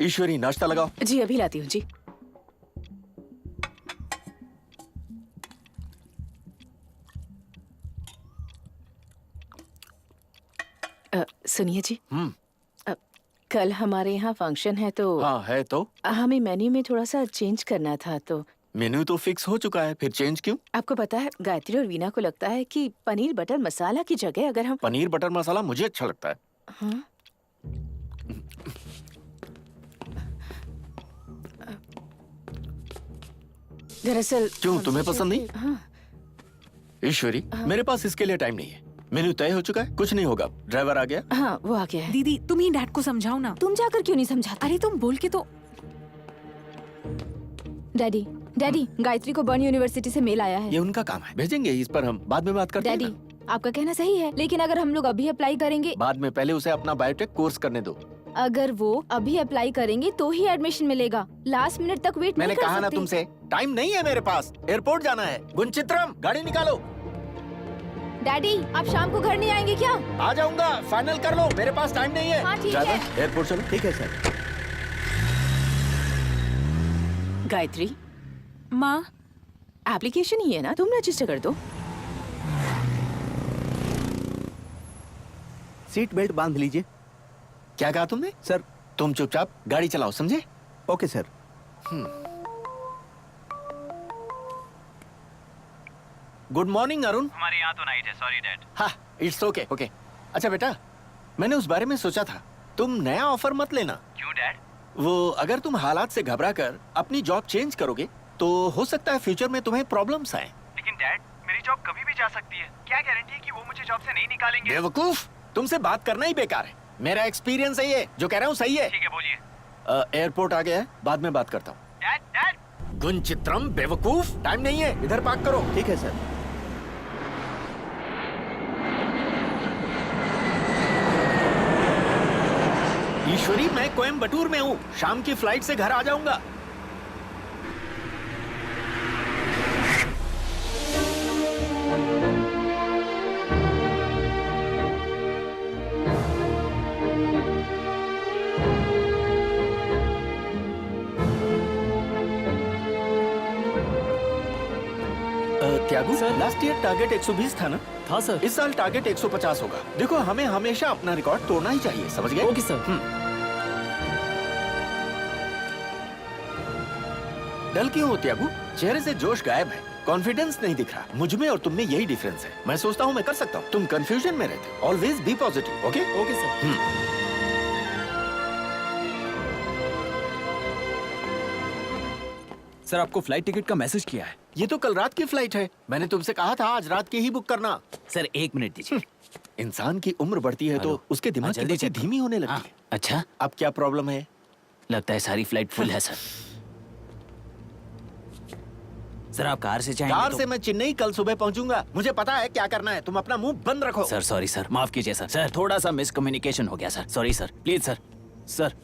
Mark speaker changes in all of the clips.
Speaker 1: ईश्वरी, नाश्ता लगाओ।
Speaker 2: जी अभी लाती हूँ जी। सुनिए जी, कल हमारे यहाँ फंक्शन है तो
Speaker 1: हाँ है तो
Speaker 2: हमें मेन्यू में थोड़ा सा चेंज करना था। तो
Speaker 1: मेन्यू तो फिक्स हो चुका है, फिर चेंज क्यों?
Speaker 2: आपको पता है, गायत्री और वीना को लगता है कि पनीर बटर मसाला की जगह अगर हम
Speaker 1: पनीर बटर मसाला मुझे अच्छा लगता है।
Speaker 2: हाँ? दरअसल
Speaker 1: क्यों, तुम्हें पसंद नहीं?
Speaker 2: हाँ।
Speaker 1: ईश्वरी, मेरे पास इसके लिए टाइम नहीं है। मेन्यू तय हो चुका है, कुछ नहीं होगा। ड्राइवर आ गया?
Speaker 2: हाँ वो आ गया है।
Speaker 3: दीदी तुम ही डैड को समझाओ ना।
Speaker 2: तुम जाकर क्यों नहीं समझाते?
Speaker 3: अरे तुम बोल के तो।
Speaker 4: डैडी डैडी, गायत्री को बर्न यूनिवर्सिटी से मेल आया है।
Speaker 1: ये उनका काम है, भेजेंगे। इस पर हम बाद में बात करते हैं
Speaker 4: डैडी
Speaker 1: ना।
Speaker 4: आपका कहना सही है, लेकिन अगर हम लोग अभी अप्लाई करेंगे,
Speaker 1: बाद में, पहले उसे अपना बायोटेक कोर्स करने दो।
Speaker 4: अगर वो अभी अप्लाई करेंगे तो ही एडमिशन मिलेगा। लास्ट मिनट तक वेट
Speaker 1: मैंने
Speaker 4: नहीं कर
Speaker 1: कहा ना
Speaker 4: सकते।
Speaker 1: तुमसे, टाइम नहीं है मेरे पास। एयरपोर्ट जाना है। गुणचित्रम, गाड़ी निकालो।
Speaker 4: डैडी आप शाम को घर नहीं आएंगे क्या?
Speaker 1: आ जाऊंगा, फाइनल कर लो, मेरे पास टाइम नहीं है।
Speaker 4: हाँ, ठीक
Speaker 1: ड्राइवर,
Speaker 4: है।
Speaker 1: एयरपोर्ट चलो। ठीक है सर।
Speaker 2: गायत्री,
Speaker 3: माँ
Speaker 2: एप्लीकेशन ही है ना, तुम रजिस्टर कर दो।
Speaker 5: सीट बेल्ट बांध लीजिए।
Speaker 1: क्या कहा तुमने?
Speaker 5: सर।
Speaker 1: तुम चुपचाप गाड़ी चलाओ, समझे?
Speaker 5: Okay sir.
Speaker 1: Good morning Arun.
Speaker 6: हमारे यहाँ तो नाइट है, सॉरी डैड।
Speaker 1: हाँ, इट्स ओके ओके। अच्छा बेटा, मैंने उस बारे में सोचा था, तुम नया ऑफर मत लेना।
Speaker 6: क्यों डैड?
Speaker 1: वो अगर तुम हालात से घबरा कर अपनी जॉब चेंज करोगे तो हो सकता है फ्यूचर में तुम्हें प्रॉब्लम्स आए।
Speaker 6: लेकिन डैड, मेरी जॉब कभी भी जा सकती है। क्या गारंटी है कि वो मुझे जॉब से नहीं निकालेंगे?
Speaker 1: बेवकूफ, तुमसे बात करना ही बेकार है। मेरा एक्सपीरियंस है, ये जो कह रहा हूँ सही है।
Speaker 6: ठीक है, बोलिए।
Speaker 1: एयरपोर्ट आ गया है, बाद में बात करता हूँ।
Speaker 6: Dad dad.
Speaker 1: गुणचित्रम, बेवकूफ, टाइम नहीं है, इधर पार्क करो।
Speaker 5: ठीक है सर।
Speaker 1: ईश्वरी, मैं कोयम्बटूर में हूँ, शाम की फ्लाइट से घर आ जाऊंगा। त्यागू, लास्ट ईयर टारगेट 120 था ना?
Speaker 7: था सर।
Speaker 1: इस साल टारगेट 150 होगा। देखो, हमें हमेशा अपना रिकॉर्ड तोड़ना ही चाहिए, समझ गए?
Speaker 7: Okay sir.
Speaker 1: डल क्यों हो त्यागू? चेहरे से जोश गायब है, कॉन्फिडेंस नहीं दिख रहा। मुझ में और तुम में यही डिफरेंस है। मैं सोचता हूँ मैं कर सकता हूँ, तुम कंफ्यूजन में रहते हो। Always be positive, okay?
Speaker 7: Okay sir.
Speaker 5: Sir आपको फ्लाइट टिकट का मैसेज किया है।
Speaker 1: ये तो कल रात की फ्लाइट है। मैंने तुमसे कहा था आज रात की ही बुक करना।
Speaker 5: सर 1 मिनट दीजिए।
Speaker 1: इंसान की उम्र बढ़ती है तो उसके दिमाग की
Speaker 5: जल्दी
Speaker 1: गति
Speaker 5: चेक
Speaker 1: धीमी होने लगती है।
Speaker 5: अच्छा,
Speaker 1: अब क्या प्रॉब्लम है?
Speaker 5: लगता है सारी फ्लाइट फुल है सर। सर आप कार से जाएंगे
Speaker 1: कार
Speaker 5: तो...
Speaker 1: से मैं चेन्नई कल सुबह पहुंचूंगा। मुझे पता है क्या करना है, तुम अपना मुंह बंद रखो।
Speaker 5: सर सॉरी सर, माफ कीजिए सर। सर थोड़ा सा मिसकम्युनिकेशन हो गया sir, sorry sir, please sir. Sir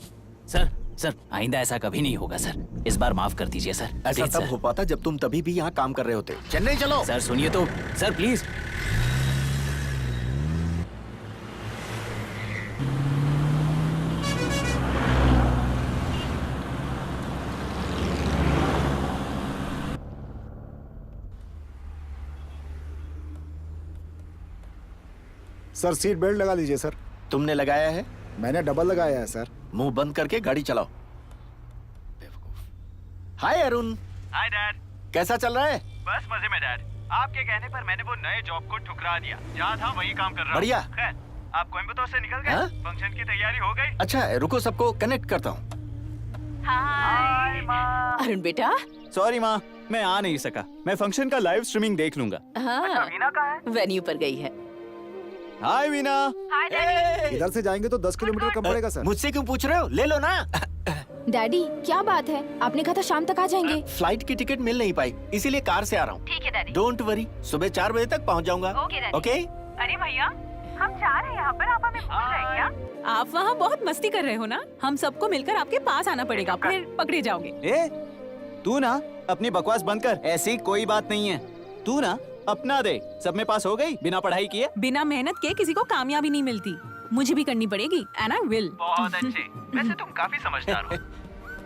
Speaker 5: sir sir आइंदा ऐसा कभी नहीं होगा सर, इस बार माफ कर दीजिए सर।
Speaker 1: ऐसा
Speaker 5: प्लीज
Speaker 1: तब
Speaker 5: सर।
Speaker 1: हो पाता जब तुम तभी भी यहाँ काम कर रहे होते। चेन्नई चलो।
Speaker 5: सर सुनिए तो, sir please.
Speaker 8: Sir seat belt लगा लीजिए सर।
Speaker 1: तुमने लगाया है?
Speaker 8: मैंने डबल लगाया है सर।
Speaker 1: मुंह बंद करके गाड़ी चलाओ। हाय अरुण,
Speaker 6: हाय डैड।
Speaker 1: कैसा चल रहा है?
Speaker 6: बस मजे में डैड। आपके कहने पर मैंने वो नए जॉब को ठुकरा दिया। जहाँ था वही काम कर रहा हूँ।
Speaker 1: बढ़िया।
Speaker 6: खैर, आप कोयम्बटूर से निकल गए?
Speaker 1: हाँ?
Speaker 6: फंक्शन की तैयारी हो गई?
Speaker 1: अच्छा है, रुको सबको कनेक्ट करता हूँ।
Speaker 6: हाय माँ।
Speaker 2: अरुण बेटा।
Speaker 7: सॉरी माँ, मैं आ नहीं सका। मैं फंक्शन का लाइव स्ट्रीमिंग देख लूंगा।
Speaker 2: हाँ,
Speaker 6: वीना कहाँ है?
Speaker 2: वेन्यू पर गई है।
Speaker 7: हाय वीना।
Speaker 8: इधर से जाएंगे तो 10 किलोमीटर कम पड़ेगा सर।
Speaker 1: मुझसे क्यों पूछ रहे हो? ले लो ना।
Speaker 4: डैडी क्या बात है, आपने कहा था शाम तक आ जाएंगे।
Speaker 1: फ्लाइट की टिकट मिल नहीं पाई, इसीलिए कार से आ रहा हूँ।
Speaker 9: ठीक है डैडी।
Speaker 1: डोंट वरी, सुबह 4 बजे तक पहुँच जाऊंगा।
Speaker 9: Okay daddy.
Speaker 1: ओके?
Speaker 9: अरे भैया, हम जा रहे हैं यहाँ पर, आप हमें भूल गए क्या?
Speaker 3: आप वहाँ बहुत मस्ती कर रहे हो ना? हम सबको मिलकर आपके पास आना पड़ेगा, फिर पकड़े जाओगे।
Speaker 7: ए, तू ना अपनी बकवास बंद कर। ऐसी कोई बात नहीं है। तू ना अपना दे। सब में पास हो गई बिना पढ़ाई किए।
Speaker 3: बिना मेहनत के किसी को कामयाबी नहीं मिलती। मुझे भी करनी पड़ेगी, एंड आई विल।
Speaker 6: बहुत अच्छे। वैसे तुम काफी समझदार हो।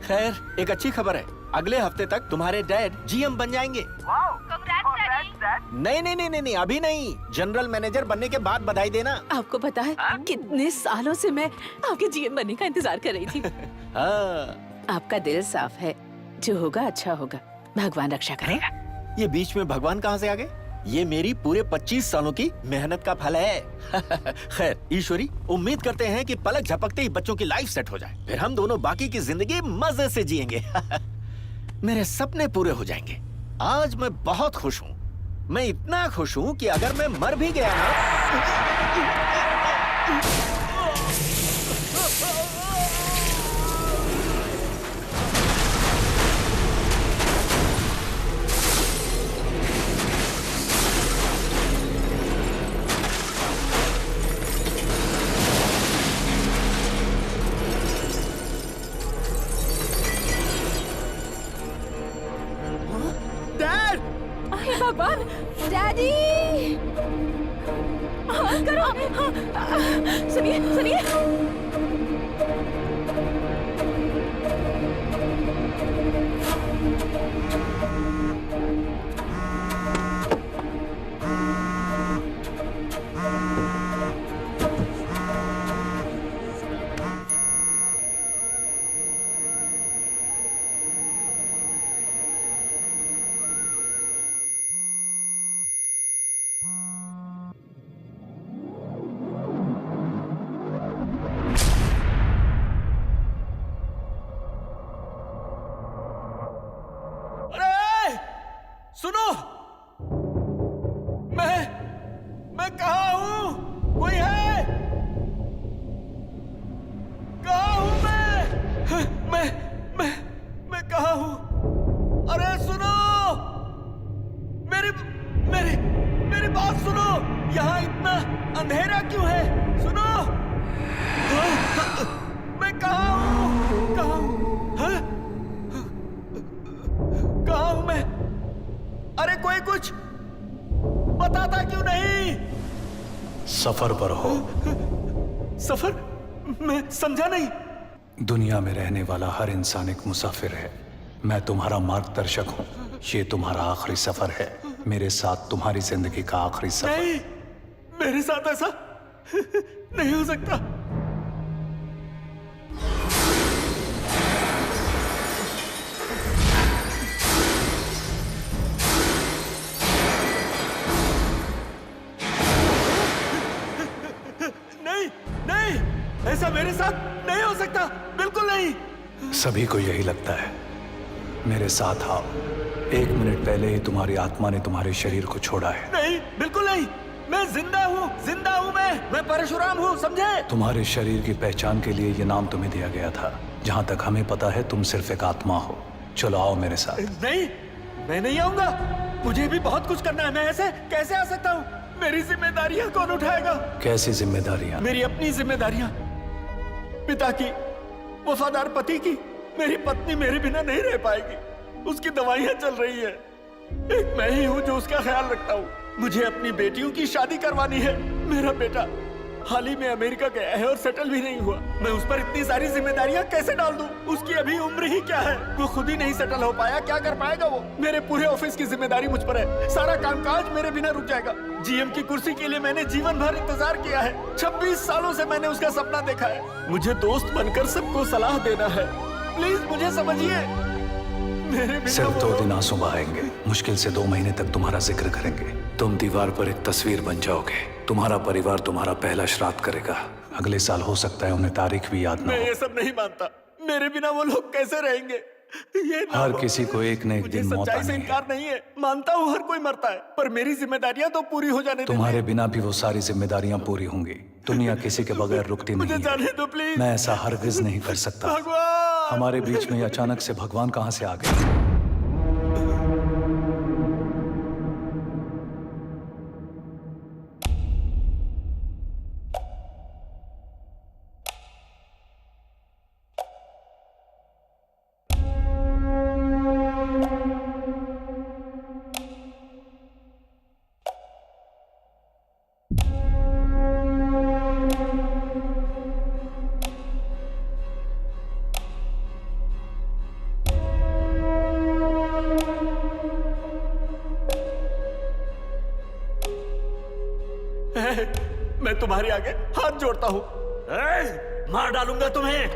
Speaker 1: खैर, एक अच्छी खबर है, अगले हफ्ते तक तुम्हारे डैड जीएम बन जाएंगे।
Speaker 6: Wow,
Speaker 9: Congrats, daddy.
Speaker 1: नहीं, अभी नहीं, जनरल मैनेजर बनने के बाद बधाई देना।
Speaker 2: आपको पता है कितने सालों से मैं आपके जीएम बनने का इंतजार कर रही थी।
Speaker 1: हाँ,
Speaker 2: आपका दिल साफ है, जो होगा अच्छा होगा। भगवान रक्षा करे।
Speaker 1: ये बीच में भगवान कहाँ से आ गए? ये मेरी पूरे 25 सालों की मेहनत का फल है। खैर ईश्वरी, उम्मीद करते हैं कि पलक झपकते ही बच्चों की लाइफ सेट हो जाए, फिर हम दोनों बाकी की जिंदगी मजे से जिएंगे। मेरे सपने पूरे हो जाएंगे। आज मैं बहुत खुश हूँ। मैं इतना खुश हूँ कि अगर मैं मर भी गया ना, डैड!
Speaker 2: अरे भगवान,
Speaker 4: डैडी
Speaker 2: हाँ करो। हाँ, सुनिए सुनिए।
Speaker 1: अरे सुनो, मैं कहाँ हूँ? कोई है? कहाँ हूँ मैं कहाँ हूँ? अरे सुनो, मेरी बात सुनो। यहाँ इतना अंधेरा क्यों है? सुनो, मैं कहाँ हूँ? कहाँ हूँ? हाँ? कहाँ हूँ मैं? अरे कोई कुछ बताता क्यों नहीं?
Speaker 10: सफर पर हो।
Speaker 1: सफर? मैं समझा नहीं।
Speaker 10: दुनिया में रहने वाला हर इंसान एक मुसाफिर है। मैं तुम्हारा मार्गदर्शक हूँ। ये तुम्हारा आखिरी सफर है। मेरे साथ तुम्हारी जिंदगी का आखिरी सफर।
Speaker 1: नहीं, मेरे साथ ऐसा नहीं हो सकता। नहीं, ऐसा मेरे साथ नहीं हो सकता, बिल्कुल नहीं।
Speaker 10: सभी को यही लगता है। मेरे साथ आओ। 1 मिनट पहले ही तुम्हारी आत्मा ने तुम्हारे शरीर को छोड़ा है।
Speaker 1: नहीं, बिल्कुल नहीं। मैं जिंदा हूँ मैं परशुराम हूँ, समझे?
Speaker 10: तुम्हारे शरीर की पहचान के लिए ये नाम तुम्हें दिया गया था। जहाँ तक हमें पता है तुम सिर्फ एक आत्मा हो। चलो आओ मेरे साथ।
Speaker 1: नहीं, मैं नहीं आऊंगा। मुझे भी बहुत कुछ करना है। मैं ऐसे कैसे आ सकता हूँ? मेरी जिम्मेदारियाँ कौन उठाएगा?
Speaker 10: कैसी जिम्मेदारियाँ?
Speaker 1: मेरी अपनी जिम्मेदारियाँ, पिता की, वफादार पति की। मेरी पत्नी मेरे बिना नहीं रह पाएगी, उसकी दवाइयाँ चल रही है। एक मैं ही हूँ जो उसका ख्याल रखता हूँ। मुझे अपनी बेटियों की शादी करवानी है। मेरा बेटा हाल ही में अमेरिका गया है और सेटल भी नहीं हुआ। मैं उस पर इतनी सारी जिम्मेदारियां कैसे डाल दूं? उसकी अभी उम्र ही क्या है? वो खुद ही नहीं सेटल हो पाया, क्या कर पाएगा वो? मेरे पूरे ऑफिस की जिम्मेदारी मुझ पर है। सारा कामकाज मेरे बिना रुक जाएगा। जीएम की कुर्सी के लिए मैंने जीवन भर इंतजार किया है। 26 सालों से मैंने उसका सपना देखा है। मुझे दोस्त बनकर सबको सलाह देना है। प्लीज मुझे समझिए।
Speaker 10: सिर्फ 2 दिन आंसू बहाएंगे। मुश्किल से 2 महीने तक तुम्हारा जिक्र करेंगे। तुम दीवार पर एक तस्वीर बन जाओगे। तुम्हारा परिवार तुम्हारा पहला श्राद्ध करेगा। अगले साल हो सकता है उन्हें तारीख भी याद ना
Speaker 1: मैं
Speaker 10: हो।
Speaker 1: ये सब नहीं मानता। मेरे बिना वो लोग कैसे रहेंगे? ये ना
Speaker 10: हर
Speaker 1: हो।
Speaker 10: किसी को एक न एक
Speaker 1: मुझे
Speaker 10: दिन मौत
Speaker 1: सच्चाई से
Speaker 10: आनी है।
Speaker 1: इनकार नहीं है। मानता हूँ हर कोई मरता है, पर मेरी जिम्मेदारियां तो पूरी हो जाने दो।
Speaker 10: तुम्हारे बिना भी वो सारी जिम्मेदारियां पूरी होंगी। दुनिया किसी के बगैर रुकती
Speaker 1: मुझे
Speaker 10: नहीं
Speaker 1: जाने
Speaker 10: है।
Speaker 1: दो प्लीज।
Speaker 10: मैं ऐसा हरगिज नहीं कर सकता।
Speaker 1: भगवान
Speaker 10: हमारे बीच में अचानक से भगवान कहां से आ गए?
Speaker 1: मैं तुम्हारे आगे हाथ जोड़ता हूं, मार डालूंगा तुम्हें।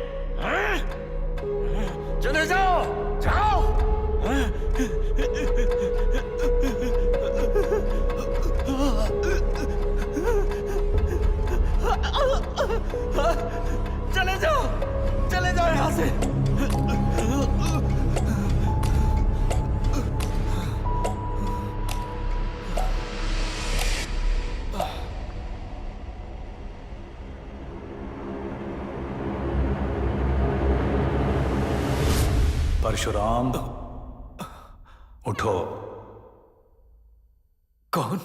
Speaker 1: चले जाओ, जाओ। चले जाओ, चले जाओ यहां से।
Speaker 10: परशुराम, उठो।
Speaker 1: कौन?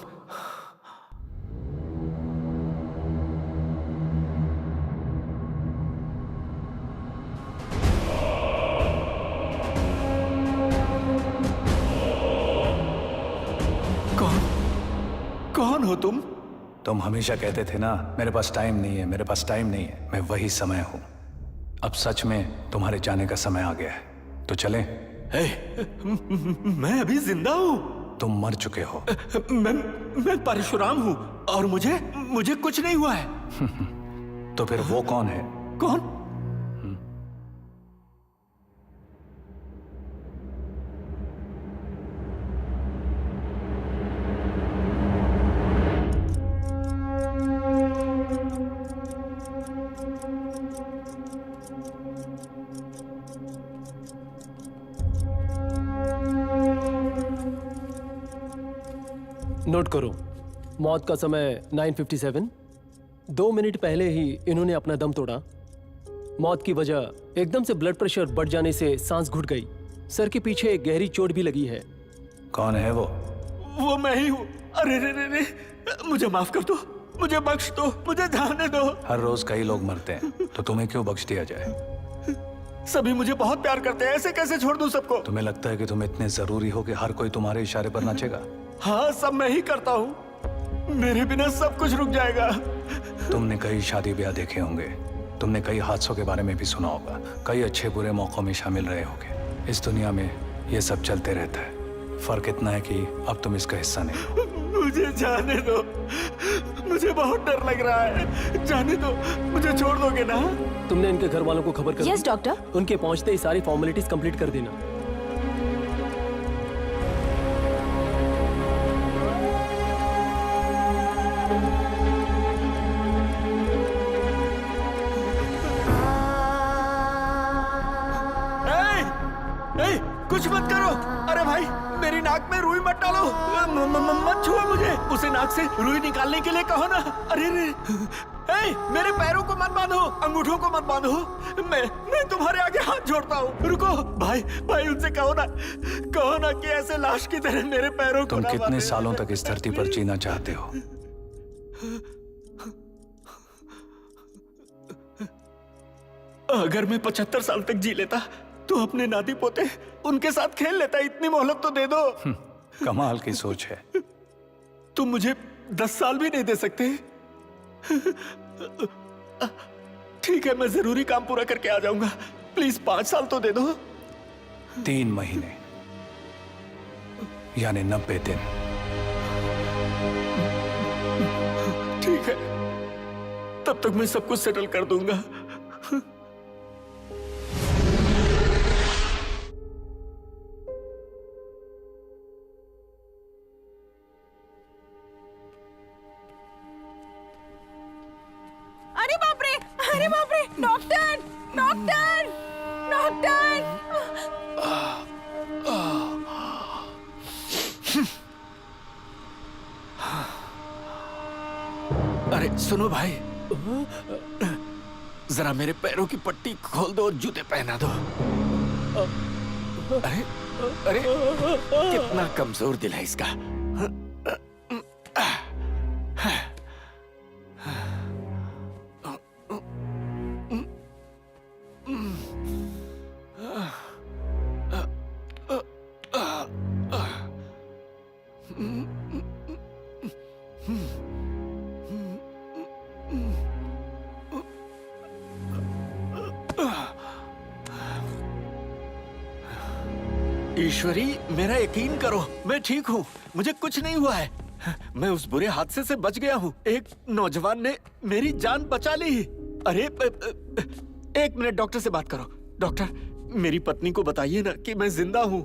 Speaker 1: कौन हो तुम?
Speaker 10: तुम हमेशा कहते थे ना, मेरे पास टाइम नहीं है, मेरे पास टाइम नहीं है। मैं वही समय हूं। अब सच में तुम्हारे जाने का समय आ गया है, तो चलें?
Speaker 1: मैं अभी जिंदा हूं।
Speaker 10: तुम मर चुके हो।
Speaker 1: मैं परशुराम हूं और मुझे कुछ नहीं हुआ है।
Speaker 10: तो फिर वो कौन है?
Speaker 1: कौन?
Speaker 11: नोट करो, मौत का समय 9:57। 2 मिनट पहले ही इन्होंने अपना दम तोड़ा। मौत की वजह एकदम से ब्लड प्रेशर बढ़ जाने से सांस घुट गई। सर के पीछे एक गहरी चोट भी लगी है।
Speaker 10: कौन है वो?
Speaker 1: वो मैं ही हूँ। अरे रे रे रे, मुझे माफ कर दो, मुझे बख्श दो, मुझे जाने दो।
Speaker 10: हर रोज कई लोग मरते हैं, तो तुम्हें क्यों बख्श दिया जाए?
Speaker 1: सभी मुझे बहुत प्यार करते हैं, ऐसे कैसे छोड़ दूं सबको?
Speaker 10: तुम्हें लगता है कि तुम इतने जरूरी हो कि हर कोई तुम्हारे इशारे पर नाचेगा?
Speaker 1: हाँ, सब मैं ही करता हूँ। मेरे बिना सब कुछ रुक जाएगा।
Speaker 10: तुमने कई शादी ब्याह देखे होंगे, तुमने कई हादसों के बारे में भी सुना होगा, कई अच्छे बुरे मौकों में शामिल रहे होगे। इस दुनिया में ये सब चलते रहता है। फर्क इतना है कि अब तुम इसका हिस्सा नहीं हो।
Speaker 1: मुझे जाने दो, मुझे बहुत डर लग रहा है। जाने दो, मुझे छोड़ दोगे ना?
Speaker 11: तुमने इनके घर वालों को खबर कर दी?
Speaker 4: Yes doctor.
Speaker 11: उनके पहुंचते ही सारी फॉर्मेलिटीज कंप्लीट कर देना।
Speaker 1: कुछ मत करो। अरे भाई, मेरी नाक में रुई मत डालो। मत छुओ मुझे। उसे नाक से रुई निकालने के लिए कहो ना। अरे रे, मेरे पैरों को मत बांधो, अंगूठों को मत बांधो। मैं तुम्हारे आगे हाथ जोड़ता हूँ। रुको भाई, भाई उनसे कहो ना कि ऐसे लाश की तरह मेरे पैरों को
Speaker 10: तुम
Speaker 1: ना
Speaker 10: कितने
Speaker 1: बांधे।
Speaker 10: सालों तक इस धरती पर जीना चाहते हो?
Speaker 1: अगर मैं 75 साल तक जी लेता तो अपने नाती पोते उनके साथ खेल लेता। इतनी मोहलत तो दे दो।
Speaker 10: कमाल की सोच है।
Speaker 1: तुम मुझे 10 साल भी नहीं दे सकते? ठीक है, मैं जरूरी काम पूरा करके आ जाऊंगा। प्लीज 5 साल तो दे दो।
Speaker 10: 3 महीने यानी 90 दिन।
Speaker 1: ठीक है, तब तक मैं सब कुछ सेटल कर दूंगा।
Speaker 3: अरे बाप रे, अरे बाप रे, डॉक्टर, डॉक्टर, डॉक्टर।
Speaker 1: अरे सुनो भाई, जरा मेरे पैरों की पट्टी खोल दो और जूते पहना दो। अरे अरे कितना कमजोर दिल है इसका। ईश्वरी, मेरा यकीन करो, मैं ठीक हूँ, मुझे कुछ नहीं हुआ है। मैं उस बुरे हादसे से बच गया हूँ। एक नौजवान ने मेरी जान बचा ली। अरे एक मिनट, डॉक्टर से बात करो। डॉक्टर, मेरी पत्नी को बताइए ना कि मैं जिंदा हूँ।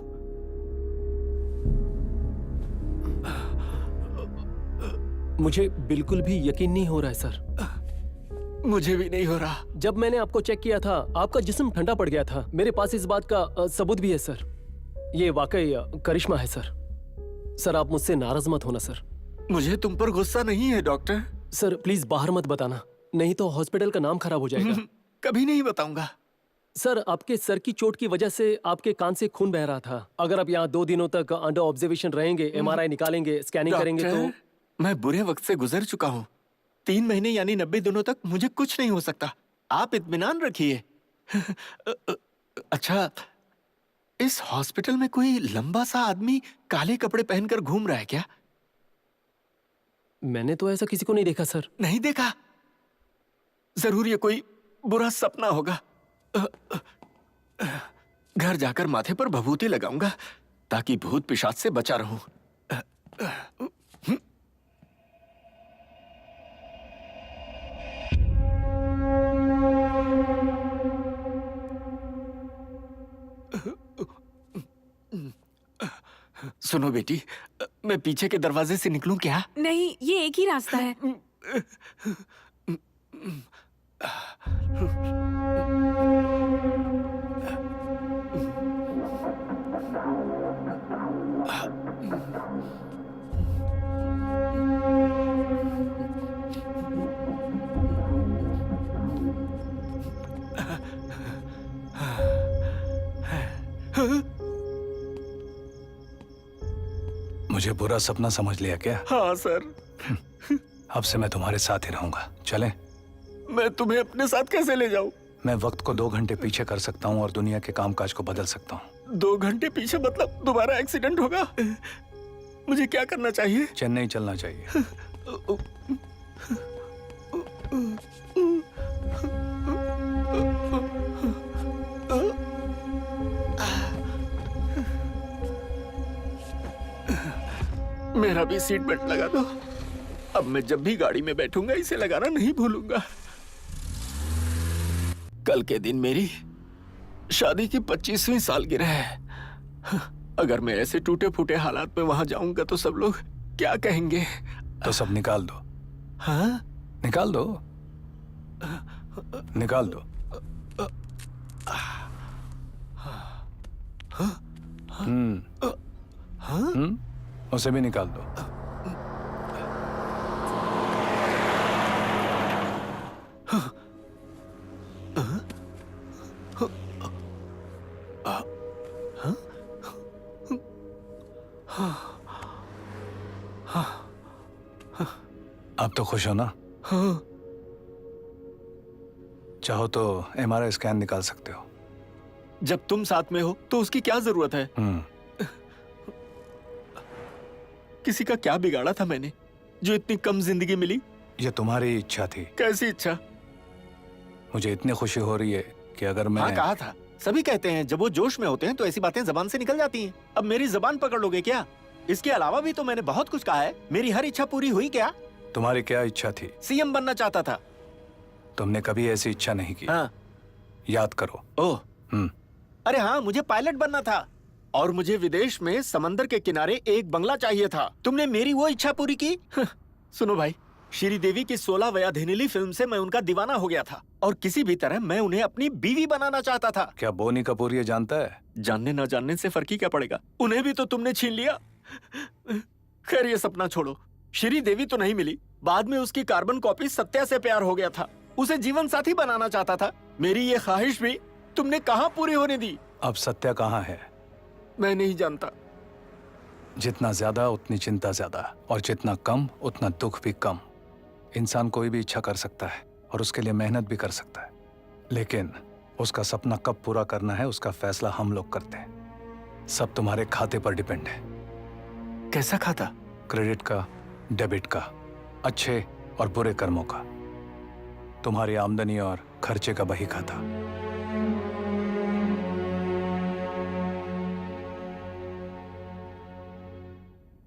Speaker 11: मुझे बिल्कुल भी यकीन नहीं हो रहा है सर।
Speaker 1: मुझे भी नहीं हो रहा।
Speaker 11: जब मैंने आपको चेक किया था, आपका जिस्म ठंडा पड़ गया था। मेरे पास इस बात का सबूत भी है सर। ये वाकई करिश्मा है सर। सर, आप मुझसे नाराज मत होना सर।
Speaker 1: मुझे तुम पर गुस्सा नहीं है डॉक्टर।
Speaker 11: सर प्लीज बाहर मत बताना, नहीं तो हॉस्पिटल का नाम खराब हो जाएगा।
Speaker 1: कभी नहीं बताऊंगा।
Speaker 11: सर, आपके सर की चोट की वजह से आपके कान से खून बह रहा था। अगर आप यहाँ 2 दिनों तक अंडर ऑब्जर्वेशन रहेंगे, MRI निकालेंगे, स्कैनिंग करेंगे तो।
Speaker 1: मैं बुरे वक्त से गुजर चुका हूँ। 3 महीने यानी 90 दिनों तक मुझे कुछ नहीं हो सकता। आप इत्मीनान रखिए। अच्छा, इस हॉस्पिटल में कोई लंबा सा आदमी काले कपड़े पहनकर घूम रहा है क्या?
Speaker 11: मैंने तो ऐसा किसी को नहीं देखा सर।
Speaker 1: नहीं देखा? जरूर ये कोई बुरा सपना होगा। घर जाकर माथे पर भभूति लगाऊंगा ताकि भूत पिशाच से बचा रहूं। सुनो बेटी, मैं पीछे के दरवाजे से निकलूं क्या?
Speaker 3: नहीं, ये एक ही रास्ता है।
Speaker 10: मुझे बुरा सपना समझ लिया क्या?
Speaker 1: हाँ सर।
Speaker 10: अब से मैं तुम्हारे साथ ही रहूंगा। चलें?
Speaker 1: मैं तुम्हें अपने साथ कैसे ले जाऊं?
Speaker 10: मैं वक्त को 2 घंटे पीछे कर सकता हूँ और दुनिया के कामकाज को बदल सकता हूँ।
Speaker 1: 2 घंटे पीछे मतलब दोबारा एक्सीडेंट होगा? मुझे क्या करना चाहिए?
Speaker 10: चेन्नई चलना चाहिए।
Speaker 1: मेरा भी सीट बेल्ट लगा दो। अब मैं जब भी गाड़ी में बैठूंगा इसे लगाना नहीं भूलूंगा। कल के दिन मेरी शादी की 25वीं सालगिरह है। अगर मैं ऐसे टूटे फूटे हालात में वहां जाऊंगा तो सब लोग क्या कहेंगे?
Speaker 10: तो सब निकाल दो।
Speaker 1: हाँ?
Speaker 10: निकाल दो, निकाल दो। उसे भी निकाल दो। अब तो खुश हो ना?
Speaker 1: हाँ।
Speaker 10: चाहो तो MRI स्कैन निकाल सकते हो।
Speaker 1: जब तुम साथ में हो तो उसकी क्या जरूरत है? किसी का क्या बिगाड़ा था मैंने जो इतनी कम जिंदगी मिली?
Speaker 10: ये तुम्हारी इच्छा थी।
Speaker 1: कैसी इच्छा?
Speaker 10: मुझे इतनी खुशी हो रही है कि अगर मैं...
Speaker 1: हाँ, कहा था। सभी कहते हैं जब वो जोश में होते हैं तो ऐसी बातें जबान से निकल जाती हैं। अब मेरी जबान पकड़ लोगे क्या? इसके अलावा भी तो मैंने बहुत कुछ कहा है। मेरी हर इच्छा पूरी हुई क्या?
Speaker 10: तुम्हारी क्या इच्छा थी?
Speaker 1: CM बनना चाहता था।
Speaker 10: तुमने कभी ऐसी इच्छा नहीं की।
Speaker 1: हाँ।
Speaker 10: याद करो।
Speaker 1: ओह। अरे हाँ, मुझे पायलट बनना था और मुझे विदेश में समंदर के किनारे एक बंगला चाहिए था। तुमने मेरी वो इच्छा पूरी की। सुनो भाई, श्रीदेवी की 16 वयाधिनीली फिल्म से मैं उनका दीवाना हो गया था और किसी भी तरह मैं उन्हें अपनी बीवी बनाना चाहता था।
Speaker 10: क्या बोनी कपूर ये जानता है?
Speaker 1: जानने ना जानने से फर्क ही क्या पड़ेगा? उन्हें भी तो तुमने छीन लिया। खैर, ये सपना छोड़ो। श्रीदेवी तो नहीं मिली। बाद में उसकी कार्बन कॉपी सत्या से प्यार हो गया था। उसे जीवन साथी बनाना चाहता था। मेरी ये ख्वाहिश भी तुमने कहाँ पूरी होने दी?
Speaker 10: अब सत्या कहाँ है?
Speaker 1: मैं नहीं जानता।
Speaker 10: जितना ज्यादा उतनी चिंता ज्यादा, और जितना कम उतना दुख भी कम। इंसान कोई भी इच्छा कर सकता है और उसके लिए मेहनत भी कर सकता है, लेकिन उसका सपना कब पूरा करना है उसका फैसला हम लोग करते हैं। सब तुम्हारे खाते पर डिपेंड है।
Speaker 1: कैसा खाता?
Speaker 10: क्रेडिट का, डेबिट का, अच्छे और बुरे कर्मों का, तुम्हारी आमदनी और खर्चे का बही खाता।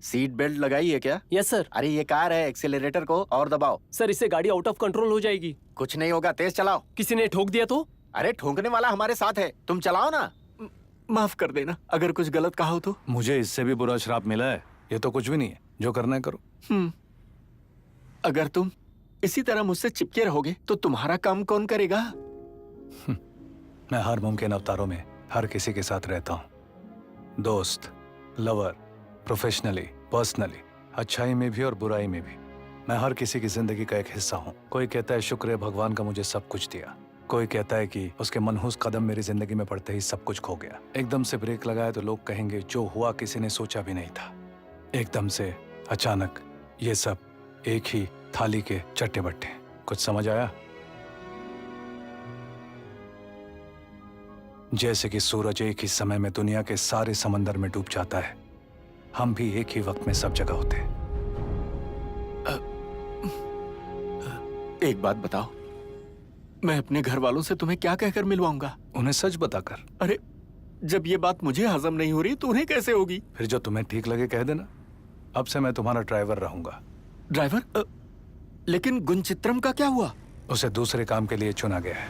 Speaker 1: सीट बेल्ट लगाई है क्या?
Speaker 11: Yes sir.
Speaker 1: अरे ये कार है, एक्सेलरेटर को और दबाओ।
Speaker 11: सर इससे गाड़ी आउट ऑफ कंट्रोल हो जाएगी।
Speaker 1: कुछ नहीं होगा, तेज चलाओ।
Speaker 11: किसी ने ठोक दिया तो?
Speaker 1: अरे ठोकने वाला हमारे साथ है, तुम चलाओ ना। माफ कर देना अगर कुछ गलत कहा हो तो।
Speaker 10: मुझे इससे भी बुरा श्राप मिला है। ये तो कुछ भी नहीं है, जो करना है करो।
Speaker 1: अगर तुम इसी तरह मुझसे चिपके रहोगे तो तुम्हारा काम कौन करेगा?
Speaker 10: मैं हर मुमकिन अवतारों में हर किसी के साथ रहता हूँ। दोस्त, लवर, प्रोफेशनली, पर्सनली, अच्छाई में भी और बुराई में भी। मैं हर किसी की जिंदगी का एक हिस्सा हूँ। कोई कहता है शुक्र है भगवान का मुझे सब कुछ दिया, कोई कहता है कि उसके मनहूस कदम मेरी जिंदगी में पड़ते ही सब कुछ खो गया। एकदम से ब्रेक लगाया तो लोग कहेंगे जो हुआ किसी ने सोचा भी नहीं था। एकदम से अचानक ये सब एक ही थाली के चट्टे बट्टे। कुछ समझ आया? जैसे कि सूरज एक ही समय में दुनिया के सारे समंदर में डूब जाता है, हम भी एक ही वक्त में सब जगह होते हैं।
Speaker 1: एक बात बताओ, मैं अपने घर वालों से तुम्हें क्या कहकर मिलवाऊंगा?
Speaker 10: उन्हें सच बताकर।
Speaker 1: अरे जब ये बात मुझे हजम नहीं हो रही तो उन्हें कैसे होगी?
Speaker 10: फिर जो तुम्हें ठीक लगे कह देना। अब से मैं तुम्हारा ड्राइवर रहूंगा।
Speaker 1: ड्राइवर? लेकिन गुणचित्रम का क्या हुआ?
Speaker 10: उसे दूसरे काम के लिए चुना गया है।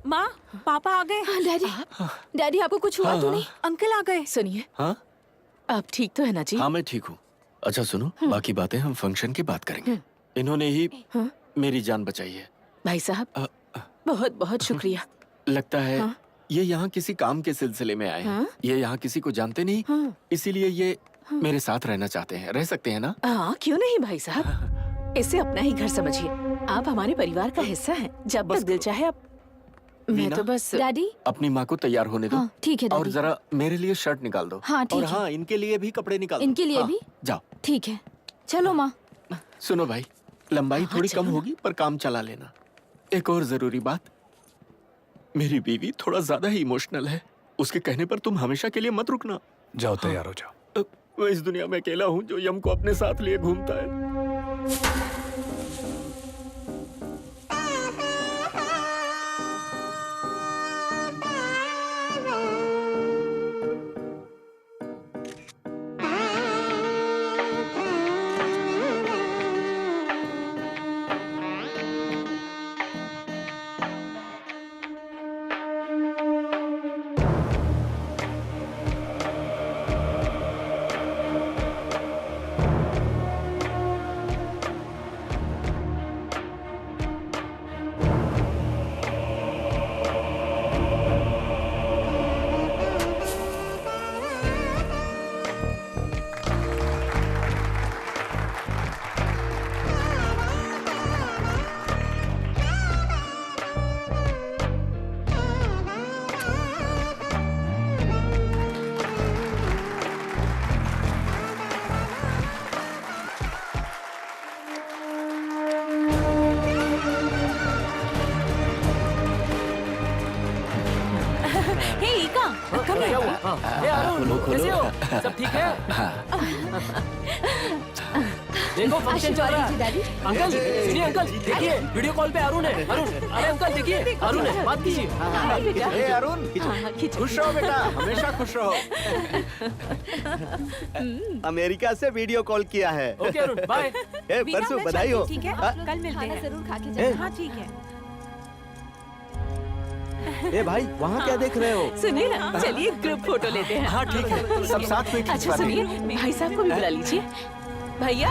Speaker 3: माँ, पापा आ गए।
Speaker 4: डैडी, डैडी आपको कुछ हुआ तो नहीं?
Speaker 3: अंकल आ गए।
Speaker 2: सुनिए,
Speaker 1: हाँ
Speaker 2: आप ठीक तो है ना जी?
Speaker 1: हाँ मैं ठीक हूँ। अच्छा सुनो, बाकी बातें हम फंक्शन के बाद करेंगे। इन्होंने ही मेरी जान बचाई है।
Speaker 2: भाई साहब बहुत बहुत शुक्रिया।
Speaker 1: लगता है ये यहाँ किसी काम के सिलसिले में आए हैं। ये यहाँ किसी को जानते नहीं, इसीलिए ये मेरे साथ रहना चाहते हैं। रह सकते हैं ना?
Speaker 2: हाँ क्यों नहीं भाई साहब, इसे अपना ही घर समझिए। आप हमारे परिवार का हिस्सा हैं। जब तक दिल चाहे आप। मैं तो बस
Speaker 4: डैडी
Speaker 1: अपनी माँ को तैयार होने दो।
Speaker 4: हाँ, ठीक है
Speaker 1: और
Speaker 4: डैडी।
Speaker 1: जरा मेरे लिए शर्ट निकाल दो।
Speaker 4: हाँ, ठीक
Speaker 1: और
Speaker 4: है।
Speaker 1: हाँ इनके लिए भी कपड़े निकाल दो।
Speaker 4: इनके लिए
Speaker 1: हाँ,
Speaker 4: भी?
Speaker 1: जाओ।
Speaker 4: ठीक है, चलो माँ।
Speaker 1: सुनो भाई, लंबाई थोड़ी
Speaker 2: चलो
Speaker 1: कम
Speaker 2: ना।
Speaker 1: होगी पर काम चला लेना। एक और जरूरी बात, मेरी बीवी थोड़ा ज्यादा ही इमोशनल है। उसके कहने पर तुम हमेशा के लिए मत रुकना।
Speaker 10: जाओ तैयार हो जाओ।
Speaker 1: मैं इस दुनिया में अकेला हूँ जो यम को अपने साथ लिए घूमता है।
Speaker 3: हे ईका, कम
Speaker 11: क्या हुआ? हाँ। ए अरुण, कैसे हो? सब ठीक है? देखो फंक्शन चल रहा है।
Speaker 4: डैडी
Speaker 11: अंकल, सुनिए अंकल, देखिए वीडियो कॉल पे अरुण है। अरुण, अरे अंकल देखिए, अरुण है, बात कीजिए।
Speaker 2: हाँ बेटा।
Speaker 1: ए अरुण, खुश रहो बेटा, हमेशा खुश रहो।
Speaker 12: अमेरिका से वीडियो कॉल किया है।
Speaker 11: Okay Arun, bye.
Speaker 12: ए
Speaker 3: वीना,
Speaker 12: परसों
Speaker 3: मैं
Speaker 12: बधाई
Speaker 3: चलती
Speaker 12: हो।
Speaker 3: हूँ, ठीक है?
Speaker 12: हाँ?
Speaker 3: कल मिलते
Speaker 4: खाना
Speaker 3: हैं।
Speaker 4: जरूर खा के जाना।
Speaker 3: हाँ ठीक है।
Speaker 12: ए भाई वहाँ क्या देख रहे हो?
Speaker 2: सुनिए ना, चलिए ग्रुप फोटो लेते हैं।
Speaker 1: हाँ ठीक है, सब साथ में
Speaker 2: अच्छा
Speaker 1: खिंचवा
Speaker 2: सुनिए,
Speaker 1: लेंगे।
Speaker 2: भाई साहब को भी बुला लीजिए। भैया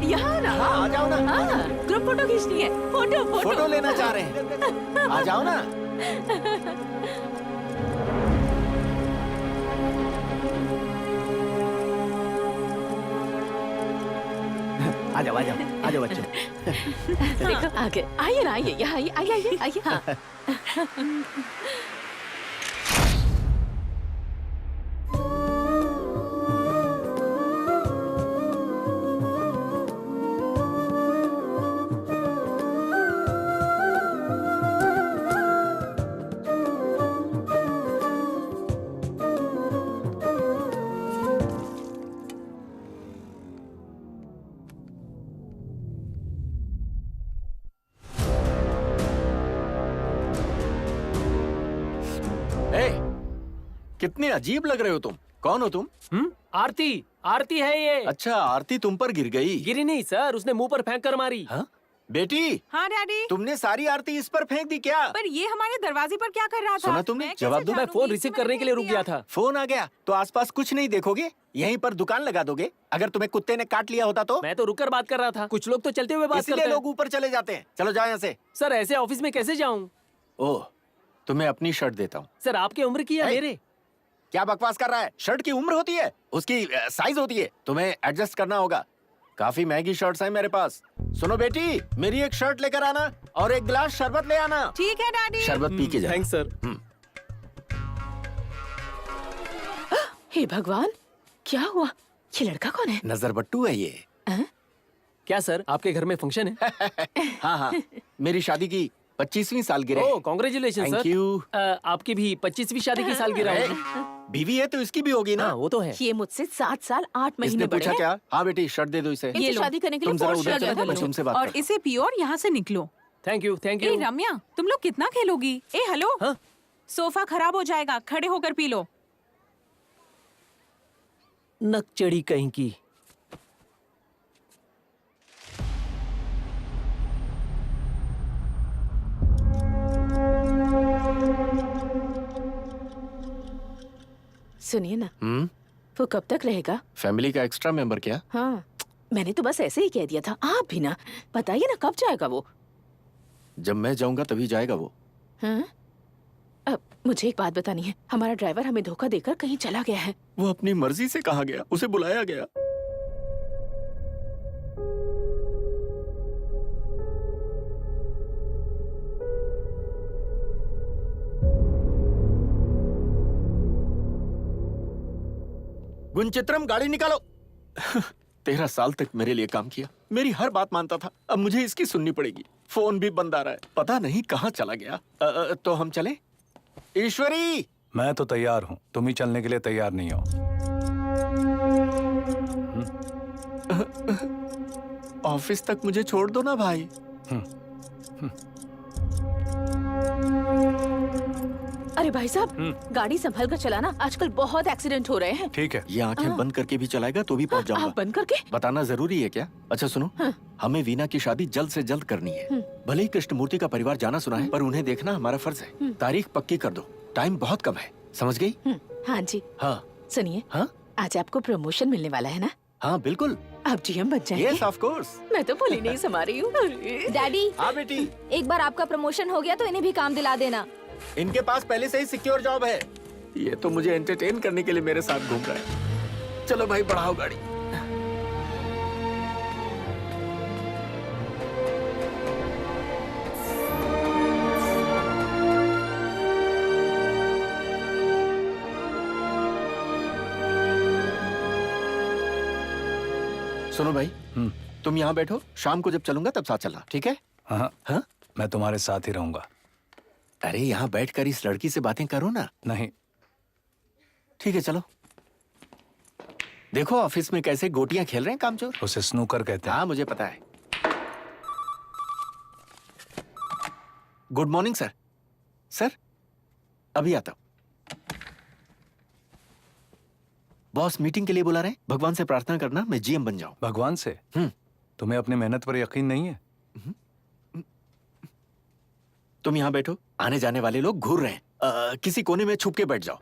Speaker 2: यहाँ ना।
Speaker 1: हाँ, आ जाओ ना।
Speaker 2: हाँ, ग्रुप फोटो खींचनी है। फोटो फोटो
Speaker 1: फोटो लेना चाह रहे हैं, आ जाओ ना।
Speaker 12: आ जाओ आ जाओ बच्चों।
Speaker 2: देखो आगे आइए ना, आइए यहाँ आइए आइए आइए आइए। हाँ
Speaker 1: ए, कितने अजीब लग रहे हो तुम। कौन हो तुम?
Speaker 11: आरती आरती है ये।
Speaker 1: अच्छा, आरती तुम पर गिर गई।
Speaker 11: गिरी नहीं सर, उसने मुंह पर फेंक कर मारी।
Speaker 1: हाँ? बेटी,
Speaker 3: हाँ डैडी।
Speaker 1: तुमने सारी आरती इस पर फेंक दी क्या?
Speaker 3: पर ये हमारे दरवाजे पर क्या कर रहा था?
Speaker 1: सुना तुमने?
Speaker 3: मैं कैसे
Speaker 1: जवाब दो।
Speaker 11: मैं फोन
Speaker 3: जानूंगी?
Speaker 11: रिसीव
Speaker 3: मैंने
Speaker 11: करने के लिए
Speaker 3: फेंक
Speaker 11: रुक गया था।
Speaker 1: फोन आ गया तो आसपास कुछ नहीं देखोगे? यहीं पर दुकान लगा दोगे? अगर तुम्हें कुत्ते ने काट लिया होता तो?
Speaker 11: मैं तो रुक कर बात कर रहा था। कुछ लोग तो चलते हुए बात
Speaker 1: इसीलिए
Speaker 11: करते
Speaker 1: लोग ऊपर चले जाते हैं। चलो जाओ यहाँ से।
Speaker 11: सर ऐसे ऑफिस में कैसे जाऊं?
Speaker 1: ओह, तुम्हें अपनी शर्ट देता हूँ।
Speaker 11: सर आपकी उम्र की है
Speaker 1: ए?
Speaker 11: मेरे?
Speaker 1: क्या बकवास कर रहा है? शर्ट की उम्र होती है, उसकी साइज होती है। तुम्हें एडजस्ट करना होगा। काफी महंगी शर्ट्स हैं मेरे पास। सुनो बेटी, मेरी एक शर्ट लेकर आना और एक गिलास शरबत ले आना।
Speaker 3: ठीक है डैडी।
Speaker 1: शरबत पी के जाना।
Speaker 11: Thanks sir.
Speaker 2: हे भगवान, क्या हुआ? ये लड़का कौन है?
Speaker 1: नजर बट्टू है ये।
Speaker 11: क्या सर आपके घर में फंक्शन है?
Speaker 1: हाँ हाँ, मेरी शादी की 25वीं सालगिरह।
Speaker 11: ओह कॉन्ग्रेचुलेशन
Speaker 1: Thank
Speaker 11: सर।
Speaker 1: you।
Speaker 11: आपकी भी 25वीं शादी की सालगिरह
Speaker 1: ए,
Speaker 11: होगी।
Speaker 1: बीवी है तो इसकी भी होगी ना।
Speaker 11: हाँ वो तो है।
Speaker 2: ये मुझसे 7 साल 8 महीने
Speaker 1: इसने
Speaker 2: बड़े
Speaker 1: पूछा
Speaker 2: हैं।
Speaker 1: क्या? हाँ बेटी, शर्ट दे दो इसे।
Speaker 2: इनसे शादी करने के लिए
Speaker 1: तुम जरा
Speaker 2: फोर्स
Speaker 1: उधर
Speaker 2: किया गया
Speaker 1: चलो,
Speaker 2: था
Speaker 1: मैं
Speaker 2: मुझे।
Speaker 1: तुमसे बात
Speaker 3: और
Speaker 1: करता
Speaker 3: इसे पियो और यहाँ से निकलो।
Speaker 11: Thank you thank
Speaker 3: a
Speaker 11: you.
Speaker 3: Ramya, तुम लोग कितना खेलोगी? ए हेलो,
Speaker 11: हाँ?
Speaker 3: सोफा खराब हो जाएगा, खड़े होकर पी लो।
Speaker 11: नक चढ़ी कहीं की।
Speaker 2: सुनिए ना,
Speaker 1: हूँ।
Speaker 2: वो कब तक रहेगा?
Speaker 1: फैमिली का एक्स्ट्रा मेंबर क्या?
Speaker 2: हाँ, मैंने तो बस ऐसे ही कह दिया था। आप भी ना बताइए ना, कब जाएगा वो?
Speaker 1: जब मैं जाऊंगा तभी जाएगा वो।
Speaker 2: हाँ? अब मुझे एक बात बतानी है। हमारा ड्राइवर हमें धोखा देकर कहीं चला गया है।
Speaker 1: वो अपनी मर्जी से कहा गया, उसे बुलाया गया। गुणचित्रम, गाड़ी निकालो। 13 साल तक मेरे लिए काम किया, मेरी हर बात मानता था। अब मुझे इसकी सुननी पड़ेगी। फोन भी बंद आ रहा है, पता नहीं कहाँ चला गया। तो हम चले? ईश्वरी,
Speaker 10: मैं तो तैयार हूँ, तुम ही चलने के लिए तैयार नहीं हो।
Speaker 1: ऑफिस तक मुझे छोड़ दो ना भाई।
Speaker 2: अरे भाई साहब, गाड़ी संभल कर चलाना, आजकल बहुत एक्सीडेंट हो रहे हैं।
Speaker 10: ठीक है।
Speaker 1: ये आंखें बंद करके भी चलाएगा तो भी पहुंच जाऊंगा।
Speaker 2: आप बंद करके?
Speaker 1: बताना जरूरी है क्या? अच्छा सुनो, हमें वीना की शादी जल्द से जल्द करनी है। भले ही कृष्णमूर्ति का परिवार जाना सुना है, पर उन्हें देखना हमारा फर्ज है। तारीख पक्की कर दो, टाइम बहुत कम है, समझ गई?
Speaker 2: हाँ जी।
Speaker 1: हाँ
Speaker 2: सुनिए,
Speaker 1: हाँ
Speaker 2: आज आपको प्रमोशन मिलने वाला है ना?
Speaker 1: हाँ बिल्कुल।
Speaker 2: आप जीएम बन जाएंगे।
Speaker 1: Yes of course.
Speaker 2: मैं तो भूल ही नहीं समा रही हूँ।
Speaker 4: डैडी,
Speaker 1: हाँ बेटी,
Speaker 4: एक बार आपका प्रमोशन हो गया तो इन्हें भी काम दिला देना।
Speaker 1: इनके पास पहले से ही सिक्योर जॉब है। ये तो मुझे एंटरटेन करने के लिए मेरे साथ घूम रहा है। चलो भाई, बढ़ाओ गाड़ी। सुनो भाई, तुम यहाँ बैठो, शाम को जब चलूंगा तब साथ चलना, ठीक है?
Speaker 10: हाँ
Speaker 1: हाँ?
Speaker 10: मैं तुम्हारे साथ ही रहूंगा।
Speaker 1: अरे यहाँ बैठकर इस लड़की से बातें करो ना।
Speaker 10: नहीं,
Speaker 1: ठीक है चलो। देखो ऑफिस में कैसे गोटियां खेल रहे हैं कामचोर।
Speaker 10: उसे स्नूकर कहते हैं।
Speaker 1: हाँ मुझे पता है। Good morning sir. सर अभी आता हूं। बॉस मीटिंग के लिए बुला रहे हैं। भगवान से प्रार्थना करना मैं जीएम बन जाऊं।
Speaker 10: भगवान से? तुम्हें अपनी मेहनत पर यकीन नहीं है?
Speaker 1: तुम यहाँ बैठो, आने जाने वाले लोग घूर रहे हैं। किसी कोने में छुप के बैठ जाओ।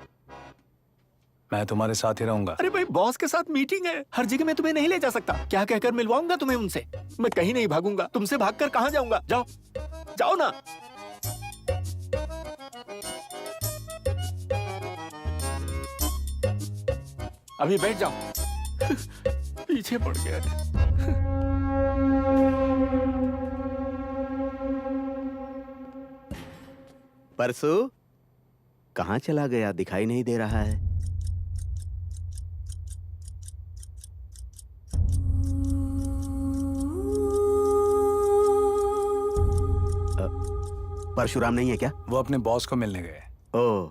Speaker 10: मैं तुम्हारे साथ ही रहूंगा।
Speaker 1: अरे भाई, बॉस के साथ मीटिंग है, हर जगह मैं तुम्हें नहीं ले जा सकता। क्या कहकर मिलवाऊंगा तुम्हें उनसे? मैं कहीं नहीं भागूंगा, तुमसे भागकर कहाँ जाऊंगा? जाओ जाओ ना। अभी बैठ जाओ। पीछे पड़ गया।
Speaker 12: परसू कहाँ चला गया? दिखाई नहीं दे रहा है। परशुराम नहीं है क्या?
Speaker 10: वो अपने बॉस को मिलने गए।
Speaker 12: ओ,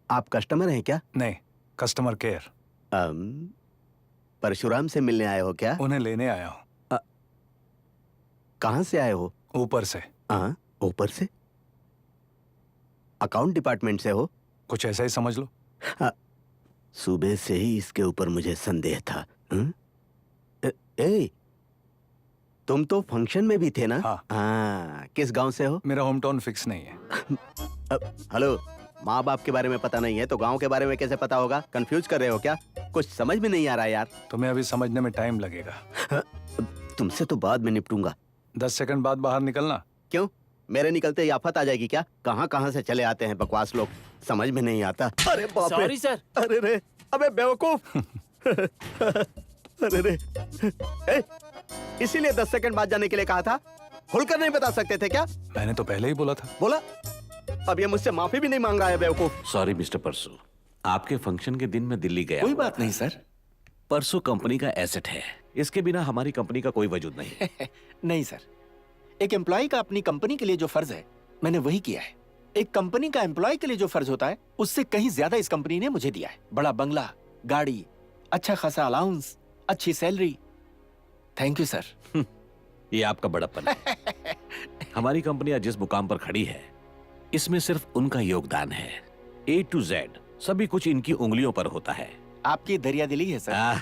Speaker 12: आप कस्टमर हैं क्या?
Speaker 10: नहीं, कस्टमर केयर।
Speaker 12: परशुराम से मिलने आए हो क्या?
Speaker 10: उन्हें लेने आया हूँ।
Speaker 12: कहाँ से आए हो?
Speaker 10: ऊपर से।
Speaker 12: ऊपर से? अकाउंट डिपार्टमेंट से हो?
Speaker 10: कुछ ऐसा ही समझ लो।
Speaker 12: सुबह से ही इसके ऊपर मुझे संदेह था। ए, तुम तो फंक्शन में भी थे ना?
Speaker 10: हाँ।
Speaker 12: किस गांव से हो?
Speaker 10: मेरा होम टाउन फिक्स नहीं है।
Speaker 12: हेलो, माँ बाप के बारे में पता नहीं है तो गांव के बारे में कैसे पता होगा? कंफ्यूज कर रहे हो क्या? कुछ समझ में नहीं आ रहा यार।
Speaker 10: तुम्हें अभी समझने में टाइम लगेगा।
Speaker 12: तुमसे तो बाद में निपटूंगा।
Speaker 10: 10 सेकंड बाद बाहर निकलना।
Speaker 12: क्यों? मेरे निकलते ही आफत आ जाएगी क्या? कहाँ कहाँ से चले आते हैं बकवास लोग, समझ में नहीं आता। अरे बाप रे!
Speaker 11: Sorry sir.
Speaker 12: अरे रे, अबे बेवकूफ! अरे रे, इसीलिए 10 सेकंड बाद जाने के लिए कहा था। खुलकर नहीं बता सकते थे क्या?
Speaker 10: मैंने तो पहले ही बोला था।
Speaker 12: बोला? अब ये मुझसे माफी भी नहीं मांग रहा है बेवकूफ।
Speaker 13: सॉरी मिस्टर परसू, आपके फंक्शन के दिन मैं दिल्ली गया।
Speaker 1: कोई बात नहीं सर।
Speaker 13: परसू कंपनी का एसेट है, इसके बिना हमारी कंपनी का कोई वजूद नहीं।
Speaker 1: नहीं सर, एक एम्प्लॉय का अपनी कंपनी के लिए जो फर्ज है मैंने वही किया है। एक कंपनी का एम्प्लॉय के लिए जो फर्ज होता है उससे कहीं ज्यादा इस कंपनी ने मुझे दिया है। बड़ा बंगला, गाड़ी, अच्छा खासा अलाउंस, अच्छी सैलरी। Thank you sir.
Speaker 13: ये आपका बड़प्पन है। हमारी कंपनी आज जिस मुकाम पर खड़ी है इसमें सिर्फ उनका योगदान है। A to Z सभी कुछ इनकी उंगलियों पर होता है।
Speaker 1: आपकी दरियादिली है सर।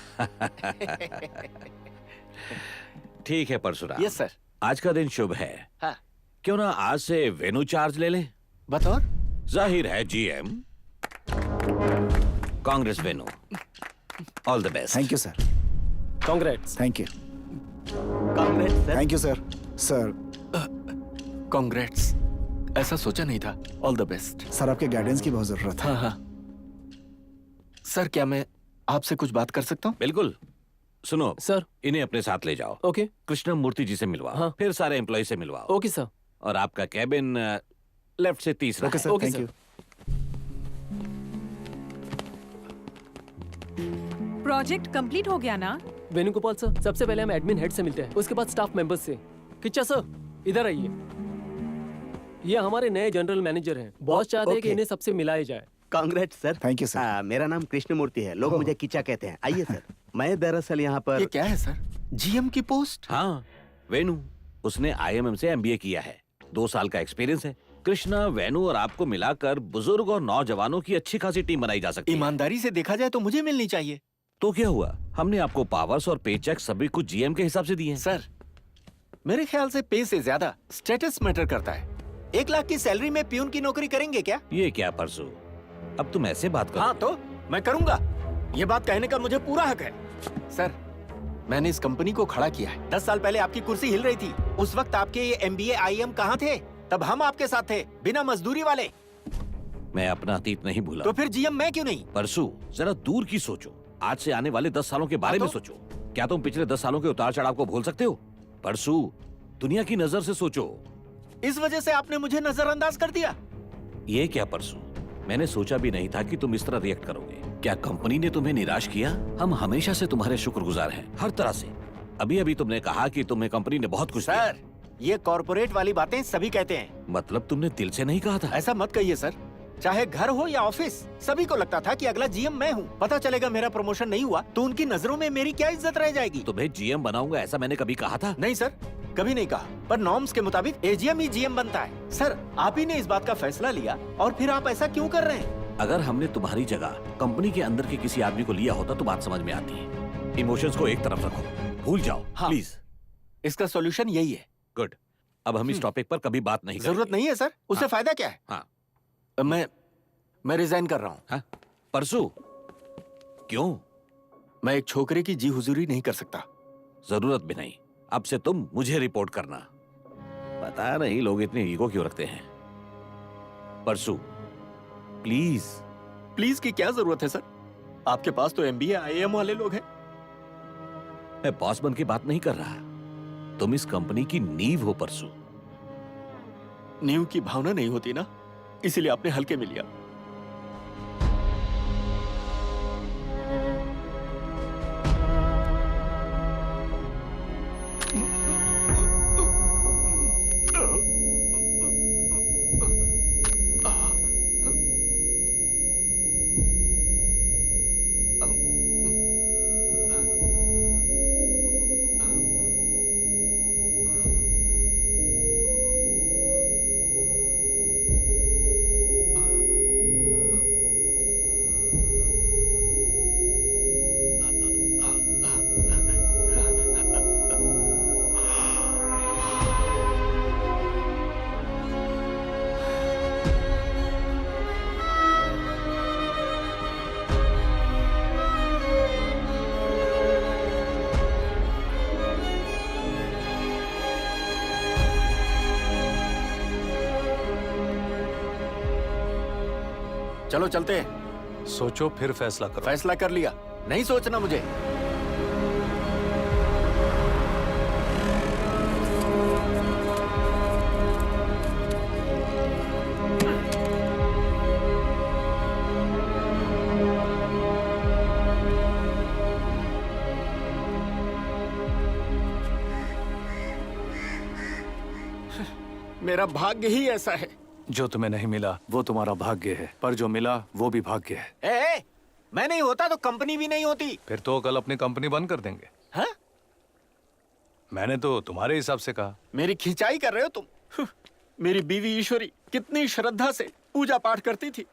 Speaker 13: ठीक है परशुराम।
Speaker 1: Yes sir.
Speaker 13: आज का दिन शुभ है।
Speaker 1: हाँ।
Speaker 13: क्यों ना आज से वेन्यू चार्ज ले लें?
Speaker 1: बतौर?
Speaker 13: जाहिर है GM। Congress venue. All the best.
Speaker 8: Thank you sir.
Speaker 11: Congrats.
Speaker 8: Thank you.
Speaker 12: Congress sir.
Speaker 8: Thank you sir. Sir
Speaker 1: congrats, ऐसा सोचा नहीं था। All the best.
Speaker 8: सर, आपके गाइडेंस की बहुत जरूरत है।
Speaker 1: हाँ। सर, क्या मैं आपसे कुछ बात कर सकता हूँ?
Speaker 13: बिल्कुल। सुनो
Speaker 11: सर,
Speaker 13: इन्हें अपने साथ ले जाओ।
Speaker 11: ओके।
Speaker 13: कृष्ण मूर्ति जी से मिलवाओ।
Speaker 11: हाँ।
Speaker 13: फिर सारे एम्प्लॉय से मिलवाओ।
Speaker 11: Okay sir.
Speaker 13: और आपका कैबिन लेफ्ट से तीसरा
Speaker 8: ओके
Speaker 13: है।
Speaker 8: Sir,
Speaker 11: okay,
Speaker 8: thank
Speaker 11: sir.
Speaker 8: You.
Speaker 3: Project complete हो गया ना?
Speaker 11: वेणुगोपाल सर, सबसे पहले हम एडमिन हेड से मिलते हैं, उसके बाद स्टाफ मेंबर्स से। किच्चा सर, इधर आइए। ये हमारे नए जनरल मैनेजर हैं। बॉस चाहते हैं कि इन्हें सबसे मिलाया जाए।
Speaker 12: Congress sir.
Speaker 8: Thank you sir.
Speaker 12: मेरा नाम कृष्णमूर्ति है, लोग मुझे किच्चा कहते हैं। आइए सर। मैं दरअसल यहाँ पर।
Speaker 1: ये क्या है सर? GM की पोस्ट?
Speaker 13: हाँ, वेणु। उसने IMM से MBA किया है, 2 साल का एक्सपीरियंस है। कृष्णा, वेणु और आपको मिलाकर बुजुर्ग और नौजवानों की अच्छी खासी टीम बनाई जा सकती है।
Speaker 1: ईमानदारी से देखा जाए तो मुझे मिलनी चाहिए।
Speaker 13: तो क्या हुआ? हमने आपको पावर्स और पे चेक सभी कुछ GM के हिसाब से दिए हैं।
Speaker 1: सर, मेरे ख्याल से पे से ज्यादा स्टेटस मैटर करता है। 1 लाख की सैलरी में प्यून की नौकरी करेंगे क्या?
Speaker 13: ये क्या परसू, अब तुम ऐसे बात करो।
Speaker 1: हाँ तो मैं करूंगा। ये बात कहने का मुझे पूरा हक है। सर, मैंने इस कंपनी को खड़ा किया है। 10 साल पहले आपकी कुर्सी हिल रही थी, उस वक्त आपके ये MBA IM कहाँ थे? तब हम आपके साथ थे, बिना मजदूरी वाले।
Speaker 13: मैं अपना अतीत नहीं भूला।
Speaker 1: तो फिर GM मैं क्यों नहीं?
Speaker 13: परसू, जरा दूर की सोचो। आज से आने वाले 10 सालों के बारे में सोचो। क्या तुम पिछले 10 सालों के उतार चढ़ाव को भूल सकते हो? परसू, दुनिया की नजर से सोचो।
Speaker 1: इस वजह से आपने मुझे नजरअंदाज कर दिया।
Speaker 13: ये क्या परसू, मैंने सोचा भी नहीं था कि तुम इस तरह रिएक्ट करोगे। क्या कंपनी ने तुम्हें निराश किया? हम हमेशा से तुम्हारे शुक्रगुजार हैं, हर तरह से। अभी अभी तुमने कहा कि तुम्हें कंपनी ने बहुत कुछ दिया।
Speaker 1: सर, ये कॉर्पोरेट वाली बातें सभी कहते हैं।
Speaker 13: मतलब तुमने दिल से नहीं कहा था?
Speaker 1: ऐसा मत कहिए सर। चाहे घर हो या ऑफिस, सभी को लगता था कि अगला GM मैं हूँ। पता चलेगा मेरा प्रमोशन नहीं हुआ तो उनकी नजरों में मेरी क्या इज्जत रह जाएगी?
Speaker 13: तुम्हें GM बनाऊंगा ऐसा मैंने कभी कहा था?
Speaker 1: नहीं सर, कभी नहीं कहा। पर नॉर्म्स के मुताबिक AGM ही GM बनता है। सर, आप ही ने इस बात का फैसला लिया और फिर आप ऐसा क्यों कर रहे हैं?
Speaker 13: अगर हमने तुम्हारी जगह कंपनी के अंदर के किसी आदमी को लिया होता तो बात समझ में आती है। इमोशंस को एक तरफ रखो, भूल जाओ।
Speaker 1: हाँ,
Speaker 13: प्लीज।
Speaker 1: इसका सॉल्यूशन यही है।
Speaker 13: गुड। अब हम इस टॉपिक पर कभी बात नहीं करेंगे।
Speaker 1: जरूरत नहीं है सर, उससे
Speaker 13: हाँ।
Speaker 1: फायदा क्या है?
Speaker 13: हाँ।
Speaker 1: मैं रिजाइन कर रहा हूँ।
Speaker 13: हाँ? परसू, क्यों?
Speaker 1: मैं एक छोकरे की जी हुजूरी नहीं कर सकता।
Speaker 13: जरूरत भी नहीं। अब से तुम मुझे रिपोर्ट करना। पता नहीं लोग इतने ईगो क्यों रखते हैं। परसू, प्लीज।
Speaker 1: प्लीज की क्या जरूरत है सर? आपके पास तो MBA IM वाले लोग हैं।
Speaker 13: मैं बॉस बन के बात नहीं कर रहा, तुम इस कंपनी की नींव हो परसू।
Speaker 1: नींव की भावना नहीं होती ना, इसीलिए आपने हल्के में लिया। चलो चलते हैं।
Speaker 10: सोचो फिर फैसला करो।
Speaker 1: फैसला कर लिया, नहीं सोचना मुझे। मेरा भाग्य ही ऐसा है।
Speaker 10: जो तुम्हें नहीं मिला वो तुम्हारा भाग्य है, पर जो मिला वो भी भाग्य है।
Speaker 1: ए, मैं नहीं होता तो कंपनी भी नहीं होती।
Speaker 10: फिर तो कल अपनी कंपनी बंद कर देंगे।
Speaker 1: हाँ?
Speaker 10: मैंने तो तुम्हारे हिसाब से कहा।
Speaker 1: मेरी खिंचाई कर रहे हो तुम। मेरी बीवी ईश्वरी कितनी श्रद्धा से पूजा पाठ करती थी।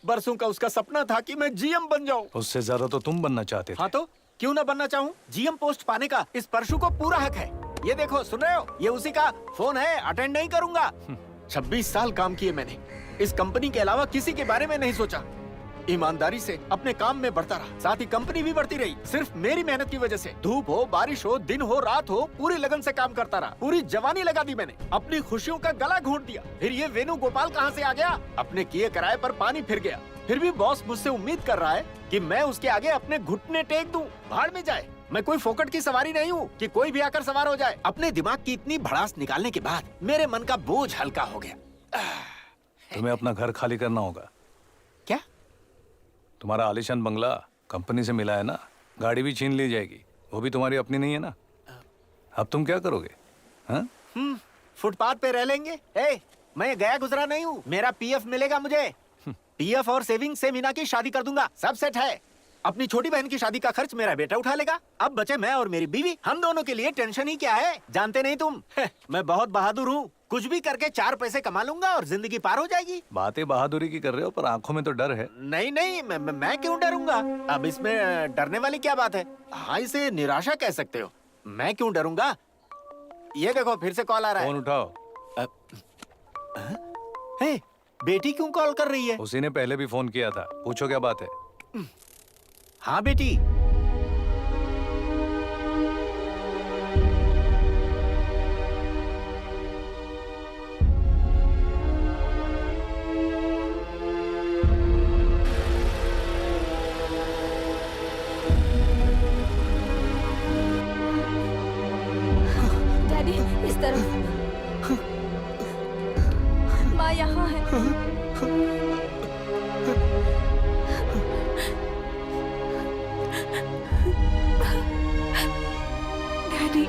Speaker 1: बरसों का उसका सपना था कि मैं जीएम बन जाऊं।
Speaker 10: उससे ज्यादा तो तुम बनना चाहते थे।
Speaker 1: हाँ तो क्यों ना बनना चाहूं? जीएम पोस्ट पाने का इस परशु को पूरा हक है। ये देखो, सुन रहे हो? ये उसी का फोन है, अटेंड नहीं करूंगा। 26 साल काम किए मैंने, इस कंपनी के अलावा किसी के बारे में नहीं सोचा। ईमानदारी से अपने काम में बढ़ता रहा, साथ ही कंपनी भी बढ़ती रही। सिर्फ मेरी मेहनत की वजह से, धूप हो, बारिश हो, दिन हो, रात हो, पूरी लगन से काम करता रहा। पूरी जवानी लगा दी मैंने, अपनी खुशियों का गला घोंट दिया। फिर ये वेणु गोपाल कहाँ से आ गया? अपने किए किराए पर पानी फिर गया। फिर भी बॉस मुझसे उम्मीद कर रहा है कि मैं उसके आगे अपने घुटने टेक दूं। भाड़ में जाए, मैं कोई फोकट की सवारी नहीं हूँ कि कोई भी आकर सवार हो जाए। अपने दिमाग की इतनी भड़ास निकालने के बाद मेरे मन का बोझ हल्का हो गया।
Speaker 10: तुम्हें अपना घर खाली करना होगा।
Speaker 1: क्या?
Speaker 10: तुम्हारा आलीशान बंगला कंपनी से मिला है ना, गाड़ी भी छीन ली जाएगी, वो भी तुम्हारी अपनी नहीं है ना। अब तुम क्या करोगे? हाँ?
Speaker 1: फुटपाथ पे रह लेंगे। मैं गया गुजरा नहीं हूँ, मेरा पीएफ मिलेगा मुझे। पीएफ और सेविंग से मीना की शादी कर दूंगा, सब सेट है। अपनी छोटी बहन की शादी का खर्च मेरा बेटा उठा लेगा। अब बचे मैं और मेरी बीवी, हम दोनों के लिए टेंशन ही क्या है? जानते नहीं तुम, मैं बहुत बहादुर हूँ। कुछ भी करके 4 पैसे कमा लूंगा और जिंदगी पार हो जाएगी।
Speaker 10: बातें बहादुरी की कर रहे हो, पर आंखों में तो डर है।
Speaker 1: नहीं नहीं, मैं क्यों डरूंगा? अब इसमें डरने वाली क्या बात है? हाँ, इसे निराशा कह सकते हो। मैं क्यों डरूंगा? ये देखो, फिर से कॉल आ रहा है।
Speaker 10: फोन उठाओ।
Speaker 1: बेटी क्यों कॉल कर रही है?
Speaker 10: उसी ने पहले भी फोन किया था, पूछो क्या बात है।
Speaker 1: हाँ बेटी।
Speaker 4: डैडी, इस तरफ। माँ यहाँ है।
Speaker 3: डैडी।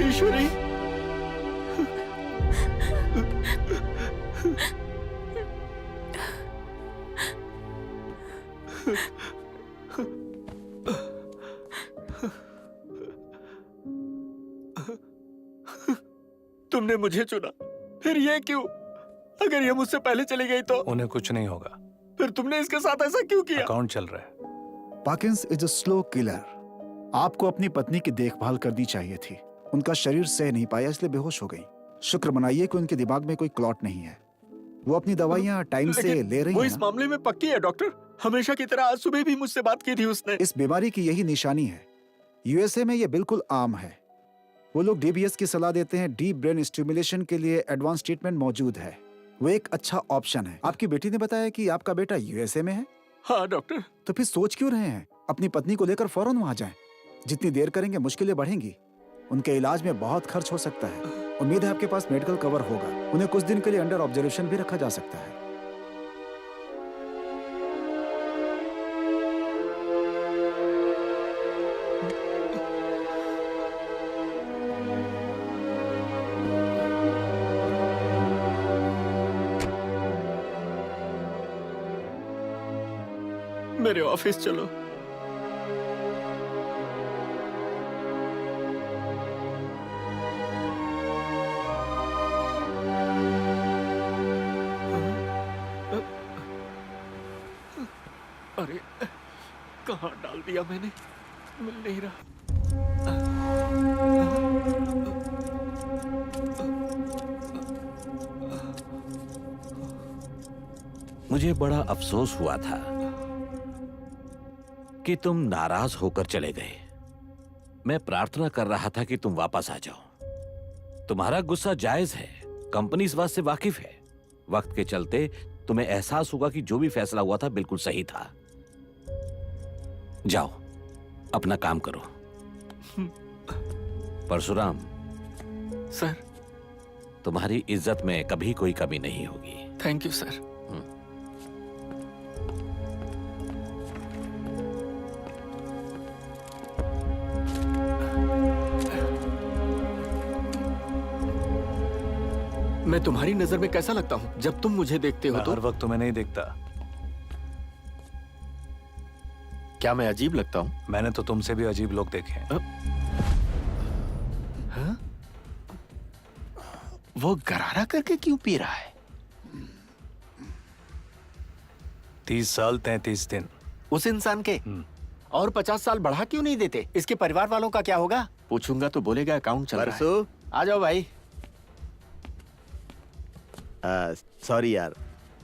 Speaker 1: ईश्वरी, तुमने मुझे चुना, फिर ये क्यों? अगर ये मुझसे पहले चली गई तो?
Speaker 10: उन्हें कुछ नहीं होगा।
Speaker 1: फिर तुमने इसके साथ ऐसा क्यों किया?
Speaker 10: अकाउंट चल रहा है।
Speaker 8: पाकिंस इज अ स्लो किलर। आपको अपनी पत्नी की देखभाल करनी चाहिए थी। उनका शरीर सह नहीं पाया, इसलिए बेहोश हो गई। शुक्र मनाइए कि उनके दिमाग में कोई क्लॉट नहीं है। वो अपनी दवाइयाँ टाइम से ले रही
Speaker 1: वो
Speaker 8: है
Speaker 1: इस मामले में पक्की है डॉक्टर। हमेशा की तरह आज सुबह भी मुझसे बात की थी उसने।
Speaker 8: इस बीमारी की यही निशानी है। यूएसए में ये बिल्कुल आम है। वो लोग डीबीएस की सलाह देते हैं। डीप ब्रेन स्टिमुलेशन के लिए एडवांस ट्रीटमेंट मौजूद है, वो एक अच्छा ऑप्शन है। आपकी बेटी ने बताया कि आपका बेटा यूएसए में है।
Speaker 1: हाँ डॉक्टर।
Speaker 8: तो फिर सोच क्यों रहे हैं? अपनी पत्नी को लेकर फौरन वहां जाएं। जितनी देर करेंगे मुश्किलें बढ़ेंगी। उनके इलाज में बहुत खर्च हो सकता है उम्मीद है आपके पास मेडिकल कवर होगा। उन्हें कुछ दिन के लिए अंडर ऑब्जर्वेशन भी रखा जा सकता है।
Speaker 1: मेरे ऑफिस चलो। अरे कहाँ डाल दिया मैंने, मिल नहीं रहा।
Speaker 13: मुझे बड़ा अफसोस हुआ था कि तुम नाराज होकर चले गए। मैं प्रार्थना कर रहा था कि तुम वापस आ जाओ। तुम्हारा गुस्सा जायज है, कंपनी इस बात से वाकिफ है। वक्त के चलते तुम्हें एहसास होगा कि जो भी फैसला हुआ था बिल्कुल सही था। जाओ अपना काम करो। परशुराम
Speaker 1: सर,
Speaker 13: तुम्हारी इज्जत में कभी कोई कमी नहीं होगी।
Speaker 1: Thank you sir. मैं तुम्हारी नजर में कैसा लगता हूँ जब तुम मुझे देखते हो?
Speaker 10: मैं
Speaker 1: तो
Speaker 10: हर वक्त तुम्हें नहीं देखता।
Speaker 1: क्या मैं अजीब लगता हूँ?
Speaker 10: मैंने तो तुमसे भी अजीब लोग देखे हैं।
Speaker 1: हाँ? वो गरारा करके क्यों पी रहा है?
Speaker 10: 30 साल 33 दिन।
Speaker 1: उस इंसान के और 50 साल बढ़ा क्यों नहीं देते? इसके परिवार वालों का क्या होगा? पूछूंगा तो बोलेगा अकाउंट चल रहा है। आ जाओ भाई।
Speaker 12: सॉरी यार,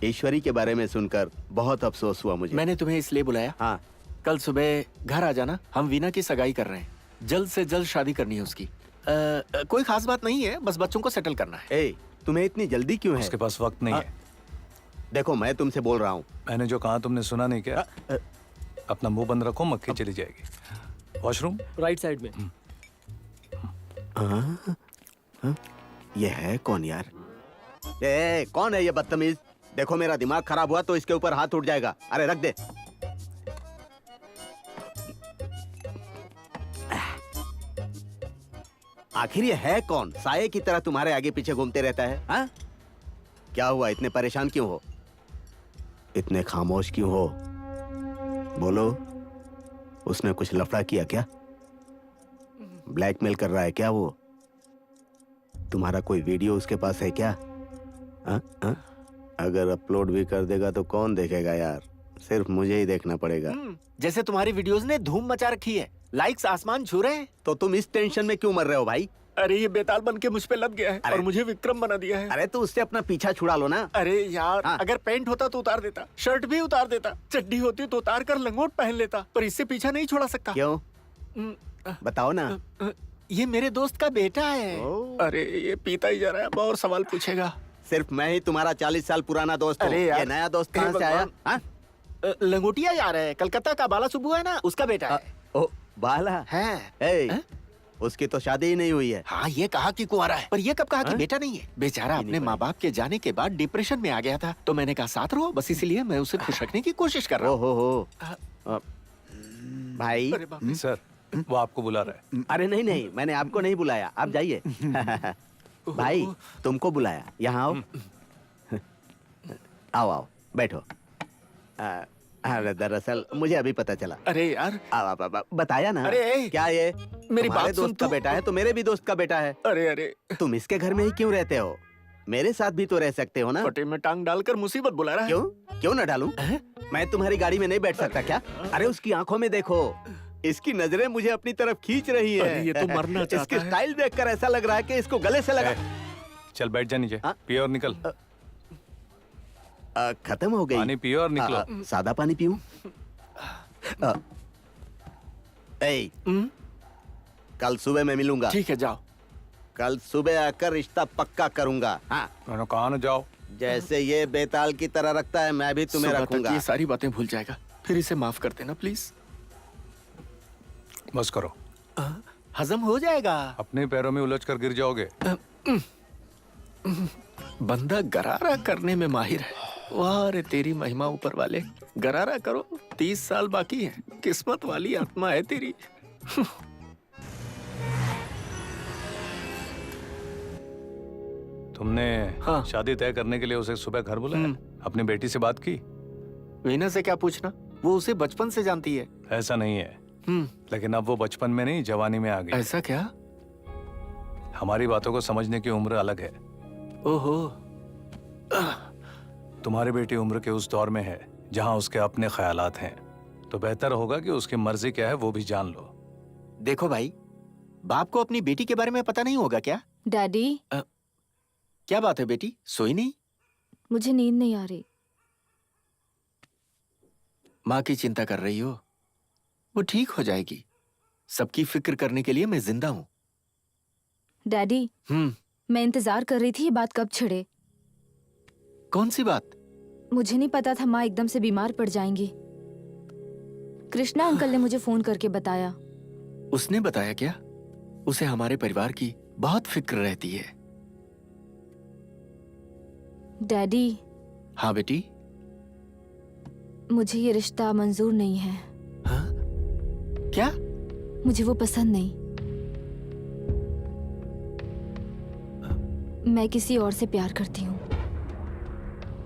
Speaker 12: ईश्वरी के बारे में सुनकर बहुत अफसोस हुआ मुझे।
Speaker 1: मैंने तुम्हें इसलिए बुलाया।
Speaker 12: हाँ,
Speaker 1: कल सुबह घर आ जाना। हम वीना की सगाई कर रहे हैं। जल्द से जल्द शादी करनी है उसकी। कोई खास बात नहीं है, बस बच्चों को सेटल करना है।
Speaker 12: ए, तुम्हें इतनी जल्दी क्यों है?
Speaker 10: उसके पास वक्त नहीं है।
Speaker 12: देखो मैं तुमसे बोल रहा हूँ।
Speaker 10: मैंने जो कहा तुमने सुना नहीं क्या? अपना मुंह बंद रखो, मक्खी चली जाएगी। वॉशरूम
Speaker 11: राइट साइड में।
Speaker 12: ये है कौन यार? ए, कौन है ये बदतमीज? देखो मेरा दिमाग खराब हुआ तो इसके ऊपर हाथ उठ जाएगा। अरे रख दे। आखिर ये है कौन? साये की तरह तुम्हारे आगे पीछे घूमते रहता है। हाँ? क्या हुआ? इतने परेशान क्यों हो? इतने खामोश क्यों हो? बोलो, उसने कुछ लफड़ा किया क्या? ब्लैकमेल कर रहा है क्या वो? तुम्हारा कोई वीडियो उसके पास है क्या? अगर अपलोड भी कर देगा तो कौन देखेगा यार? सिर्फ मुझे ही देखना पड़ेगा।
Speaker 1: जैसे तुम्हारी वीडियोस ने धूम मचा रखी है, लाइक्स आसमान छू रहे हैं।
Speaker 12: तो तुम इस टेंशन में क्यों मर रहे हो भाई?
Speaker 1: अरे ये बेताल बन के मुझ पे लग गया है और मुझे विक्रम बना दिया है।
Speaker 12: अरे तो उससे अपना पीछा छुड़ा लो ना।
Speaker 1: अरे यार, अगर पैंट होता तो उतार देता, शर्ट भी उतार देता, चड्डी होती तो उतार कर लंगोट पहन लेता, पर इससे पीछा नहीं छुड़ा सकता।
Speaker 12: क्यों? बताओ ना।
Speaker 1: ये मेरे दोस्त का बेटा है। अरे ये पीता ही जा रहा है, अब और सवाल पूछेगा।
Speaker 12: सिर्फ मैं ही तुम्हारा 40 साल पुराना दोस्त हूँ। ये नया दोस्त कहाँ से आया?
Speaker 1: लंगोटिया यार है, कलकत्ता का बाला सुब्बू है ना, उसका बेटा है।
Speaker 12: ओ, बाला है? उसकी तो शादी ही नहीं हुई है।
Speaker 1: हाँ, ये कहा कि कुंवारा है, पर ये कब कहा कि बेटा नहीं है? बेचारा अपने माँ बाप के जाने के बाद डिप्रेशन में आ गया था, तो मैंने कहा साथ रहो, बस इसीलिए मैं उसे खुश रखने की कोशिश कर रहा हूँ।
Speaker 12: हो भाई।
Speaker 10: सर, वो आपको बुला रहा है।
Speaker 12: अरे नहीं नहीं, मैंने आपको नहीं बुलाया, आप जाइए। भाई तुमको बुलाया, यहाँ आओ। आओ आओ बैठो। अरे दरअसल मुझे अभी पता चला।
Speaker 1: अरे यार
Speaker 12: बताया ना।
Speaker 1: अरे
Speaker 12: क्या ये
Speaker 1: मेरी बात सुन।
Speaker 12: दोस्त का बेटा है तो मेरे भी दोस्त का बेटा है।
Speaker 1: अरे अरे
Speaker 12: तुम इसके घर में ही क्यों रहते हो? मेरे साथ भी तो रह सकते हो ना।
Speaker 1: पटे में टांग डालकर मुसीबत बुला रहा है।
Speaker 12: क्यों ना डालूं? मैं तुम्हारी गाड़ी में नहीं बैठ सकता क्या? अरे उसकी आंखों में देखो, इसकी नजरें मुझे अपनी तरफ खींच रही है।
Speaker 1: ये तो मरना चाहता
Speaker 12: इसकी स्टाइल देखकर ऐसा लग रहा है कि इसको गले से लगा।
Speaker 10: चल बैठ जा नीचे, पियो और निकल।
Speaker 12: खत्म हो गई।
Speaker 10: पानी पियो और निकलो।
Speaker 12: सादा पानी पीऊं? कल सुबह मैं मिलूंगा।
Speaker 1: ठीक है, जाओ।
Speaker 12: कल सुबह आकर रिश्ता पक्का करूंगा। हाँ,
Speaker 10: कहा ना जाओ।
Speaker 12: जैसे ये बेताल की तरह रखता है, मैं भी तुम्हें रखूंगा।
Speaker 1: ये सारी बातें भूल जाएगा, फिर इसे माफ कर देना प्लीज।
Speaker 10: बस करो।
Speaker 1: हजम हो जाएगा।
Speaker 10: अपने पैरों में उलझ कर गिर जाओगे।
Speaker 1: बंदा गरारा करने में माहिर है। वाह रे तेरी महिमा ऊपर वाले, गरारा करो, 30 साल बाकी है। किस्मत वाली आत्मा है तेरी।
Speaker 10: तुमने
Speaker 1: हाँ।
Speaker 10: शादी तय करने के लिए उसे सुबह घर बुलाया? अपनी बेटी से बात की?
Speaker 1: वीना से क्या पूछना, वो उसे बचपन से जानती है।
Speaker 10: ऐसा नहीं है, लेकिन अब वो बचपन में नहीं जवानी में आ गई।
Speaker 1: ऐसा क्या?
Speaker 10: हमारी बातों को समझने की उम्र अलग है।
Speaker 1: ओहो।
Speaker 10: तुम्हारी बेटी उम्र के उस दौर में है जहां उसके अपने ख्यालात हैं, तो बेहतर होगा कि उसकी मर्जी क्या है वो भी जान लो।
Speaker 1: देखो भाई, बाप को अपनी बेटी के बारे में पता नहीं होगा क्या?
Speaker 4: डैडी,
Speaker 1: क्या बात है बेटी, सोई नहीं?
Speaker 4: मुझे नींद नहीं आ रही।
Speaker 1: माँ की चिंता कर रही हो? वो ठीक हो जाएगी। सबकी फिक्र करने के लिए मैं जिंदा हूँ।
Speaker 4: डैडी, मैं इंतजार कर रही थी ये बात कब छिड़े।
Speaker 1: कौन सी बात?
Speaker 4: मुझे नहीं पता था माँ एकदम से बीमार पड़ जाएंगी। कृष्णा अंकल ने मुझे फोन करके बताया।
Speaker 1: उसने बताया क्या? उसे हमारे परिवार की बहुत फिक्र रहती है।
Speaker 4: डैडी।
Speaker 1: हाँ बेटी।
Speaker 4: मुझे ये रिश्ता मंजूर नहीं है।
Speaker 1: हाँ? क्या?
Speaker 4: मुझे वो पसंद नहीं। मैं किसी और से प्यार करती हूँ।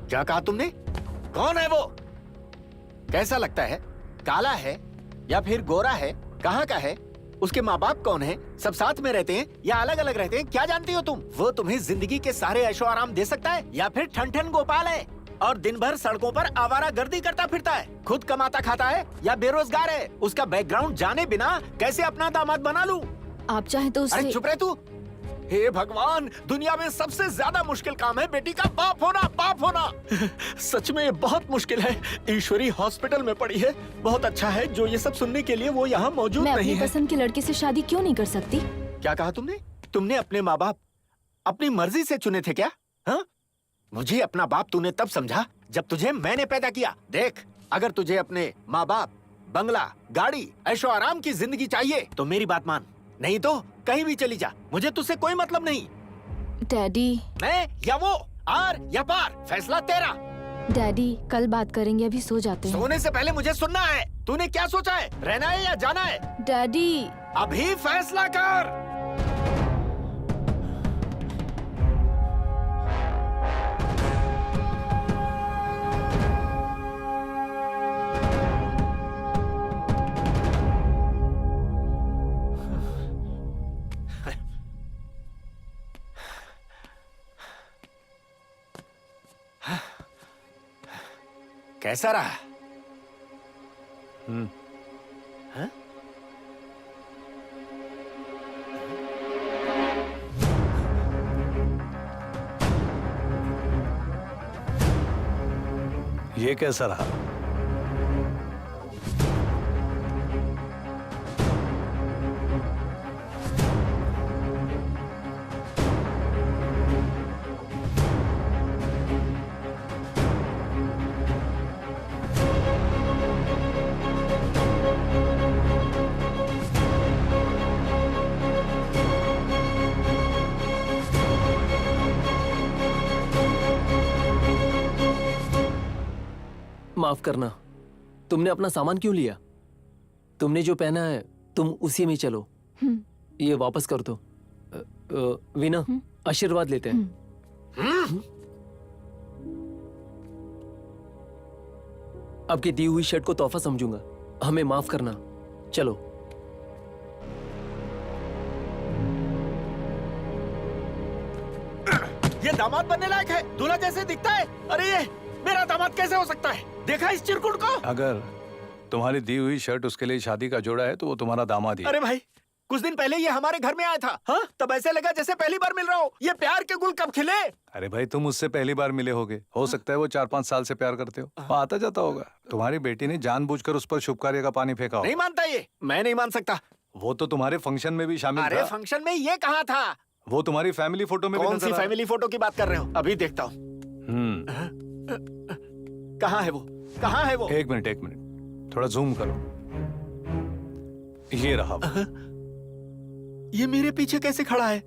Speaker 1: क्या कहा तुमने? कौन है वो? कैसा लगता है? काला है या फिर गोरा है? कहाँ का है? उसके माँ बाप कौन है? सब साथ में रहते हैं या अलग अलग रहते हैं? क्या जानती हो तुम? वो तुम्हें जिंदगी के सारे ऐशो आराम दे सकता है या फिर ठन ठन गोपाल है और दिन भर सड़कों पर आवारा गर्दी करता फिरता है? खुद कमाता खाता है या बेरोजगार है? उसका बैकग्राउंड जाने बिना कैसे अपना दामाद बना लूं?
Speaker 4: आप चाहे तो उसे...
Speaker 1: अरे चुप रहे तू। हे भगवान, दुनिया में सबसे ज्यादा मुश्किल काम है बेटी का बाप होना, बाप होना। सच में ये बहुत मुश्किल है। ईश्वरी हॉस्पिटल में पड़ी है। बहुत अच्छा है जो ये सब सुनने के लिए वो यहाँ मौजूद
Speaker 4: मैं
Speaker 1: नहीं
Speaker 4: अपनी
Speaker 1: है।
Speaker 4: पसंद के लड़के से शादी क्यों नहीं कर सकती?
Speaker 1: क्या कहा तुमने? तुमने अपने माँ बाप अपनी मर्जी से चुने थे क्या? हाँ? मुझे अपना बाप तूने तब समझा जब तुझे मैंने पैदा किया। देख, अगर तुझे अपने माँ बाप, बंगला, गाड़ी, ऐशो आराम की जिंदगी चाहिए तो मेरी बात मान, नहीं तो कहीं भी चली जा। मुझे तुझसे कोई मतलब नहीं।
Speaker 4: डैडी।
Speaker 1: मैं या वो, आर या पार, फैसला तेरा।
Speaker 4: डैडी, कल बात करेंगे, अभी सो जाते हैं।
Speaker 1: सोने से पहले मुझे सुनना है। तूने क्या सोचा है? रहना है या जाना है?
Speaker 4: डैडी।
Speaker 1: अभी फैसला कर। कैसा रहा? हाँ?
Speaker 10: ये कैसा रहा?
Speaker 11: माफ करना, तुमने अपना सामान क्यों लिया? तुमने जो पहना है तुम उसी में चलो। ये वापस कर दो। वीना, आशीर्वाद लेते हैं। आपकी दी हुई शर्ट को तोहफा समझूंगा। हमें माफ करना। चलो।
Speaker 1: ये दामाद बनने लायक है? दूल्हा जैसे दिखता है? अरे ये मेरा दामाद कैसे हो सकता है? देखा इस चिरकुट को?
Speaker 10: अगर तुम्हारी दी हुई शर्ट उसके लिए शादी का जोड़ा है तो वो तुम्हारा दामाद ही है।
Speaker 1: अरे भाई, कुछ दिन पहले ये हमारे घर में आया था। हाँ? तब ऐसे लगा जैसे पहली बार मिल रहा हो। ये प्यार के गुल कब खिले?
Speaker 10: अरे भाई, तुम उससे पहली बार मिले होगे, हो सकता है वो 4-5 साल से प्यार करते हो, वो आता जाता होगा। तुम्हारी बेटी ने जानबूझकर उस पर शुभ कार्य का पानी फेंका हो।
Speaker 1: नहीं मानता ये, मैं नहीं मान सकता।
Speaker 10: वो तो तुम्हारे फंक्शन में भी शामिल
Speaker 1: अरे
Speaker 10: था।
Speaker 1: फंक्शन में ये कहाँ था?
Speaker 10: वो तुम्हारी फैमिली फोटो में भी
Speaker 1: कौन
Speaker 10: नजर
Speaker 1: सी
Speaker 10: आ रहा है।
Speaker 1: फैमिली फोटो की बात कर रहे हो? अभी देखता हूँ। कहाँ है वो? कहाँ है वो?
Speaker 10: एक मिनट, थोड़ा जूम करो। ये रहा वो।
Speaker 1: ये मेरे पीछे कैसे खड़ा है?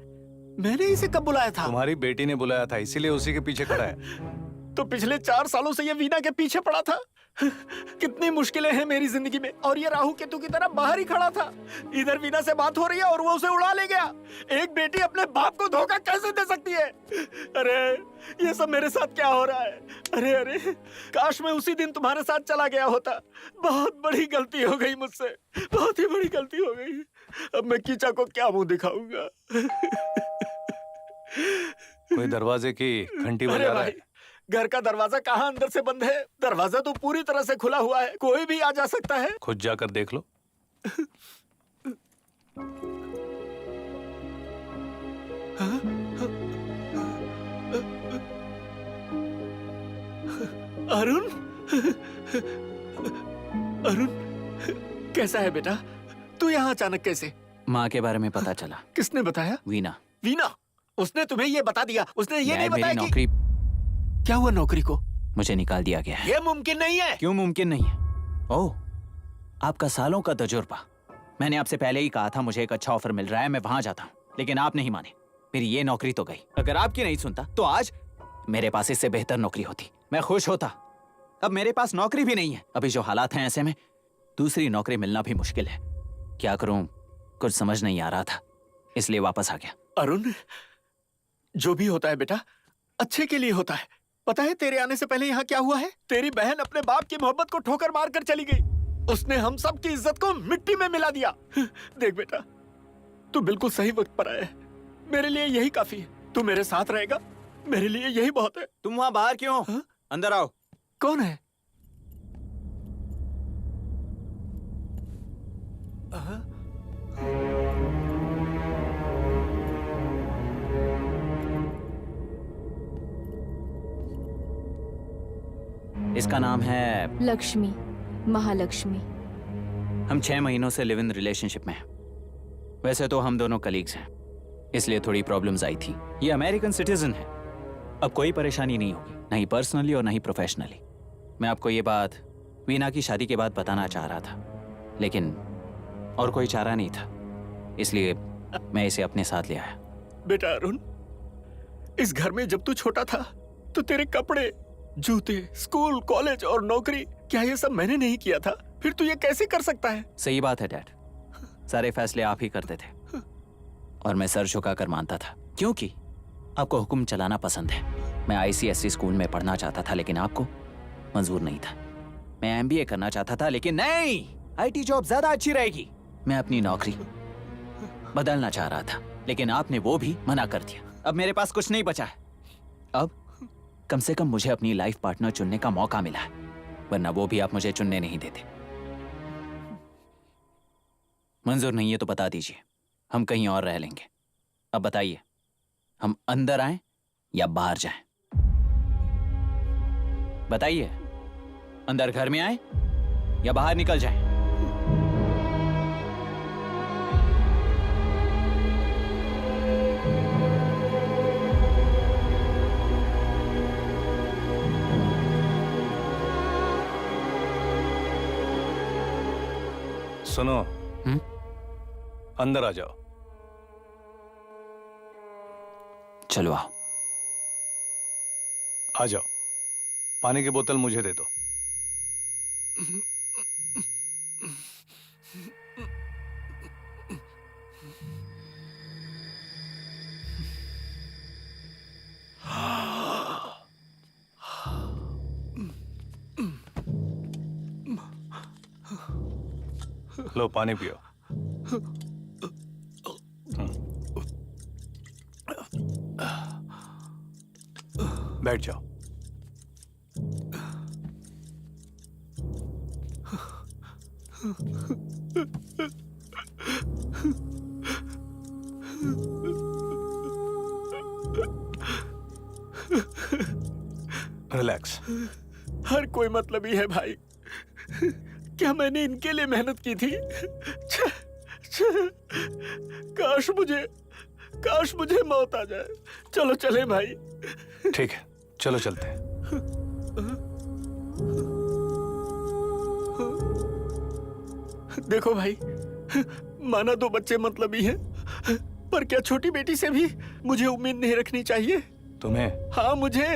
Speaker 1: मैंने इसे कब बुलाया था?
Speaker 10: तुम्हारी बेटी ने बुलाया था, इसीलिए उसी के पीछे खड़ा है।
Speaker 1: तो पिछले 4 सालों से ये वीना के पीछे पड़ा था। कितनी मुश्किलें हैं मेरी जिंदगी में, और ये राहु केतु की तरह बाहर ही खड़ा था। इधर वीना से बात हो रही है और वो उसे उड़ा ले गया। एक बेटी अपने बाप को धोखा कैसे दे सकती है? अरे ये सब मेरे साथ क्या हो रहा है? अरे अरे, काश मैं उसी दिन तुम्हारे साथ चला गया होता। बहुत बड़ी गलती हो गई मुझसे, बहुत ही बड़ी गलती हो गई। अब मैं कीचा को क्या मुंह दिखाऊंगा?
Speaker 10: कोई दरवाजे की घंटी बजा रहा है।
Speaker 1: घर का दरवाजा कहाँ अंदर से बंद है? दरवाजा तो पूरी तरह से खुला हुआ है, कोई भी आ जा सकता है।
Speaker 10: खुद जाकर देख लो।
Speaker 1: अरुण, अरुण कैसा है बेटा? तू यहाँ अचानक कैसे?
Speaker 5: माँ के बारे में पता चला।
Speaker 1: किसने बताया?
Speaker 5: वीना।
Speaker 1: वीना? उसने तुम्हें ये बता दिया? उसने ये नहीं बताया
Speaker 5: मेरी नौकरी।
Speaker 1: क्या हुआ नौकरी को?
Speaker 5: मुझे निकाल दिया गया है।
Speaker 1: ये मुमकिन नहीं है।
Speaker 5: क्यों मुमकिन नहीं है? ओह, आपका सालों का तजुर्बा। मैंने आपसे पहले ही कहा था मुझे एक अच्छा ऑफर मिल रहा है, मैं वहां जाता हूँ, लेकिन आप नहीं माने। मेरी ये नौकरी तो गई। अगर आपकी नहीं सुनता तो आज मेरे पास इससे बेहतर नौकरी होती, मैं खुश होता। अब मेरे पास नौकरी भी नहीं है। अभी जो हालात हैं ऐसे में दूसरी नौकरी मिलना भी मुश्किल है। क्या करूं, कुछ समझ नहीं आ रहा था, इसलिए वापस आ गया।
Speaker 1: अरुण, जो भी होता है बेटा अच्छे के लिए होता है। पता है तेरे आने से पहले यहाँ क्या हुआ है? तेरी बहन अपने बाप की मोहब्बत को ठोकर मार कर चली गई। उसने हम सब की इज्जत को मिट्टी में मिला दिया। देख बेटा, तू बिल्कुल सही वक्त पर आया है। मेरे लिए यही काफी है। तू मेरे साथ रहेगा, मेरे लिए यही बहुत है।
Speaker 5: तुम वहां बाहर क्यों? अंदर आओ।
Speaker 1: कौन है?
Speaker 5: इसका नाम है
Speaker 4: लक्ष्मी, महालक्ष्मी।
Speaker 5: हम 6 महीनों से लिव इन रिलेशनशिप में हैं। वैसे तो हम दोनों कलीग्स हैं, इसलिए थोड़ी प्रॉब्लम्स आई थी। ये अमेरिकन सिटीजन है। अब कोई परेशानी नहीं होगी, नहीं पर्सनली और नहीं प्रोफेशनली। मैं आपको ये बात वीना की शादी के बाद बताना चाह रहा था, लेकिन और कोई चारा नहीं था, इसलिए मैं इसे अपने साथ ले आया।
Speaker 1: बेटा अरुण, इस घर में जब तू छोटा था तो तेरे कपड़े, जूते, स्कूल, कॉलेज और नौकरी, क्या ये सब मैंने नहीं किया था? फिर तू ये कैसे कर सकता है?
Speaker 5: सही बात है डैड, सारे फैसले आप ही करते थे और मैं सर झुकाकर मानता था, क्योंकि आपको हुक्म चलाना पसंद है। मैं ICSE स्कूल में पढ़ना चाहता था, लेकिन आपको मंजूर नहीं था। मैं MBA करना चाहता था, लेकिन नहीं, IT जॉब ज्यादा अच्छी रहेगी। मैं अपनी नौकरी बदलना चाह रहा था, लेकिन आपने वो भी मना कर दिया। अब मेरे पास कुछ नहीं बचा है। अब कम से कम मुझे अपनी लाइफ पार्टनर चुनने का मौका मिला है, वरना वो भी आप मुझे चुनने नहीं देते। मंजूर नहीं है तो बता दीजिए, हम कहीं और रह लेंगे। अब बताइए, हम अंदर आएं या बाहर जाएं? बताइए, अंदर घर में आएं या बाहर निकल जाएं?
Speaker 10: सुनो, अंदर आ जाओ।
Speaker 5: चलो आओ।
Speaker 10: आ जाओ। पानी की बोतल मुझे दे दो। लो पानी पियो। बैठ जाओ। रिलैक्स।
Speaker 1: हर कोई मतलब ही है भाई। क्या मैंने इनके लिए मेहनत की थी? काश मुझे मौत आ जाए। चलो चले भाई।
Speaker 10: ठीक है, चलो चलते हैं।
Speaker 1: देखो भाई, माना 2 बच्चे मतलबी हैं, पर क्या छोटी बेटी से भी मुझे उम्मीद नहीं रखनी चाहिए?
Speaker 10: तुम्हें?
Speaker 1: हाँ मुझे।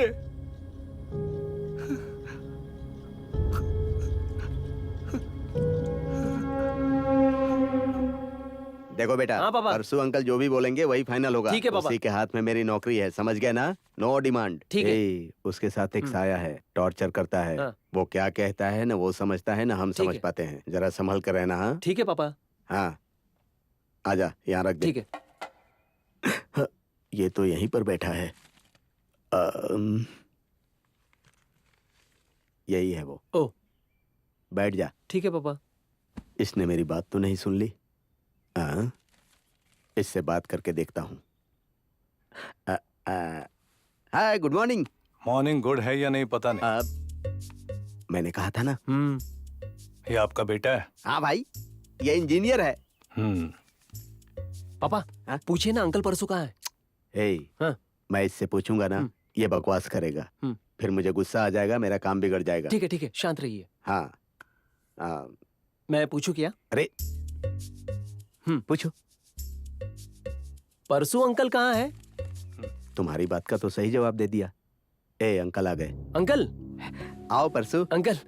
Speaker 12: देखो बेटा,
Speaker 11: हाँ पापा।
Speaker 12: परसों अंकल जो भी बोलेंगे वही फाइनल होगा।
Speaker 11: ठीक है पापा।
Speaker 12: उसी के हाथ में मेरी नौकरी है, समझ गया ना? No demand.
Speaker 11: ठीक है।
Speaker 12: उसके साथ एक साया है, टॉर्चर करता है।
Speaker 11: हाँ।
Speaker 12: वो क्या कहता है ना वो समझता है ना हम
Speaker 11: ठीक
Speaker 12: समझ
Speaker 11: है।
Speaker 12: पाते हैं। जरा संभल कर रहना। हाँ
Speaker 11: ठीक है पापा।
Speaker 12: हाँ, आजा यहाँ रख दे।
Speaker 11: ठीक है।
Speaker 12: ये तो यहीं पर बैठा है। यही है वो।
Speaker 11: ओ,
Speaker 12: बैठ जा।
Speaker 11: ठीक है पापा।
Speaker 12: इसने मेरी बात तो नहीं सुन ली। हाँ, इससे बात करके देखता हूँ। हाय, गुड मॉर्निंग।
Speaker 10: मॉर्निंग गुड है या नहीं पता नहीं।
Speaker 12: मैंने कहा था ना।
Speaker 10: ये आपका बेटा है?
Speaker 12: हाँ भाई, ये इंजीनियर है।
Speaker 11: पापा, पूछिए ना अंकल परसों कहाँ है?
Speaker 12: हाँ? मैं इससे पूछूंगा ना, ये बकवास करेगा। फिर मुझे गुस्सा आ जाएगा, मेरा काम बिगड़ जाएगा।
Speaker 11: ठीक है, शांत रहिए।
Speaker 12: हाँ।
Speaker 11: मैं पूछूं क्या?
Speaker 12: अरे पूछो।
Speaker 11: परसों अंकल कहाँ है?
Speaker 12: तुम्हारी बात का तो सही जवाब दे दिया। अंकल आ गए।
Speaker 11: अंकल
Speaker 12: आओ परसों।
Speaker 11: अंकल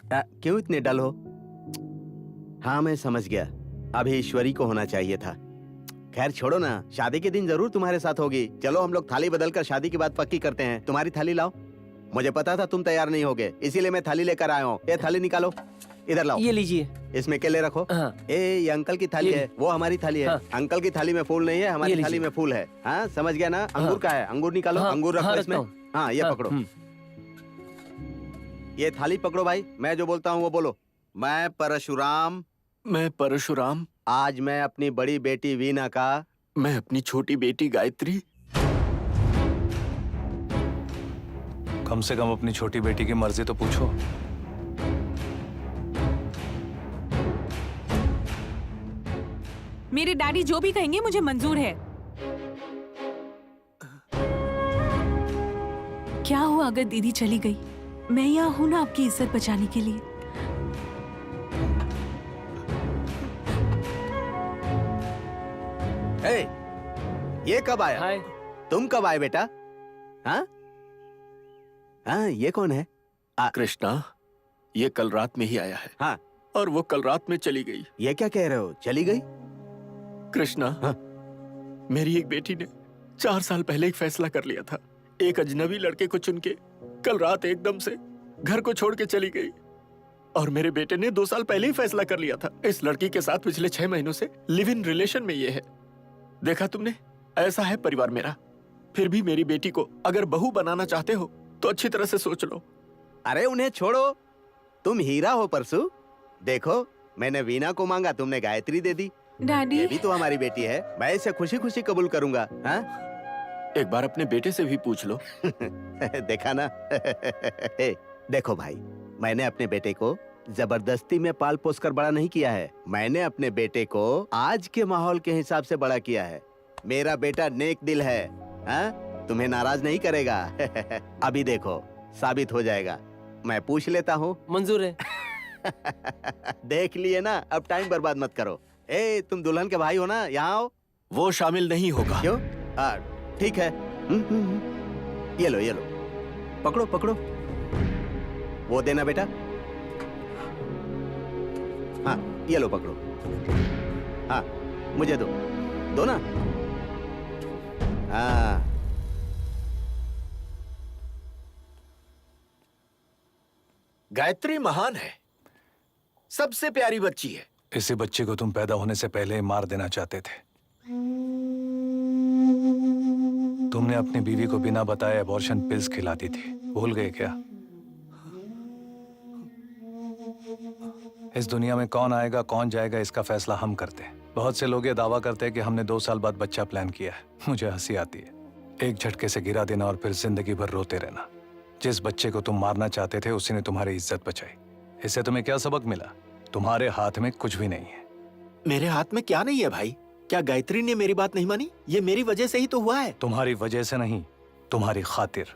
Speaker 12: क्यों इतने डल हो? हाँ मैं समझ गया, अभी ईश्वरी को होना चाहिए था। खैर छोड़ो ना, शादी के दिन जरूर तुम्हारे साथ होगी। चलो हम लोग थाली बदल कर शादी की बात पक्की करते हैं। तुम्हारी थाली लाओ। मुझे पता था तुम तैयार नहीं होगे, इसीलिए मैं थाली लेकर आया हूँ। ये थाली निकालो, इधर लाओ।
Speaker 11: ये लीजिए।
Speaker 12: इसमें केले रखो।
Speaker 11: हाँ।
Speaker 12: ये अंकल की थाली है, वो हमारी थाली है।
Speaker 11: हाँ।
Speaker 12: अंकल की थाली में फूल नहीं है, हमारी थाली में फूल है। हाँ समझ गया ना? अंगूर का है, अंगूर निकालो। अंगूर रखो इसमें। हाँ ये पकड़ो। ये थाली पकड़ो भाई, मैं जो बोलता हूँ वो बोलो। मैं परशुराम।
Speaker 1: मैं परशुराम।
Speaker 12: आज मैं अपनी बड़ी बेटी वीना का।
Speaker 1: मैं अपनी छोटी बेटी गायत्री।
Speaker 10: कम से कम अपनी छोटी बेटी की मर्जी तो पूछो।
Speaker 3: मेरे डैडी जो भी कहेंगे मुझे मंजूर है। क्या हुआ अगर दीदी चली गई? मैं यहाँ हूँ ना आपकी इज्जत बचाने के लिए।
Speaker 12: ये कब आया?
Speaker 11: हाय।
Speaker 12: तुम कब आए बेटा? हाँ? ये कौन है?
Speaker 1: कृष्णा, ये कल रात में ही आया है।
Speaker 12: हाँ।
Speaker 1: और वो कल रात में चली गई।
Speaker 12: ये क्या कह रहे हो, चली गई?
Speaker 1: कृष्णा, मेरी एक बेटी ने 4 साल पहले एक फैसला कर लिया था। एक अजनबी लड़के को चुन के कल रात एकदम से घर को छोड़ के चली गई। और मेरे बेटे ने 2 साल पहले ही फैसला कर लिया था। इस लड़की के साथ पिछले 6 महीनों से लिव इन रिलेशन में ये है। देखा तुमने, ऐसा है परिवार मेरा। फिर भी मेरी बेटी को अगर बहू बनाना चाहते हो तो अच्छी तरह से सोच लो।
Speaker 12: अरे उन्हें छोड़ो, तुम हीरा हो परसू। देखो, मैंने वीना को मांगा, तुमने गायत्री दे दी।
Speaker 3: डैडी,
Speaker 12: ये भी तो हमारी बेटी है, मैं इसे खुशी खुशी कबूल करूंगा। हाँ?
Speaker 1: एक बार अपने बेटे से भी पूछ लो।
Speaker 12: देखा ना? देखो भाई, मैंने अपने बेटे को जबरदस्ती में पाल पोस कर बड़ा नहीं किया है। मैंने अपने बेटे को आज के माहौल के हिसाब से बड़ा किया है। मेरा बेटा नेक दिल है। हाँ? तुम्हें नाराज नहीं करेगा। अभी देखो, साबित हो जाएगा। मैं पूछ लेता हूँ।
Speaker 11: मंजूर है।
Speaker 12: देख लिए ना, अब टाइम बर्बाद मत करो। तुम दुल्हन के भाई हो ना, यहाँ आओ।
Speaker 1: वो शामिल नहीं होगा।
Speaker 12: क्यों? ठीक है। ये लो, ये लो, पकड़ो पकड़ो। वो देना बेटा। हाँ ये लो पकड़ो। हाँ मुझे दो, दो ना। हाँ
Speaker 1: गायत्री महान है, सबसे प्यारी बच्ची है।
Speaker 10: इसी बच्चे को तुम पैदा होने से पहले ही मार देना चाहते थे। तुमने अपनी बीवी को बिना बताए अबॉर्शन पिल्स खिलाती थी, भूल गए क्या? इस दुनिया में कौन आएगा कौन जाएगा इसका फैसला हम करते हैं। बहुत से लोग ये दावा करते हैं कि हमने 2 साल बाद बच्चा प्लान किया है। मुझे हंसी आती है। एक झटके से गिरा देना और फिर जिंदगी भर रोते रहना। जिस बच्चे को तुम मारना चाहते थे उसी ने तुम्हारी इज्जत बचाई। इससे तुम्हें क्या सबक मिला? तुम्हारे हाथ में कुछ भी नहीं है।
Speaker 1: मेरे हाथ में क्या नहीं है भाई? क्या गायत्री ने मेरी बात नहीं मानी? ये मेरी वजह से ही तो हुआ है।
Speaker 10: तुम्हारी वजह से नहीं, तुम्हारी खातिर।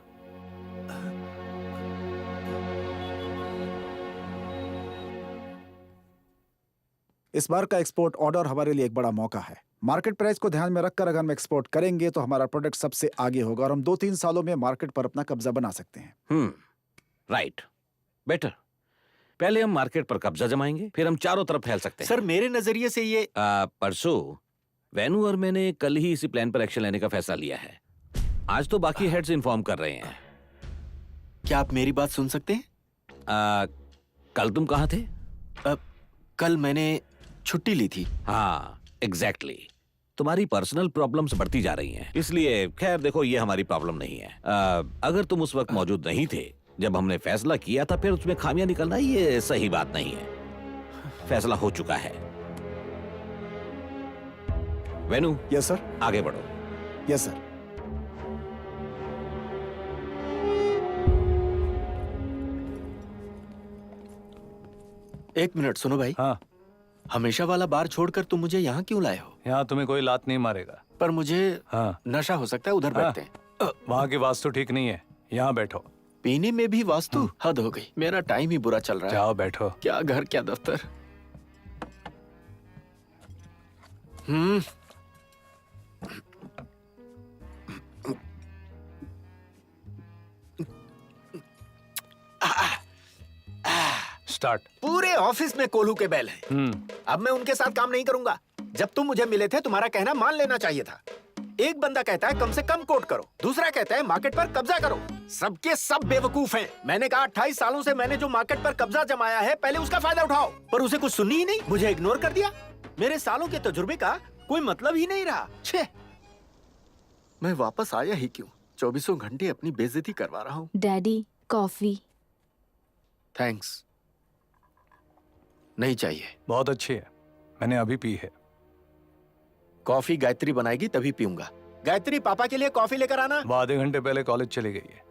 Speaker 8: इस बार का एक्सपोर्ट ऑर्डर हमारे लिए एक बड़ा मौका है। मार्केट प्राइस को ध्यान में रखकर अगर हम एक्सपोर्ट करेंगे तो हमारा प्रोडक्ट सबसे आगे होगा और हम 2-3 सालों में मार्केट पर अपना कब्जा बना सकते हैं।
Speaker 13: Right, better. पहले हम मार्केट पर कब्जा जमाएंगे, फिर हम चारों तरफ फैल सकते हैं।
Speaker 1: सर मेरे नजरिए से ये
Speaker 13: परसों वेनु और मैंने कल ही इसी प्लान पर एक्शन लेने का फैसला लिया है। आज तो बाकी हेड्स इन्फॉर्म कर रहे हैं।
Speaker 1: क्या आप मेरी बात सुन सकते हैं?
Speaker 13: कल तुम कहाँ थे?
Speaker 1: कल मैंने छुट्टी ली थी।
Speaker 13: हाँ, एग्जैक्टली। तुम्हारी पर्सनल प्रॉब्लम्स बढ़ती जा रही हैं, इसलिए खैर देखो, ये हमारी प्रॉब्लम नहीं है। अगर तुम उस वक्त मौजूद नहीं थे जब हमने फैसला किया था, फिर उसमें खामियां निकलना ये सही बात नहीं है। फैसला हो चुका है। वेनु।
Speaker 8: Yes sir.
Speaker 13: आगे बढ़ो।
Speaker 8: Yes sir.
Speaker 1: एक मिनट सुनो भाई।
Speaker 10: हाँ।
Speaker 1: हमेशा वाला बार छोड़कर तुम मुझे यहाँ क्यों लाए हो?
Speaker 10: यहाँ तुम्हें कोई लात नहीं मारेगा।
Speaker 1: पर मुझे
Speaker 10: हाँ।
Speaker 1: नशा हो सकता है, उधर बैठते हैं।
Speaker 10: वहाँ की वास्तु ठीक नहीं है, यहाँ बैठो।
Speaker 1: पीने में भी वास्तु? हद हो गई। मेरा टाइम ही बुरा चल रहा है।
Speaker 10: जाओ बैठो।
Speaker 1: क्या घर क्या दफ्तर।
Speaker 10: स्टार्ट।
Speaker 1: पूरे ऑफिस में कोल्हू के बैल हैं। अब मैं उनके साथ काम नहीं करूंगा। जब तुम मुझे मिले थे तुम्हारा कहना मान लेना चाहिए था। एक बंदा कहता है कम से कम कोट करो, दूसरा कहता है मार्केट पर कब्जा करो। सबके सब बेवकूफ हैं। मैंने कहा 28 सालों से मैंने जो मार्केट पर कब्जा जमाया है पहले उसका फायदा उठाओ, पर उसे कुछ सुनी ही नहीं, मुझे इग्नोर कर दिया। मेरे सालों के तजुर्बे का कोई मतलब ही नहीं रहा। छे, मैं वापस आया ही क्यों? 24 घंटे अपनी बेइज्जती करवा रहा हूँ।
Speaker 4: Daddy coffee.
Speaker 1: थैंक्स, नहीं चाहिए।
Speaker 10: बहुत अच्छी है, मैंने अभी पी है।
Speaker 1: कॉफी गायत्री बनाएगी तभी पीऊंगा। गायत्री, पापा के लिए कॉफी लेकर आना।
Speaker 10: वो आधे घंटे पहले कॉलेज चली गई है।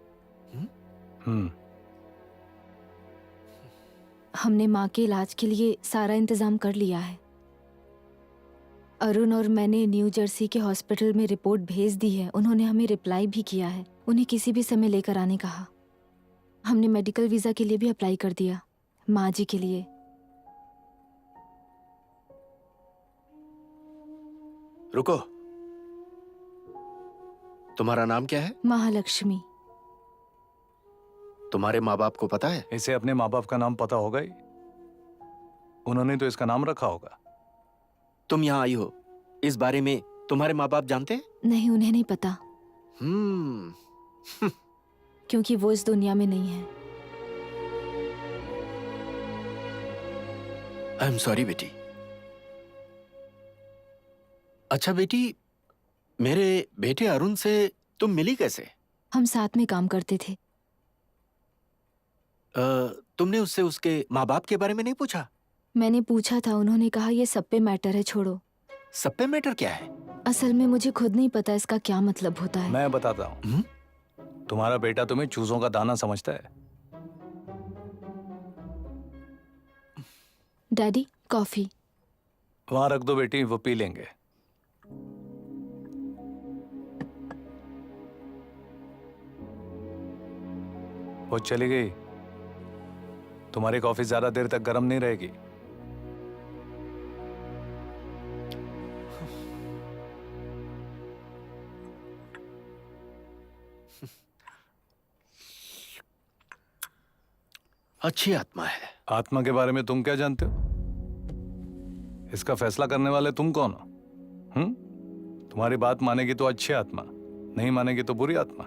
Speaker 4: हमने माँ के इलाज के लिए सारा इंतजाम कर लिया है। अरुण और मैंने न्यू जर्सी के हॉस्पिटल में रिपोर्ट भेज दी है। उन्होंने हमें रिप्लाई भी किया है। उन्हें किसी भी समय लेकर आने कहा। हमने मेडिकल वीजा के लिए भी अप्लाई कर दिया, माँ जी के लिए।
Speaker 1: रुको, तुम्हारा नाम क्या है?
Speaker 4: महालक्ष्मी।
Speaker 1: तुम्हारे माँ बाप को पता है?
Speaker 10: इसे अपने माँ बाप का नाम पता होगा ही, उन्होंने तो इसका नाम रखा होगा।
Speaker 1: तुम यहाँ आई हो, इस बारे में तुम्हारे माँ बाप जानते हैं?
Speaker 4: नहीं, उन्हें नहीं पता। क्योंकि वो इस दुनिया में नहीं है।
Speaker 1: आई एम सॉरी बेटी। अच्छा बेटी, मेरे बेटे अरुण से तुम मिली कैसे?
Speaker 4: हम साथ में काम करते थे।
Speaker 1: तुमने उससे उसके माँ बाप के बारे में नहीं पूछा?
Speaker 4: मैंने पूछा था, उन्होंने कहा ये सब पे मैटर है, छोड़ो।
Speaker 1: सब पे मैटर क्या है?
Speaker 4: असल में मुझे खुद नहीं पता इसका क्या मतलब होता है।
Speaker 10: मैं बताता हूँ। तुम्हारा बेटा तुम्हें चूजों का दाना समझता है।
Speaker 4: Daddy coffee.
Speaker 10: वहां रख दो बेटी, वो पी लेंगे। वो चली गई। तुम्हारी कॉफी ज्यादा देर तक गर्म नहीं रहेगी।
Speaker 1: अच्छी आत्मा है।
Speaker 10: आत्मा के बारे में तुम क्या जानते हो? इसका फैसला करने वाले तुम कौन हो? तुम्हारी बात मानेगी तो अच्छी आत्मा, नहीं मानेगी तो बुरी आत्मा।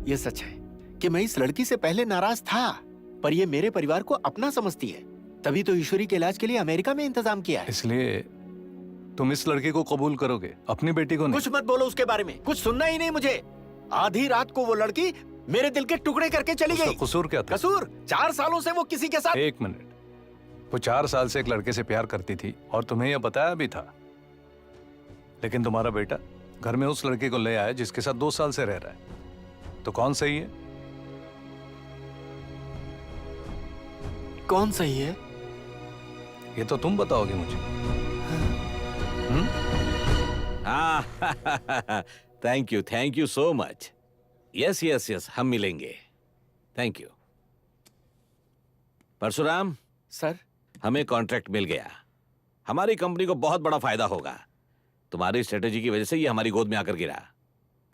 Speaker 1: ये सच है कि मैं इस लड़की से पहले नाराज था, पर ये मेरे परिवार को अपना समझती है, तभी तो ईश्वरी के इलाज के लिए अमेरिका में इंतजाम किया है।
Speaker 10: इसलिए तुम इस लड़की को कबूल करोगे, अपनी बेटी को नहीं।
Speaker 1: कुछ मत बोलो उसके बारे में, कुछ सुनना ही नहीं मुझे। आधी रात को वो लड़की मेरे दिल के टुकड़े करके चली गई।
Speaker 10: कसूर क्या था?
Speaker 1: कसूर 4 सालों से वो किसी के साथ।
Speaker 10: एक मिनट, वो 4 साल से एक लड़के से प्यार करती थी और तुम्हें यह बताया भी था, लेकिन तुम्हारा बेटा घर में उस लड़के को ले आया जिसके साथ 2 साल से रह रहा है। तो कौन सही है?
Speaker 1: कौन सही है?
Speaker 10: ये तो तुम बताओगे मुझे।
Speaker 13: Thank you so much. Yes yes yes, हम मिलेंगे। Thank you. परशुराम
Speaker 1: सर,
Speaker 13: हमें कॉन्ट्रैक्ट मिल गया। हमारी कंपनी को बहुत बड़ा फायदा होगा। तुम्हारी स्ट्रेटेजी की वजह से ये हमारी गोद में आकर गिरा।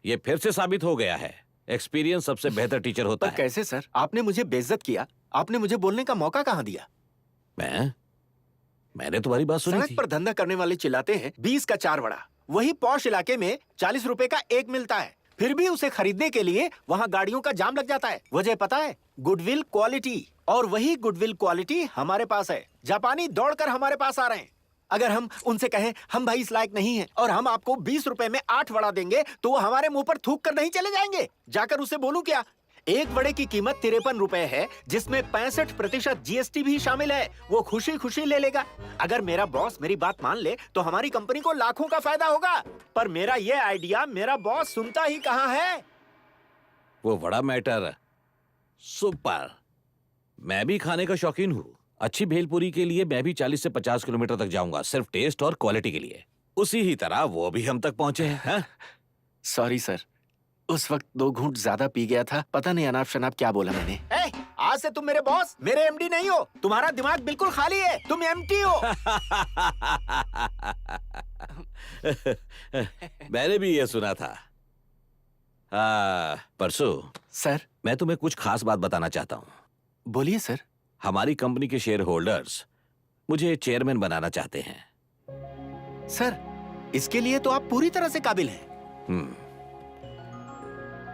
Speaker 13: ये फिर से साबित हो गया है, एक्सपीरियंस सबसे बेहतर टीचर होता है।
Speaker 1: कैसे सर? आपने मुझे बेइज्जत किया, आपने मुझे बोलने का मौका कहाँ दिया?
Speaker 13: मैंने तुम्हारी बात सुनी
Speaker 1: सड़क
Speaker 13: थी।
Speaker 1: पर धंधा करने वाले चिल्लाते हैं 20 का 4 वड़ा, वही पॉश इलाके में 40 रुपए का एक मिलता है। फिर भी उसे खरीदने के लिए वहाँ गाड़ियों का जाम लग जाता है। वजह पता है? Goodwill quality. और वही गुडविल क्वालिटी हमारे पास है। जापानी दौड़कर हमारे पास आ रहे हैं। अगर हम उनसे कहें हम भाई इस लायक नहीं हैं और हम आपको 20 रुपए में 8 वड़ा देंगे तो वो हमारे मुंह पर थूक कर नहीं चले जाएंगे। जाकर उसे बोलूं क्या? एक वड़े की कीमत 53 रुपए है, जिसमें 65% GST भी शामिल है। वो खुशी खुशी ले लेगा। अगर मेरा बॉस मेरी बात मान ले तो हमारी कंपनी को लाखों का फायदा होगा। पर मेरा ये आइडिया मेरा बॉस सुनता ही कहाँ है।
Speaker 13: वो बड़ा मैटर। सुपर। मैं भी खाने का शौकीन हूँ। अच्छी भेलपुरी के लिए मैं भी 40 से 50 किलोमीटर तक जाऊंगा, सिर्फ टेस्ट और क्वालिटी के लिए। उसी ही तरह वो भी हम तक पहुंचे हैं।
Speaker 1: सॉरी सर, उस वक्त 2 घूंट ज्यादा पी गया था। पता नहीं अनाप शनाप क्या बोला मैंने। आज से तुम मेरे बॉस, मेरे MD नहीं हो। तुम्हारा दिमाग बिल्कुल खाली है, तुम MT हो।
Speaker 13: मैंने भी ये सुना था। परसों
Speaker 1: सर,
Speaker 13: मैं तुम्हें कुछ खास बात बताना चाहता हूँ।
Speaker 1: बोलिए सर।
Speaker 13: हमारी कंपनी के शेयर होल्डर्स मुझे चेयरमैन बनाना चाहते हैं।
Speaker 1: सर, इसके लिए तो आप पूरी तरह से काबिल हैं।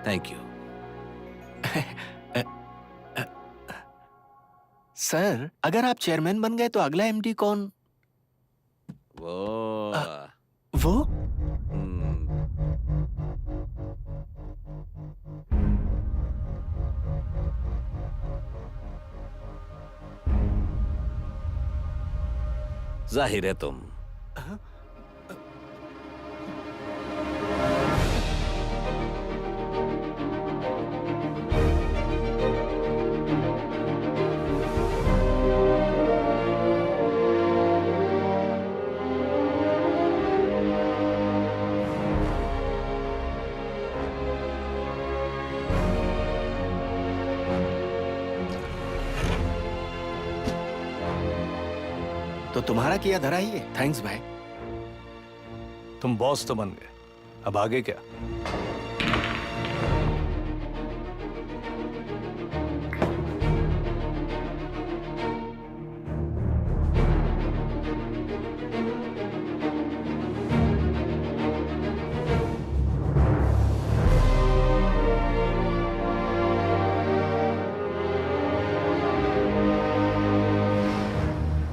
Speaker 13: Thank you.
Speaker 1: सर, अगर आप चेयरमैन बन गए तो अगला MD कौन? वो?
Speaker 13: जाहिर है तुम।
Speaker 1: तो तुम्हारा किया धरा ही है। थैंक्स भाई।
Speaker 10: तुम बॉस तो बन गए, अब आगे क्या?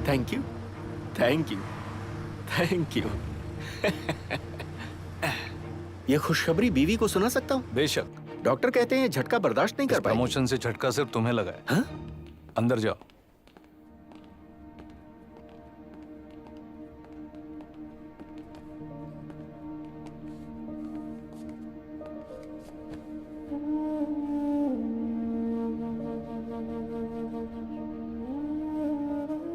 Speaker 1: Thank you, thank you, thank you. ये खुशखबरी बीवी को सुना सकता हूँ?
Speaker 10: बेशक।
Speaker 1: डॉक्टर कहते हैं झटका बर्दाश्त नहीं कर पाएगी।
Speaker 10: प्रमोशन से झटका सिर्फ तुम्हें लगा है। हाँ? अंदर जाओ।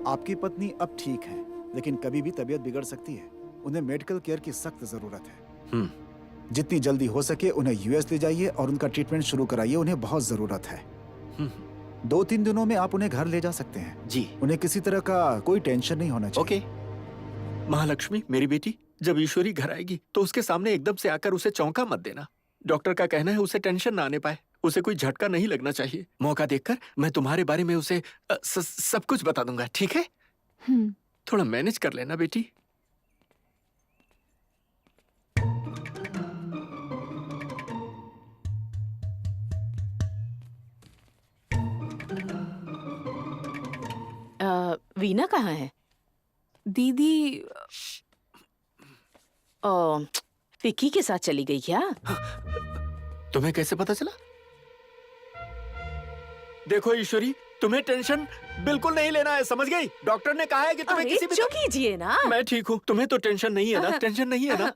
Speaker 8: आपकी पत्नी अब ठीक है, लेकिन कभी भी तबीयत बिगड़ सकती है। उन्हें मेडिकल केयर की सख्त जरूरत है। जितनी जल्दी हो सके उन्हें US ले जाइए और उनका ट्रीटमेंट शुरू कराइए। उन्हें बहुत जरूरत है। 2-3 दिनों में आप उन्हें घर ले जा सकते हैं।
Speaker 1: जी।
Speaker 8: उन्हें किसी तरह का कोई टेंशन नहीं होना चाहिए।
Speaker 1: ओके। महालक्ष्मी, मेरी बेटी, जब ईश्वरी घर आएगी तो उसके सामने एकदम से आकर उसे चौंका मत देना। डॉक्टर का कहना है उसे टेंशन ना आने पाए, उसे कोई झटका नहीं लगना चाहिए। मौका देखकर मैं तुम्हारे बारे में उसे सब कुछ बता दूंगा, ठीक है? थोड़ा मैनेज कर लेना बेटी।
Speaker 2: वीना कहाँ है?
Speaker 3: दीदी
Speaker 2: विक्की के साथ चली गई क्या?
Speaker 1: तुम्हें कैसे पता चला? देखो ईश्वरी, तुम्हें टेंशन बिल्कुल नहीं लेना है, समझ गई? डॉक्टर ने कहा है कि तुम्हें किसी भी...
Speaker 2: चुप कीजिए ना।
Speaker 1: मैं ठीक हूँ, तुम्हें तो टेंशन नहीं है ना? टेंशन नहीं है ना?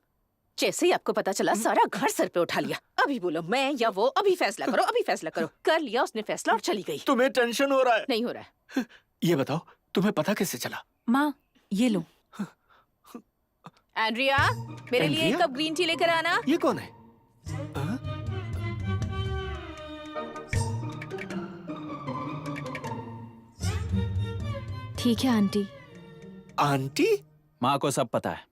Speaker 2: जैसे ही आपको पता चला सारा घर सर पे उठा लिया। अभी बोलो मैं या वो, अभी फैसला करो, अभी फैसला करो। कर लिया उसने फैसला और चली गई।
Speaker 1: तुम्हें टेंशन हो रहा है?
Speaker 2: नहीं हो रहा है।
Speaker 1: ये बताओ, तुम्हें पता कैसे चला?
Speaker 3: माँ, ये लो।
Speaker 2: एंड्रिया, मेरे लिए एक कप ग्रीन टी लेकर आना।
Speaker 1: ये कौन है?
Speaker 4: ठीक है आंटी।
Speaker 1: आंटी?
Speaker 5: माँ को सब पता है।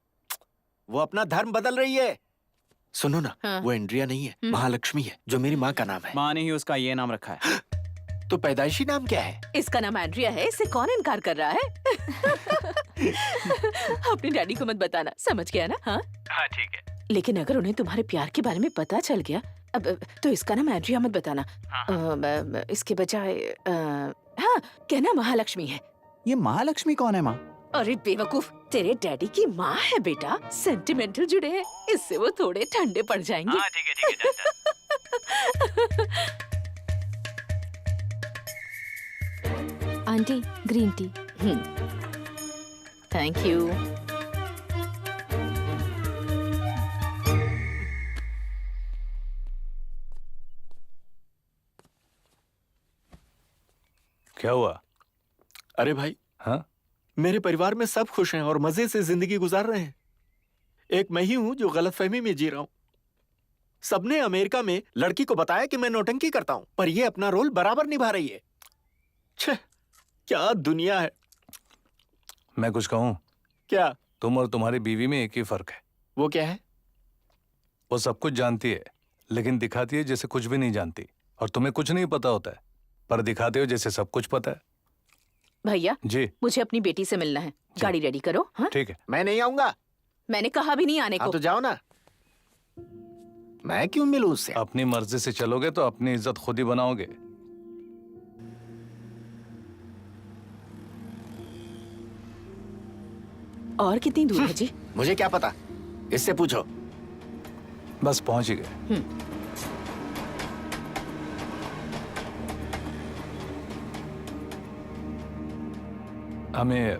Speaker 1: वो अपना धर्म बदल रही है। सुनो ना,
Speaker 2: हाँ।
Speaker 1: वो एंड्रिया नहीं है, महालक्ष्मी है, जो मेरी माँ का नाम है।
Speaker 5: माँ ने ही उसका ये नाम रखा है।
Speaker 1: तो पैदाइशी नाम क्या है?
Speaker 2: इसका नाम एंड्रिया है, इससे कौन इनकार कर रहा है? अपने डैडी को मत बताना, समझ गया ना? हाँ
Speaker 6: हाँ ठीक है।
Speaker 2: लेकिन अगर उन्हें तुम्हारे प्यार के बारे में पता चल गया अब तो इसका नाम एंड्रिया मत बताना। इसके बजाय हाँ कहना महालक्ष्मी है।
Speaker 5: ये महालक्ष्मी कौन है माँ?
Speaker 2: अरे बेवकूफ, तेरे डैडी की माँ है बेटा, सेंटिमेंटल जुड़े हैं, इससे वो थोड़े ठंडे पड़ जाएंगे।
Speaker 6: हाँ ठीक है done.
Speaker 4: Aunty green tea.
Speaker 2: Thank you.
Speaker 10: क्या हुआ?
Speaker 1: अरे भाई,
Speaker 10: हाँ?
Speaker 1: मेरे परिवार में सब खुश हैं और मजे से जिंदगी गुजार रहे हैं। एक मैं ही हूं जो गलतफहमी में जी रहा हूं। सबने अमेरिका में लड़की को बताया कि मैं नौटंकी करता हूं, पर ये अपना रोल बराबर निभा रही है। छे, क्या दुनिया है।
Speaker 10: मैं कुछ कहूँ?
Speaker 1: क्या?
Speaker 10: तुम और तुम्हारी बीवी में एक ही फर्क है।
Speaker 1: वो क्या है?
Speaker 10: वो सब कुछ जानती है, लेकिन दिखाती है जैसे कुछ भी नहीं जानती। और तुम्हें कुछ नहीं पता होता है, पर दिखाते हो जैसे सब कुछ पता है।
Speaker 2: भैया
Speaker 10: जी,
Speaker 2: मुझे अपनी बेटी से मिलना है, गाड़ी रेडी करो। हाँ
Speaker 10: ठीक है।
Speaker 1: मैं नहीं आऊंगा।
Speaker 2: मैंने कहा भी नहीं आने
Speaker 1: हाँ
Speaker 2: को।
Speaker 1: तो जाओ ना, मैं क्यों मिलूं उससे?
Speaker 10: अपनी मर्जी से चलोगे तो अपनी इज्जत खुद ही बनाओगे।
Speaker 2: और कितनी दूर है जी?
Speaker 1: मुझे क्या पता, इससे पूछो।
Speaker 10: बस पहुंच ही गए। हमें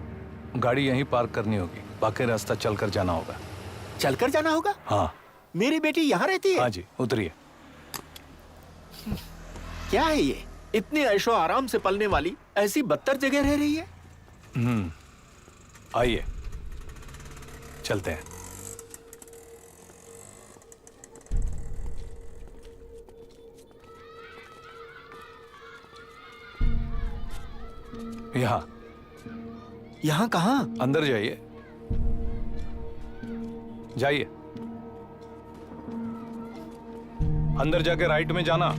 Speaker 10: गाड़ी यहीं पार्क करनी होगी, बाकी रास्ता चलकर जाना होगा।
Speaker 1: चलकर जाना होगा?
Speaker 10: हाँ।
Speaker 1: मेरी बेटी यहाँ रहती है?
Speaker 10: हाँ जी, उतरिए।
Speaker 1: क्या है ये? इतनी ऐशो आराम से पलने वाली ऐसी बदतर जगह रह रही है?
Speaker 10: आइए चलते हैं। यहाँ।
Speaker 1: यहाँ कहाँ?
Speaker 10: अंदर जाइए, जाइए। अंदर जाके राइट में जाना।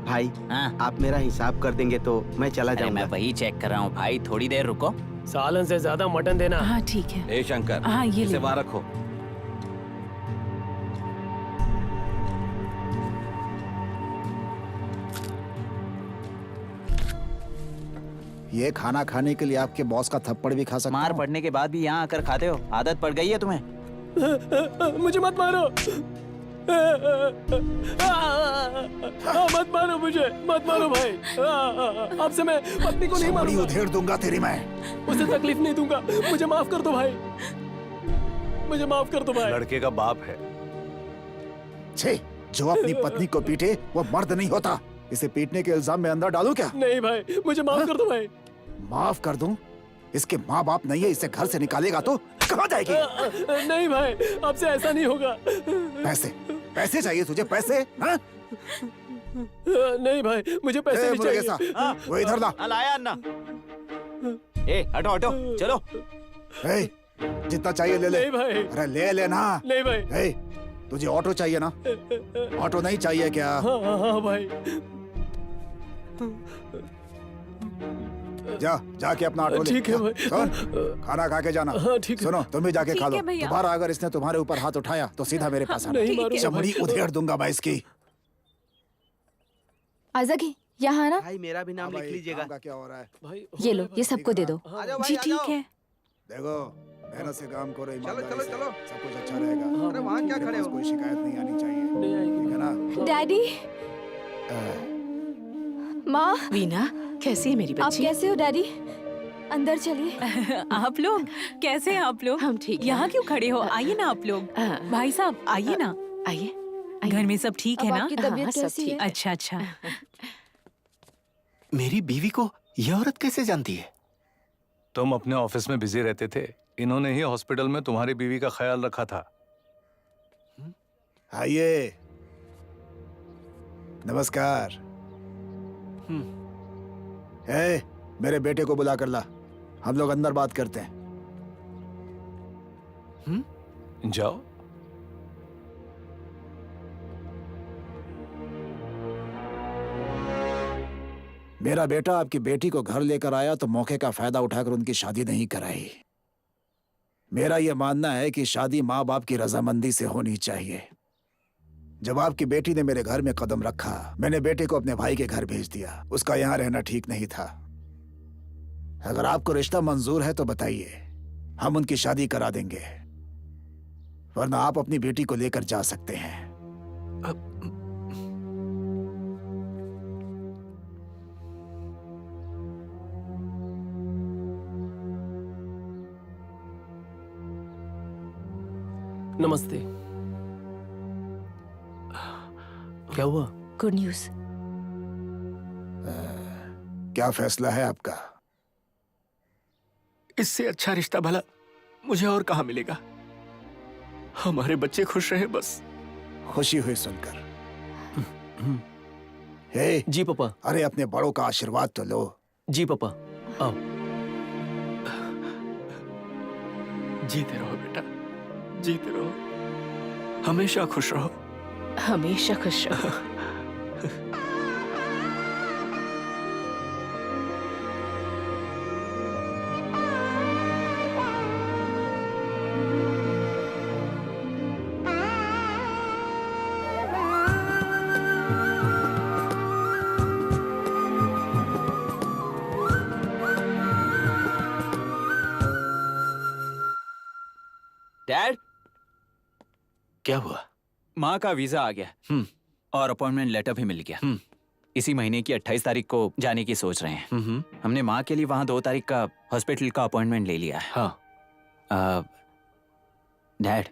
Speaker 12: भाई
Speaker 5: हाँ?
Speaker 12: आप मेरा हिसाब कर देंगे तो मैं चला
Speaker 5: अरे मैं
Speaker 12: जाऊंगा।
Speaker 5: वही चेक कर रहा हूँ भाई, थोड़ी देर रुको।
Speaker 11: सालन से ज्यादा मटन देना।
Speaker 3: हाँ ठीक है।
Speaker 13: ए शंकर,
Speaker 3: हाँ, ये
Speaker 13: इसे
Speaker 3: ले।
Speaker 13: वहां रखो।
Speaker 8: ये खाना खाने के लिए आपके बॉस का थप्पड़ भी खा सकता
Speaker 5: मार
Speaker 8: हूं।
Speaker 5: पड़ने के बाद भी यहाँ आकर खाते हो, आदत पड़ गई है तुम्हें।
Speaker 11: मुझे मत मारो। मत मारो मुझे, मत मारो भाई। आपसे मैं पत्नी को नहीं
Speaker 8: बड़ी
Speaker 11: मारूंगा,
Speaker 8: उधेड़ दूंगा तेरी मैं।
Speaker 11: उसे तकलीफ नहीं दूंगा। मुझे माफ कर दो भाई, मुझे माफ कर दो भाई।
Speaker 10: लड़के का बाप है।
Speaker 8: छे, जो अपनी पत्नी को पीटे वो मर्द नहीं होता। इसे पीटने के इल्जाम में अंदर डालूं क्या?
Speaker 11: नहीं भाई, मुझे माफ कर दो भाई।
Speaker 8: माफ कर दूं? इसके माँ बाप नहीं है, इसे घर से निकालेगा तो कहाँ जाएगी?
Speaker 11: नहीं भाई, आपसे ऐसा नहीं होगा।
Speaker 8: पैसे, पैसे चाहिए तुझे, पैसे? हाँ?
Speaker 11: नहीं भाई, मुझे पैसे नहीं
Speaker 8: मुर्गेसा,
Speaker 11: चाहिए।
Speaker 8: वो इधर ला।
Speaker 5: लाया अन्ना। ए हटो हटो, चलो।
Speaker 8: ए, जितना चाहिए ले ले।
Speaker 11: नहीं भाई।
Speaker 8: अरे ले लेना।
Speaker 11: नहीं भाई।
Speaker 8: ए, तुझे ऑटो चाहिए ना? ऑटो नहीं चाहिए क्या?
Speaker 11: हाँ भाई।
Speaker 8: जाके अपना ऑटो ले।
Speaker 11: ठीक है भाई।
Speaker 8: सुन, खाना खा के जाना।
Speaker 11: हाँ ठीक है।
Speaker 8: सुनो, तुम भी जाके
Speaker 3: ठीक
Speaker 8: खा लो।
Speaker 3: है भैया।
Speaker 8: दोबारा अगर इसने तुम्हारे ऊपर हाथ उठाया तो सीधा मेरे पास आना।
Speaker 11: नहीं मारूंगा
Speaker 8: चमड़ी
Speaker 11: भाई।
Speaker 8: उधेड़ दूंगा मैं इसकी।
Speaker 4: आजागी यहाँ ना।
Speaker 12: भाई मेरा भी नाम लिख
Speaker 8: भाई,
Speaker 12: लीजिएगा।
Speaker 8: काम का क्या हो रहा है?
Speaker 11: भाई
Speaker 4: ये लो, ये सबको दे दो।
Speaker 12: आ जाओ भाई,
Speaker 3: जी
Speaker 12: आ
Speaker 3: ठीक
Speaker 12: जाओ।
Speaker 3: है।
Speaker 8: देखो, मेहनत से काम करो,
Speaker 12: चलो
Speaker 8: ईमानदारी से,
Speaker 12: चलो।
Speaker 8: सब कुछ अच्छा रहेगा।
Speaker 12: अरे वहाँ क्या
Speaker 8: मेरे
Speaker 12: खड़े
Speaker 8: पास
Speaker 12: हो?
Speaker 8: कोई शिकायत नहीं आनी चाहिए,
Speaker 11: नहीं आएगी।
Speaker 8: ठीक है ना?
Speaker 4: डैडी, माँ,
Speaker 2: वीना कैसी है मेरी
Speaker 4: आप
Speaker 2: बच्ची?
Speaker 4: कैसे हो डैडी? अंदर चलिए।
Speaker 3: आप लोग कैसे हैं आप लोग?
Speaker 2: हम ठीक हैं।
Speaker 3: यहाँ क्यों खड़े हो? आइए ना आप लोग। भाई साहब आइए ना।
Speaker 2: आइए।
Speaker 3: घर में सब ठीक है
Speaker 4: अब
Speaker 3: ना?
Speaker 4: आपकी
Speaker 2: हाँ,
Speaker 4: तबीयत
Speaker 2: सब
Speaker 4: कैसी
Speaker 2: ठीक
Speaker 4: है?
Speaker 3: अच्छा अच्छा।
Speaker 1: मेरी बीवी को यह औरत कैसे जानती है?
Speaker 10: तुम अपने ऑफिस में बिजी रहते थे, इन्होंने ही हॉस्पिटल में तुम्हारी बीवी का ख्याल रखा था।
Speaker 8: आइए। नमस्कार। ए, मेरे बेटे को बुला कर ला, हम लोग अंदर बात करते हैं।
Speaker 10: जाओ।
Speaker 8: मेरा बेटा आपकी बेटी को घर लेकर आया तो मौके का फायदा उठाकर उनकी शादी नहीं कराई। मेरा यह मानना है कि शादी माँ बाप की रजामंदी से होनी चाहिए। जब आपकी बेटी ने मेरे घर में कदम रखा, मैंने बेटे को अपने भाई के घर भेज दिया। उसका यहाँ रहना ठीक नहीं था। अगर आपको रिश्ता मंजूर है तो बताइए, हम उनकी शादी करा देंगे, वरना आप अपनी बेटी को लेकर जा सकते हैं।
Speaker 11: नमस्ते। क्या हुआ?
Speaker 4: Good news.
Speaker 8: क्या फैसला है आपका?
Speaker 1: इससे अच्छा रिश्ता भला मुझे और कहाँ मिलेगा। हमारे बच्चे खुश रहे बस।
Speaker 8: खुशी हुई सुनकर। हे,
Speaker 11: जी पापा।
Speaker 8: अरे अपने बड़ों का आशीर्वाद तो लो।
Speaker 11: जी पापा, आओ।
Speaker 1: जीते रहो बेटा, जीते रहो, हमेशा खुश रहो।
Speaker 2: हमेशा खुश रहो।
Speaker 5: डैड,
Speaker 1: क्या हुआ?
Speaker 5: माँ का वीजा आ गया और अपॉइंटमेंट लेटर भी मिल गया। इसी महीने की 28 तारीख को जाने की सोच रहे हैं। हमने माँ के लिए वहाँ 2 तारीख का हॉस्पिटल का अपॉइंटमेंट ले लिया है।
Speaker 1: हाँ।
Speaker 5: डैड,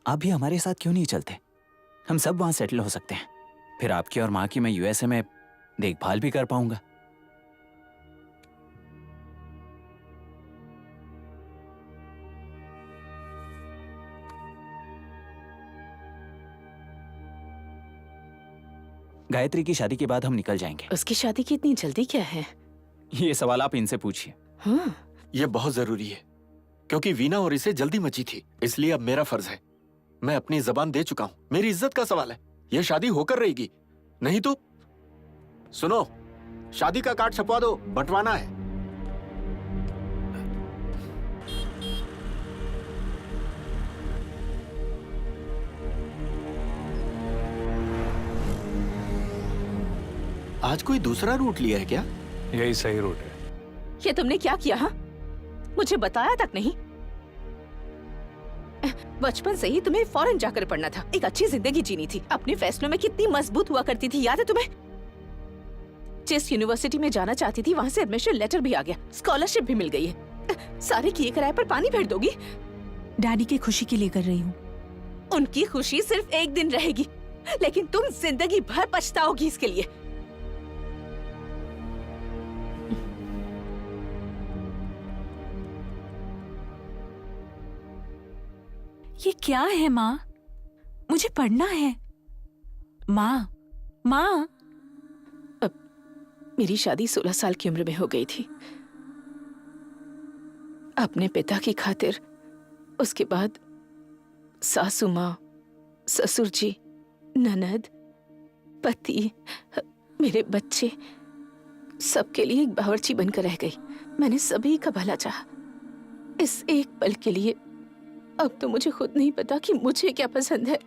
Speaker 5: आप भी हमारे साथ क्यों नहीं चलते? हम सब वहाँ सेटल हो सकते हैं। फिर आपकी और माँ की मैं यूएसए में देखभाल भी कर पाऊंगा। गायत्री की शादी के बाद हम निकल जाएंगे।
Speaker 2: उसकी शादी की इतनी जल्दी क्या है?
Speaker 5: ये सवाल आप इनसे पूछिए।
Speaker 2: हाँ।
Speaker 1: ये बहुत जरूरी है, क्योंकि वीना और इसे जल्दी मची थी, इसलिए अब मेरा फर्ज है। मैं अपनी जबान दे चुका हूँ। मेरी इज्जत का सवाल है। ये शादी होकर रहेगी, नहीं तो सुनो, शादी का कार्ड छपवा दो, बंटवाना है। आज कोई दूसरा रूट लिया है क्या?
Speaker 10: यही सही रूट है।
Speaker 2: ये तुमने क्या किया? हाँ, मुझे बताया तक नहीं। बचपन से ही तुम्हें फॉरेन जाकर पढ़ना था, एक अच्छी जिंदगी जीनी थी, अपने फैसलों में कितनी मजबूत हुआ करती थी, याद है तुम्हें? जिस यूनिवर्सिटी में जाना चाहती थी वहाँ से एडमिशन लेटर भी आ गया, स्कॉलरशिप भी मिल गई है। सारे किए कराए पर पानी फेर दोगी?
Speaker 3: डैडी की खुशी के लिए कर रही हूँ।
Speaker 2: उनकी खुशी सिर्फ एक दिन रहेगी, लेकिन तुम जिंदगी भर पछताओगी इसके लिए।
Speaker 3: ये क्या है माँ? मुझे पढ़ना है। माँ, माँ।
Speaker 2: मेरी शादी 16 साल की उम्र में हो गई थी। अपने पिता की खातिर, उसके बाद सासू माँ, ससुर जी, ननद, पति, मेरे बच्चे, सबके लिए एक बावर्ची बनकर रह गई। मैंने सभी का भला चाहा। इस एक पल के लिए अब तो मुझे खुद नहीं पता कि मुझे क्या पसंद है।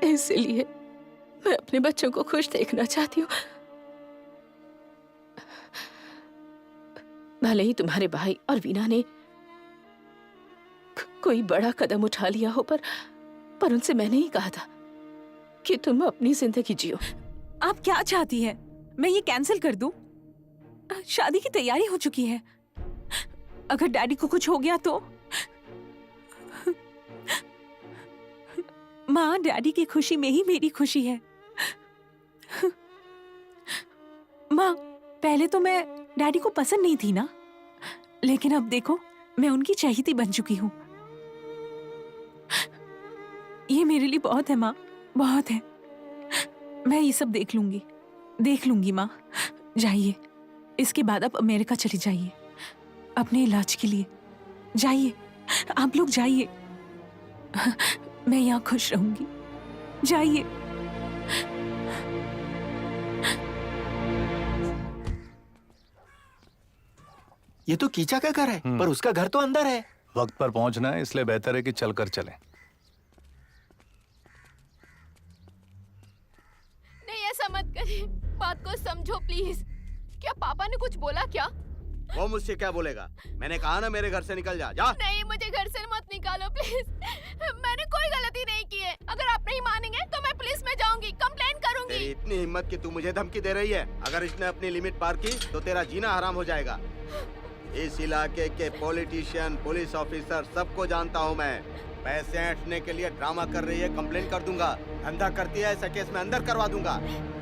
Speaker 2: इसलिए मैं अपने बच्चों को खुश देखना चाहती हूँ। भले ही तुम्हारे भाई और वीना ने कोई बड़ा कदम उठा लिया हो, पर उनसे मैंने ही कहा था कि तुम अपनी जिंदगी जियो।
Speaker 3: आप क्या चाहती है? मैं ये कैंसिल कर दूं? शादी की तैयारी हो चुकी है। अगर डैडी को कुछ हो गया तो? माँ, डैडी की खुशी में ही मेरी खुशी है। माँ, पहले तो मैं डैडी को पसंद नहीं थी ना, लेकिन अब देखो मैं उनकी चहेती बन चुकी हूँ। ये मेरे लिए बहुत है माँ, बहुत है। मैं ये सब देख लूंगी माँ। जाइए, इसके बाद आप अमेरिका चली जाइए अपने इलाज के लिए। जाइए, आप लोग जाइए। मैं यहाँ खुश रहूंगी। जाइए।
Speaker 1: ये तो कीचा का घर है, पर उसका घर तो अंदर है।
Speaker 10: वक्त पर पहुंचना है, इसलिए बेहतर है कि चलकर चलें।
Speaker 2: नहीं, ऐसा मत करिए, बात को समझो प्लीज। क्या पापा ने कुछ बोला क्या?
Speaker 12: वो मुझसे क्या बोलेगा? मैंने कहा ना मेरे घर से निकल जा। जा।
Speaker 2: नहीं, मुझे घर से मत निकालो प्लीज। मैंने कोई गलती नहीं की है। अगर आप नहीं मानेंगे तो मैं पुलिस में जाऊंगी, कंप्लेन करूंगी।
Speaker 12: तेरी इतनी हिम्मत कि तू मुझे धमकी दे रही है। अगर इसने अपनी लिमिट पार की तो तेरा जीना हराम हो जाएगा। इस इलाके के पॉलिटिशियन, पुलिस ऑफिसर सबको जानता हूँ मैं। पैसे ऐंठने के लिए ड्रामा कर रही है, कंप्लेन कर दूंगा। धंधा करती है, ऐसा केस में अंदर करवा दूंगा।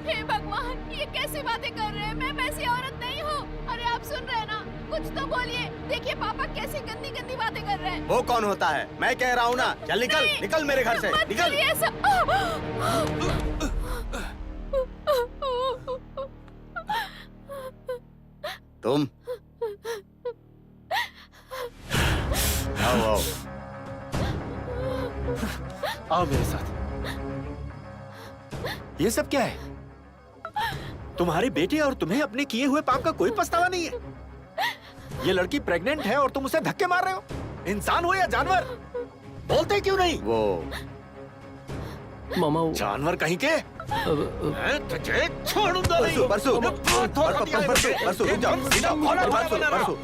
Speaker 2: हे भगवान, ये कैसी बातें कर रहे हैं? मैं वैसी औरत नहीं हूँ। अरे आप सुन रहे हैं ना? कुछ तो बोलिए। देखिए पापा कैसी गंदी गंदी बातें कर रहे हैं।
Speaker 12: वो कौन होता है? मैं कह रहा हूँ ना, चल निकल, निकल मेरे घर से, निकल। तुम आओ आओ
Speaker 1: आओ मेरे साथ। ये सब क्या है? तुम्हारी बेटी और तुम्हें अपने किए हुए पाप का कोई पछतावा नहीं है। ये लड़की प्रेग्नेंट है और तुम उसे धक्के मार रहे हो। इंसान हो या जानवर? बोलते क्यों नहीं?
Speaker 12: वो
Speaker 11: मामा
Speaker 1: जानवर कहीं के। मैं तुझे छोड़ूंगा नहीं।
Speaker 12: परसों रुक जाओ, परसों।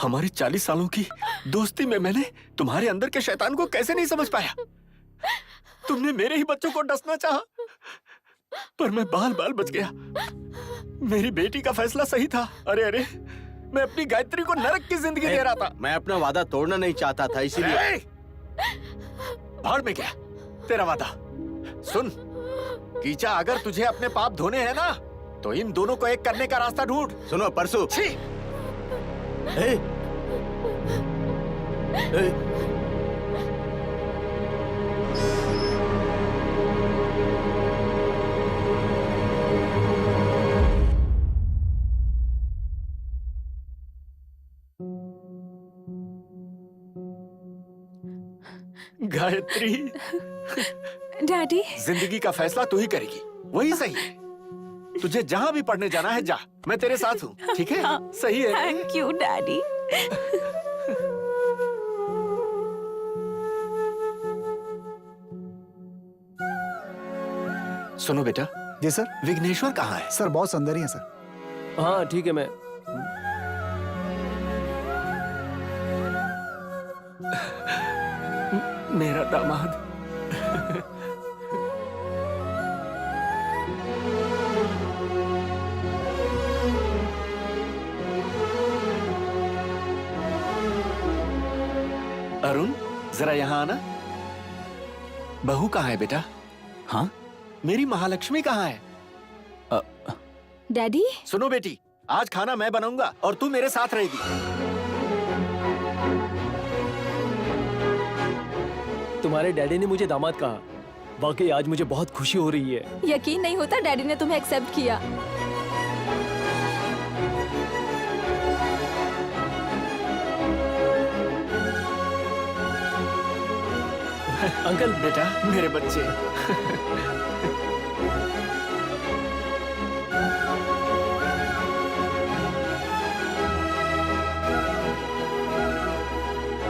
Speaker 1: हमारी 40 सालों की दोस्ती में मैंने तुम्हारे अंदर के शैतान को कैसे नहीं समझ पाया। तुमने मेरे ही बच्चों को डसना चाहा, पर मैं बाल बाल बच गया। मेरी बेटी का फैसला सही था। अरे अरे, मैं अपनी गायत्री को नरक की जिंदगी दे रहा था।
Speaker 12: मैं अपना वादा तोड़ना नहीं चाहता था, इसीलिए।
Speaker 1: भाड़ में गया तेरा वादा। सुन कीचा, अगर तुझे अपने पाप धोने हैं ना, तो इन दोनों को एक करने का रास्ता ढूंढ।
Speaker 12: सुनो परसों।
Speaker 1: गायत्री,
Speaker 3: डैडी,
Speaker 1: जिंदगी का फैसला तू ही करेगी, वही सही है। तुझे जहाँ भी पढ़ने जाना है जा, मैं तेरे साथ हूँ, ठीक है?
Speaker 3: हाँ,
Speaker 1: सही है।
Speaker 3: Thank you daddy.
Speaker 1: सुनो बेटा।
Speaker 8: जी सर।
Speaker 1: विघ्नेश्वर कहाँ है?
Speaker 8: सर बॉस अंदर ही है सर।
Speaker 11: हाँ ठीक है, मैं
Speaker 1: मेरा दामाद। अरुण, जरा यहाँ आना। बहू कहाँ है बेटा?
Speaker 5: हाँ,
Speaker 1: मेरी महालक्ष्मी कहाँ है?
Speaker 4: डैडी,
Speaker 1: सुनो बेटी, आज खाना मैं बनाऊंगा और तू मेरे साथ रहेगी।
Speaker 11: तुम्हारे डैडी ने मुझे दामाद कहा। वाकई आज मुझे बहुत खुशी हो रही है।
Speaker 4: यकीन नहीं होता डैडी ने तुम्हें एक्सेप्ट किया।
Speaker 11: अंकल,
Speaker 1: बेटा, मेरे बच्चे।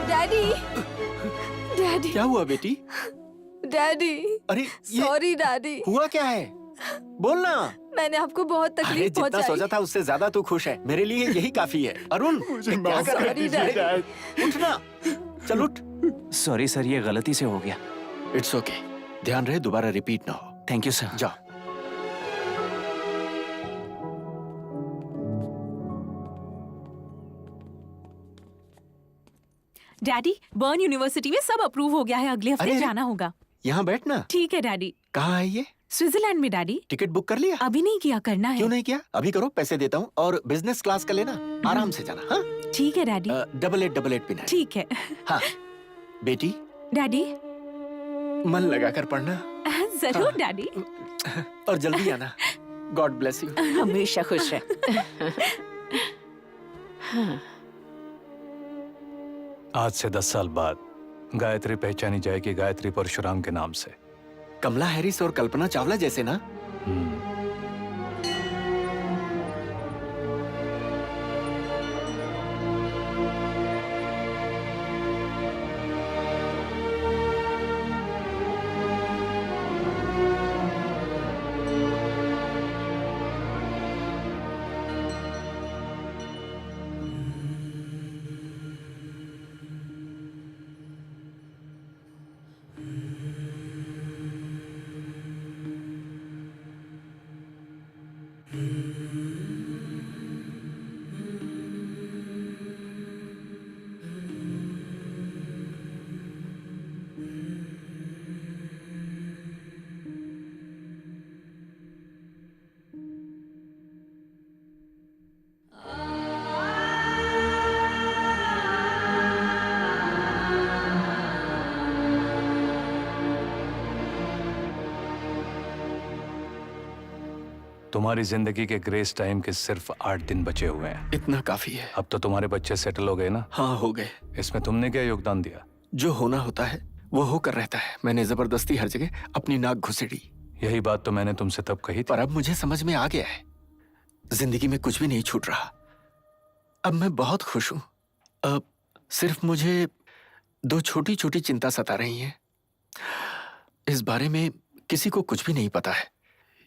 Speaker 4: डैडी, डैडी,
Speaker 1: क्या हुआ बेटी?
Speaker 4: डैडी,
Speaker 1: अरे
Speaker 4: सॉरी डैडी।
Speaker 1: हुआ क्या है? बोलना।
Speaker 4: मैंने आपको बहुत
Speaker 1: अरे
Speaker 4: तकलीफ
Speaker 1: जितना
Speaker 4: पहुंचाई।
Speaker 1: सोचा था उससे ज्यादा तू खुश है। मेरे लिए यही काफी है। अरुण, मुझे क्या कर रहे
Speaker 4: Sorry,
Speaker 1: हैं?
Speaker 4: Dad.
Speaker 1: उठना, चल उठ।
Speaker 5: सॉरी सर, ये गलती से हो गया।
Speaker 1: इट्स ओके, ध्यान रहे दोबारा रिपीट ना हो।
Speaker 5: Thank you sir.
Speaker 1: जाओ।
Speaker 3: डैडी, बर्न यूनिवर्सिटी में सब अप्रूव हो गया है, अगले हफ्ते
Speaker 1: अरे,
Speaker 3: जाना होगा।
Speaker 1: यहाँ बैठना।
Speaker 3: ठीक है डैडी।
Speaker 1: कहाँ है ये?
Speaker 3: स्विट्जरलैंड में डैडी।
Speaker 1: टिकट बुक कर लिया?
Speaker 3: अभी नहीं किया, करना है।
Speaker 1: क्यों नहीं किया? अभी करो, पैसे देता हूँ और बिजनेस क्लास का लेना। आराम से जाना। हाँ?
Speaker 3: ठीक है डैडी।
Speaker 1: 8888 पिन है।
Speaker 3: ठीक है।
Speaker 1: हाँ बेटी,
Speaker 3: डैडी।
Speaker 1: मन लगाकर पढ़ना।
Speaker 3: जरूर डैडी।
Speaker 1: और जल्दी आना। God bless you.
Speaker 2: हमेशा खुश रहे। हाँ।
Speaker 10: आज से 10 साल बाद गायत्री पहचानी जाएगी गायत्री परशुराम के नाम से।
Speaker 1: कमला हैरिस और कल्पना चावला जैसे ना?
Speaker 10: तुम्हारी जिंदगी के ग्रेस टाइम के सिर्फ 8 दिन बचे हुए हैं।
Speaker 1: इतना काफी है।
Speaker 10: अब तो तुम्हारे बच्चे सेटल हो गए ना?
Speaker 1: हाँ हो गए।
Speaker 10: इसमें तुमने क्या योगदान दिया?
Speaker 1: जो होना होता है वो होकर रहता है। मैंने जबरदस्ती हर जगह अपनी नाक घुसेड़ी।
Speaker 10: यही बात तो मैंने तुमसे तब कही थी।
Speaker 1: पर अब मुझे समझ में आ गया है, जिंदगी में कुछ भी नहीं छूट रहा। अब मैं बहुत खुश हूं। अब सिर्फ मुझे 2 छोटी छोटी चिंता सता रही हैं। इस बारे में किसी को कुछ भी नहीं पता है।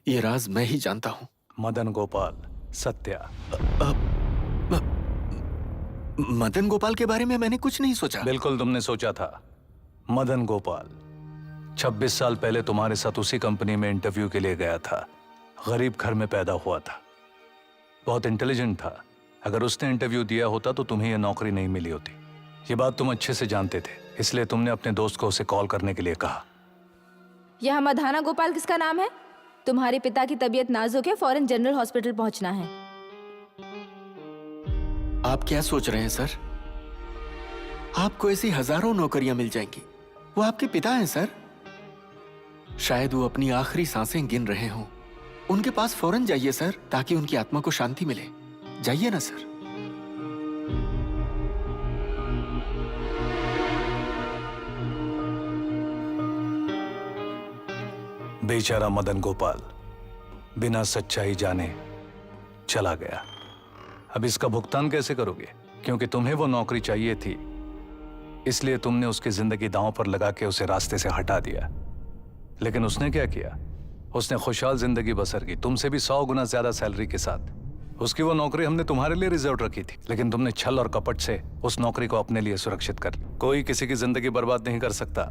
Speaker 1: ये राज मैं ही जानता हूं।
Speaker 10: मदन गोपाल, सत्या।
Speaker 1: मदन गोपाल के बारे में मैंने कुछ नहीं सोचा।
Speaker 10: बिल्कुल तुमने सोचा था। मदन गोपाल 26 साल पहले तुम्हारे साथ उसी कंपनी में इंटरव्यू के लिए गया था। गरीब घर में पैदा हुआ था, बहुत इंटेलिजेंट था। अगर उसने इंटरव्यू दिया होता तो तुम्हें यह नौकरी नहीं मिली होती। ये बात तुम अच्छे से जानते थे, इसलिए तुमने अपने दोस्त को उसे कॉल करने के लिए कहा।
Speaker 4: यह मधाना गोपाल किसका नाम है? तुम्हारे पिता की तबीयत नाजुक है, फौरन जनरल हॉस्पिटल पहुंचना है।
Speaker 1: आप क्या सोच रहे हैं सर? आपको ऐसी हजारों नौकरियां मिल जाएंगी। वो आपके पिता हैं सर। शायद वो अपनी आखिरी सांसें गिन रहे हों। उनके पास फौरन जाइए सर, ताकि उनकी आत्मा को शांति मिले। जाइए ना सर।
Speaker 10: बेचारा मदन गोपाल बिना सच्चाई जाने चला गया। अब इसका भुगतान कैसे करोगे? क्योंकि तुम्हें वो नौकरी चाहिए थी, इसलिए तुमने उसकी जिंदगी दांव पर लगा के उसे रास्ते से हटा दिया। लेकिन उसने क्या किया? उसने खुशहाल जिंदगी बसर की, तुमसे भी 100 गुना ज्यादा सैलरी के साथ। उसकी वो नौकरी हमने तुम्हारे लिए रिजर्व रखी थी, लेकिन तुमने छल और कपट से उस नौकरी को अपने लिए सुरक्षित कर ली। कोई किसी की जिंदगी बर्बाद नहीं कर सकता।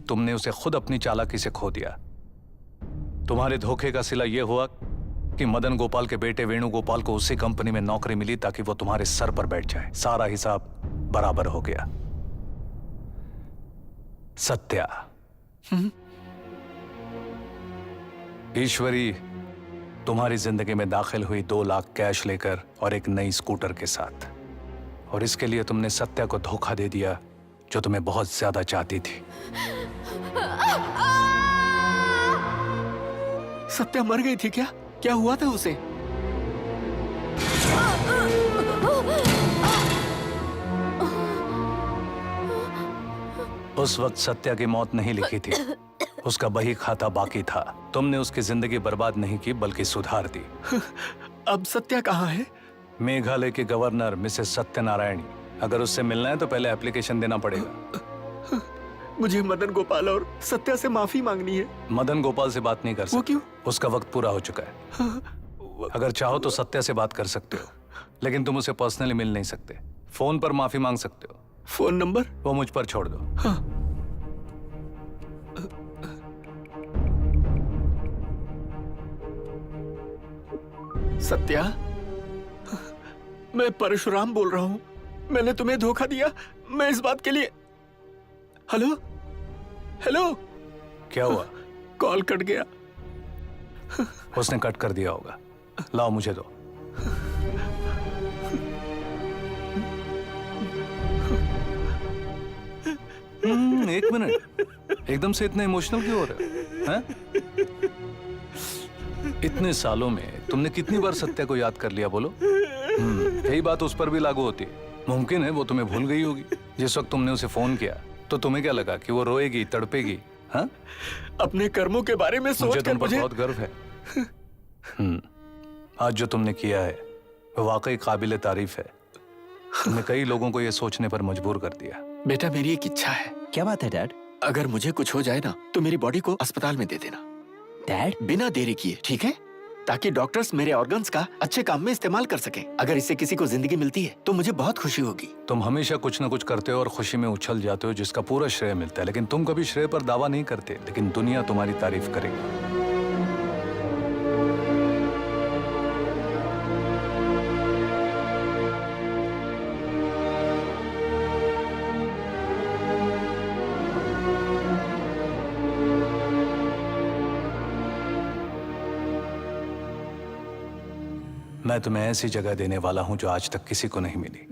Speaker 10: तुमने उसे खुद अपनी चालाकी से खो दिया। तुम्हारे धोखे का सिला यह हुआ कि मदन गोपाल के बेटे वेणुगोपाल को उसी कंपनी में नौकरी मिली ताकि वो तुम्हारे सर पर बैठ जाए। सारा हिसाब बराबर हो गया। सत्या, ईश्वरी तुम्हारी जिंदगी में दाखिल हुई 2 लाख कैश लेकर और एक नई स्कूटर के साथ। और इसके लिए तुमने सत्या को धोखा दे दिया, जो तुम्हें बहुत ज्यादा चाहती थी।
Speaker 1: सत्या मर गई थी क्या? क्या हुआ था उसे?
Speaker 10: उस वक्त सत्या की मौत नहीं लिखी थी, उसका बही खाता बाकी था। तुमने उसकी जिंदगी बर्बाद नहीं की, बल्कि सुधार दी।
Speaker 1: अब सत्या कहाँ है?
Speaker 10: मेघालय के गवर्नर मिसेस सत्यनारायणी। अगर उससे मिलना है तो पहले एप्लीकेशन देना पड़ेगा।
Speaker 1: मुझे मदन गोपाल और सत्या से माफी मांगनी है।
Speaker 10: मदन गोपाल से बात नहीं कर सकते।
Speaker 1: वो क्यों?
Speaker 10: उसका वक्त पूरा हो चुका है। अगर चाहो तो सत्या से बात कर सकते हो, लेकिन तुम उसे पर्सनली मिल नहीं सकते। फोन पर माफी मांग सकते हो।
Speaker 1: Phone number?
Speaker 10: वो मुझ पर छोड़ दो।
Speaker 1: हाँ। सत्या, मैं परशुराम बोल रहा हूं। मैंने तुम्हें धोखा दिया। मैं इस बात के लिए... हेलो हेलो।
Speaker 10: क्या हुआ?
Speaker 1: कॉल कट गया।
Speaker 10: उसने कट कर दिया होगा। लाओ मुझे दो। एक मिनट, एकदम से इतने इमोशनल क्यों हो रहे हो? हैं? इतने सालों में तुमने कितनी बार सत्या को याद कर लिया बोलो? यही बात उस पर भी लागू होती है। मुमकिन है वो तुम्हें भूल गई होगी। जिस वक्त तुमने उसे फोन किया तो तुम्हें क्या लगा कि वो रोएगी, तड़पेगी? हाँ?
Speaker 1: अपने कर्मों के बारे में सोच कर
Speaker 10: मुझे बहुत गर्व है। आज जो तुमने किया है वो वाकई काबिले तारीफ है। तुमने कई लोगों को ये सोचने पर मजबूर कर दिया।
Speaker 1: बेटा, मेरी एक इच्छा है।
Speaker 5: क्या बात है डैड?
Speaker 1: अगर मुझे कुछ हो जाए ना तो मेरी बॉडी को अस्पताल में दे देना
Speaker 5: डैड?
Speaker 1: बिना देरी किए, ठीक है? ताकि डॉक्टर्स मेरे ऑर्गन्स का अच्छे काम में इस्तेमाल कर सके। अगर इससे किसी को जिंदगी मिलती है तो मुझे बहुत खुशी होगी।
Speaker 10: तुम हमेशा कुछ न कुछ करते हो और खुशी में उछल जाते हो जिसका पूरा श्रेय मिलता है, लेकिन तुम कभी श्रेय पर दावा नहीं करते, लेकिन दुनिया तुम्हारी तारीफ करेगी। मैं तुम्हें ऐसी जगह देने वाला हूं जो आज तक किसी को नहीं मिली।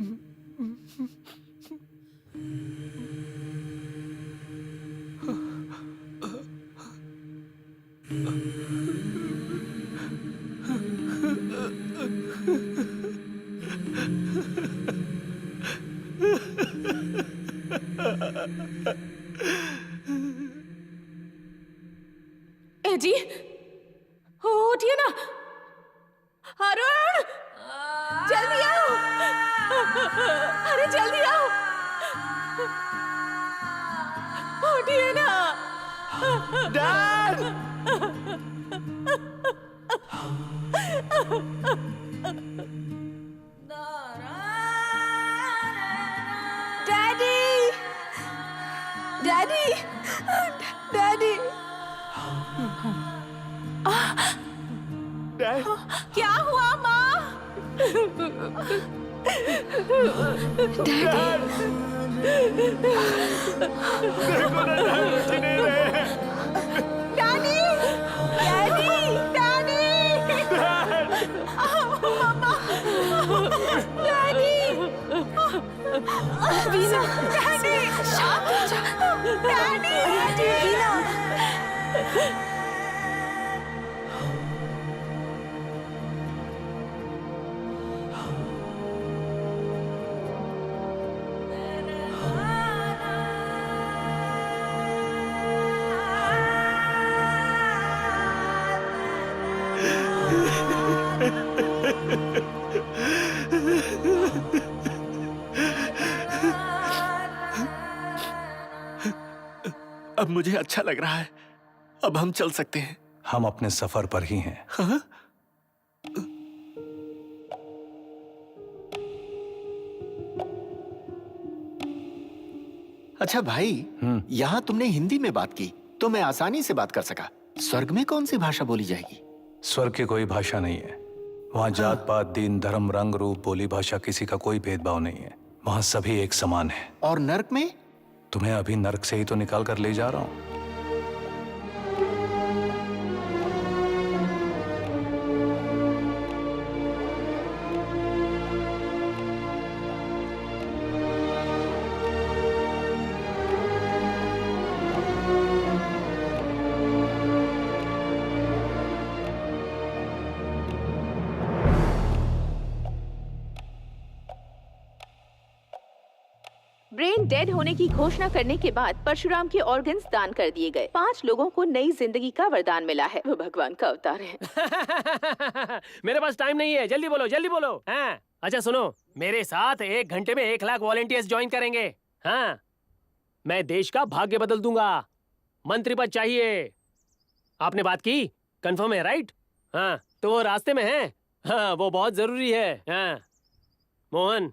Speaker 2: ए जी, उठिए ना। अरुण, जल्दी आओ। अरे जल्दी आओ, उठिए ना।
Speaker 1: Dad!
Speaker 2: Daddy, daddy, daddy.
Speaker 1: Dad!
Speaker 2: क्या हुआ माँ?
Speaker 1: डैड! देखो ना, डैड उठ ही नहीं रहे।
Speaker 2: Daddy, daddy, daddy, mamma, daddy, Veena, daddy, daddy, Veena.
Speaker 1: अब मुझे अच्छा लग रहा है। अब हम चल सकते हैं।
Speaker 10: हम अपने सफर पर ही हैं।
Speaker 1: हाँ? अच्छा भाई, यहाँ तुमने हिंदी में बात की तो मैं आसानी से बात कर सका। स्वर्ग में कौन सी भाषा बोली जाएगी?
Speaker 10: स्वर्ग की कोई भाषा नहीं है। वहाँ जात पात, दीन, धर्म, रंग, रूप, बोली, भाषा, किसी का कोई भेदभाव नहीं है। वहाँ सभी एक समान है।
Speaker 1: और नर्क में?
Speaker 10: तुम्हें अभी नर्क से ही तो निकाल कर ले जा रहा हूँ।
Speaker 2: ब्रेन डेड होने की घोषणा करने के बाद परशुराम के ऑर्गन्स दान कर दिए गए। 5 लोगों को नई जिंदगी का वरदान मिला है। वो भगवान का अवतार है।
Speaker 11: मेरे पास टाइम नहीं है, जल्दी बोलो, जल्दी बोलो। हाँ, अच्छा सुनो, मेरे साथ 1 घंटे में 1 लाख वॉलंटियर्स ज्वाइन करेंगे। हाँ, मैं देश का भाग्य बदल दूंगा। मंत्री पद चाहिए। आपने बात की? कंफर्म है, राइट? हाँ, तो वो रास्ते में है। हाँ, वो बहुत जरूरी है। हाँ, मोहन।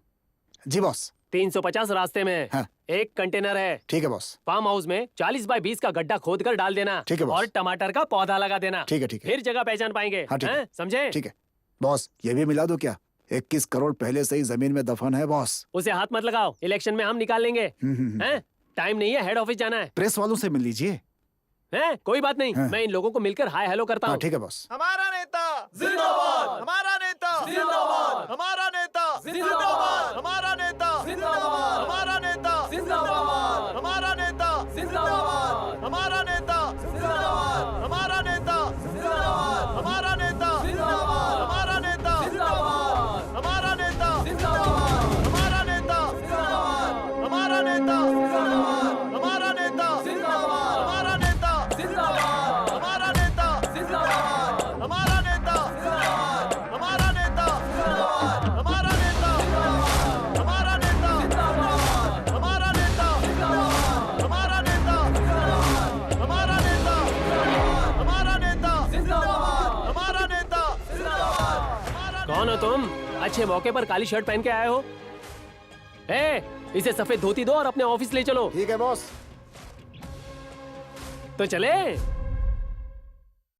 Speaker 8: जी बॉस।
Speaker 11: 350 रास्ते में।
Speaker 8: हाँ।
Speaker 11: 1 कंटेनर है।
Speaker 8: ठीक है बॉस।
Speaker 11: फार्म हाउस में 40 बाय 20 का गड्ढा खोद कर डाल देना।
Speaker 8: ठीक है बॉस।
Speaker 11: और टमाटर का पौधा लगा देना।
Speaker 8: ठीक है, ठीक है।
Speaker 11: फिर जगह पहचान पाएंगे।
Speaker 8: हाँ, ठीक है।
Speaker 11: समझे?
Speaker 8: ठीक है बॉस। ये भी मिला दो क्या? 21 करोड़ पहले से ही जमीन में दफन है बॉस।
Speaker 11: उसे हाथ मत लगाओ, इलेक्शन में हम निकाल लेंगे। हैं? टाइम नहीं है, हेड ऑफिस जाना है।
Speaker 8: प्रेस वालों से मिल लीजिए।
Speaker 11: हैं? कोई बात नहीं। मैं इन लोगों को मिलकर हाय हेलो करता हूँ।
Speaker 8: ठीक है बॉस।
Speaker 1: हमारा नेता जिंदाबाद, हमारा नेता जिंदाबाद, हमारा नेता जिंदाबाद, हमारा नेता जिंदाबाद, हमारा नेता जिंदाबाद, हमारा नेता
Speaker 11: अच्छे मौके पर काली शर्ट पहन के आए हो? इसे सफेद धोती दो और अपने ऑफिस ले चलो।
Speaker 8: ठीक है बॉस।
Speaker 11: तो चले।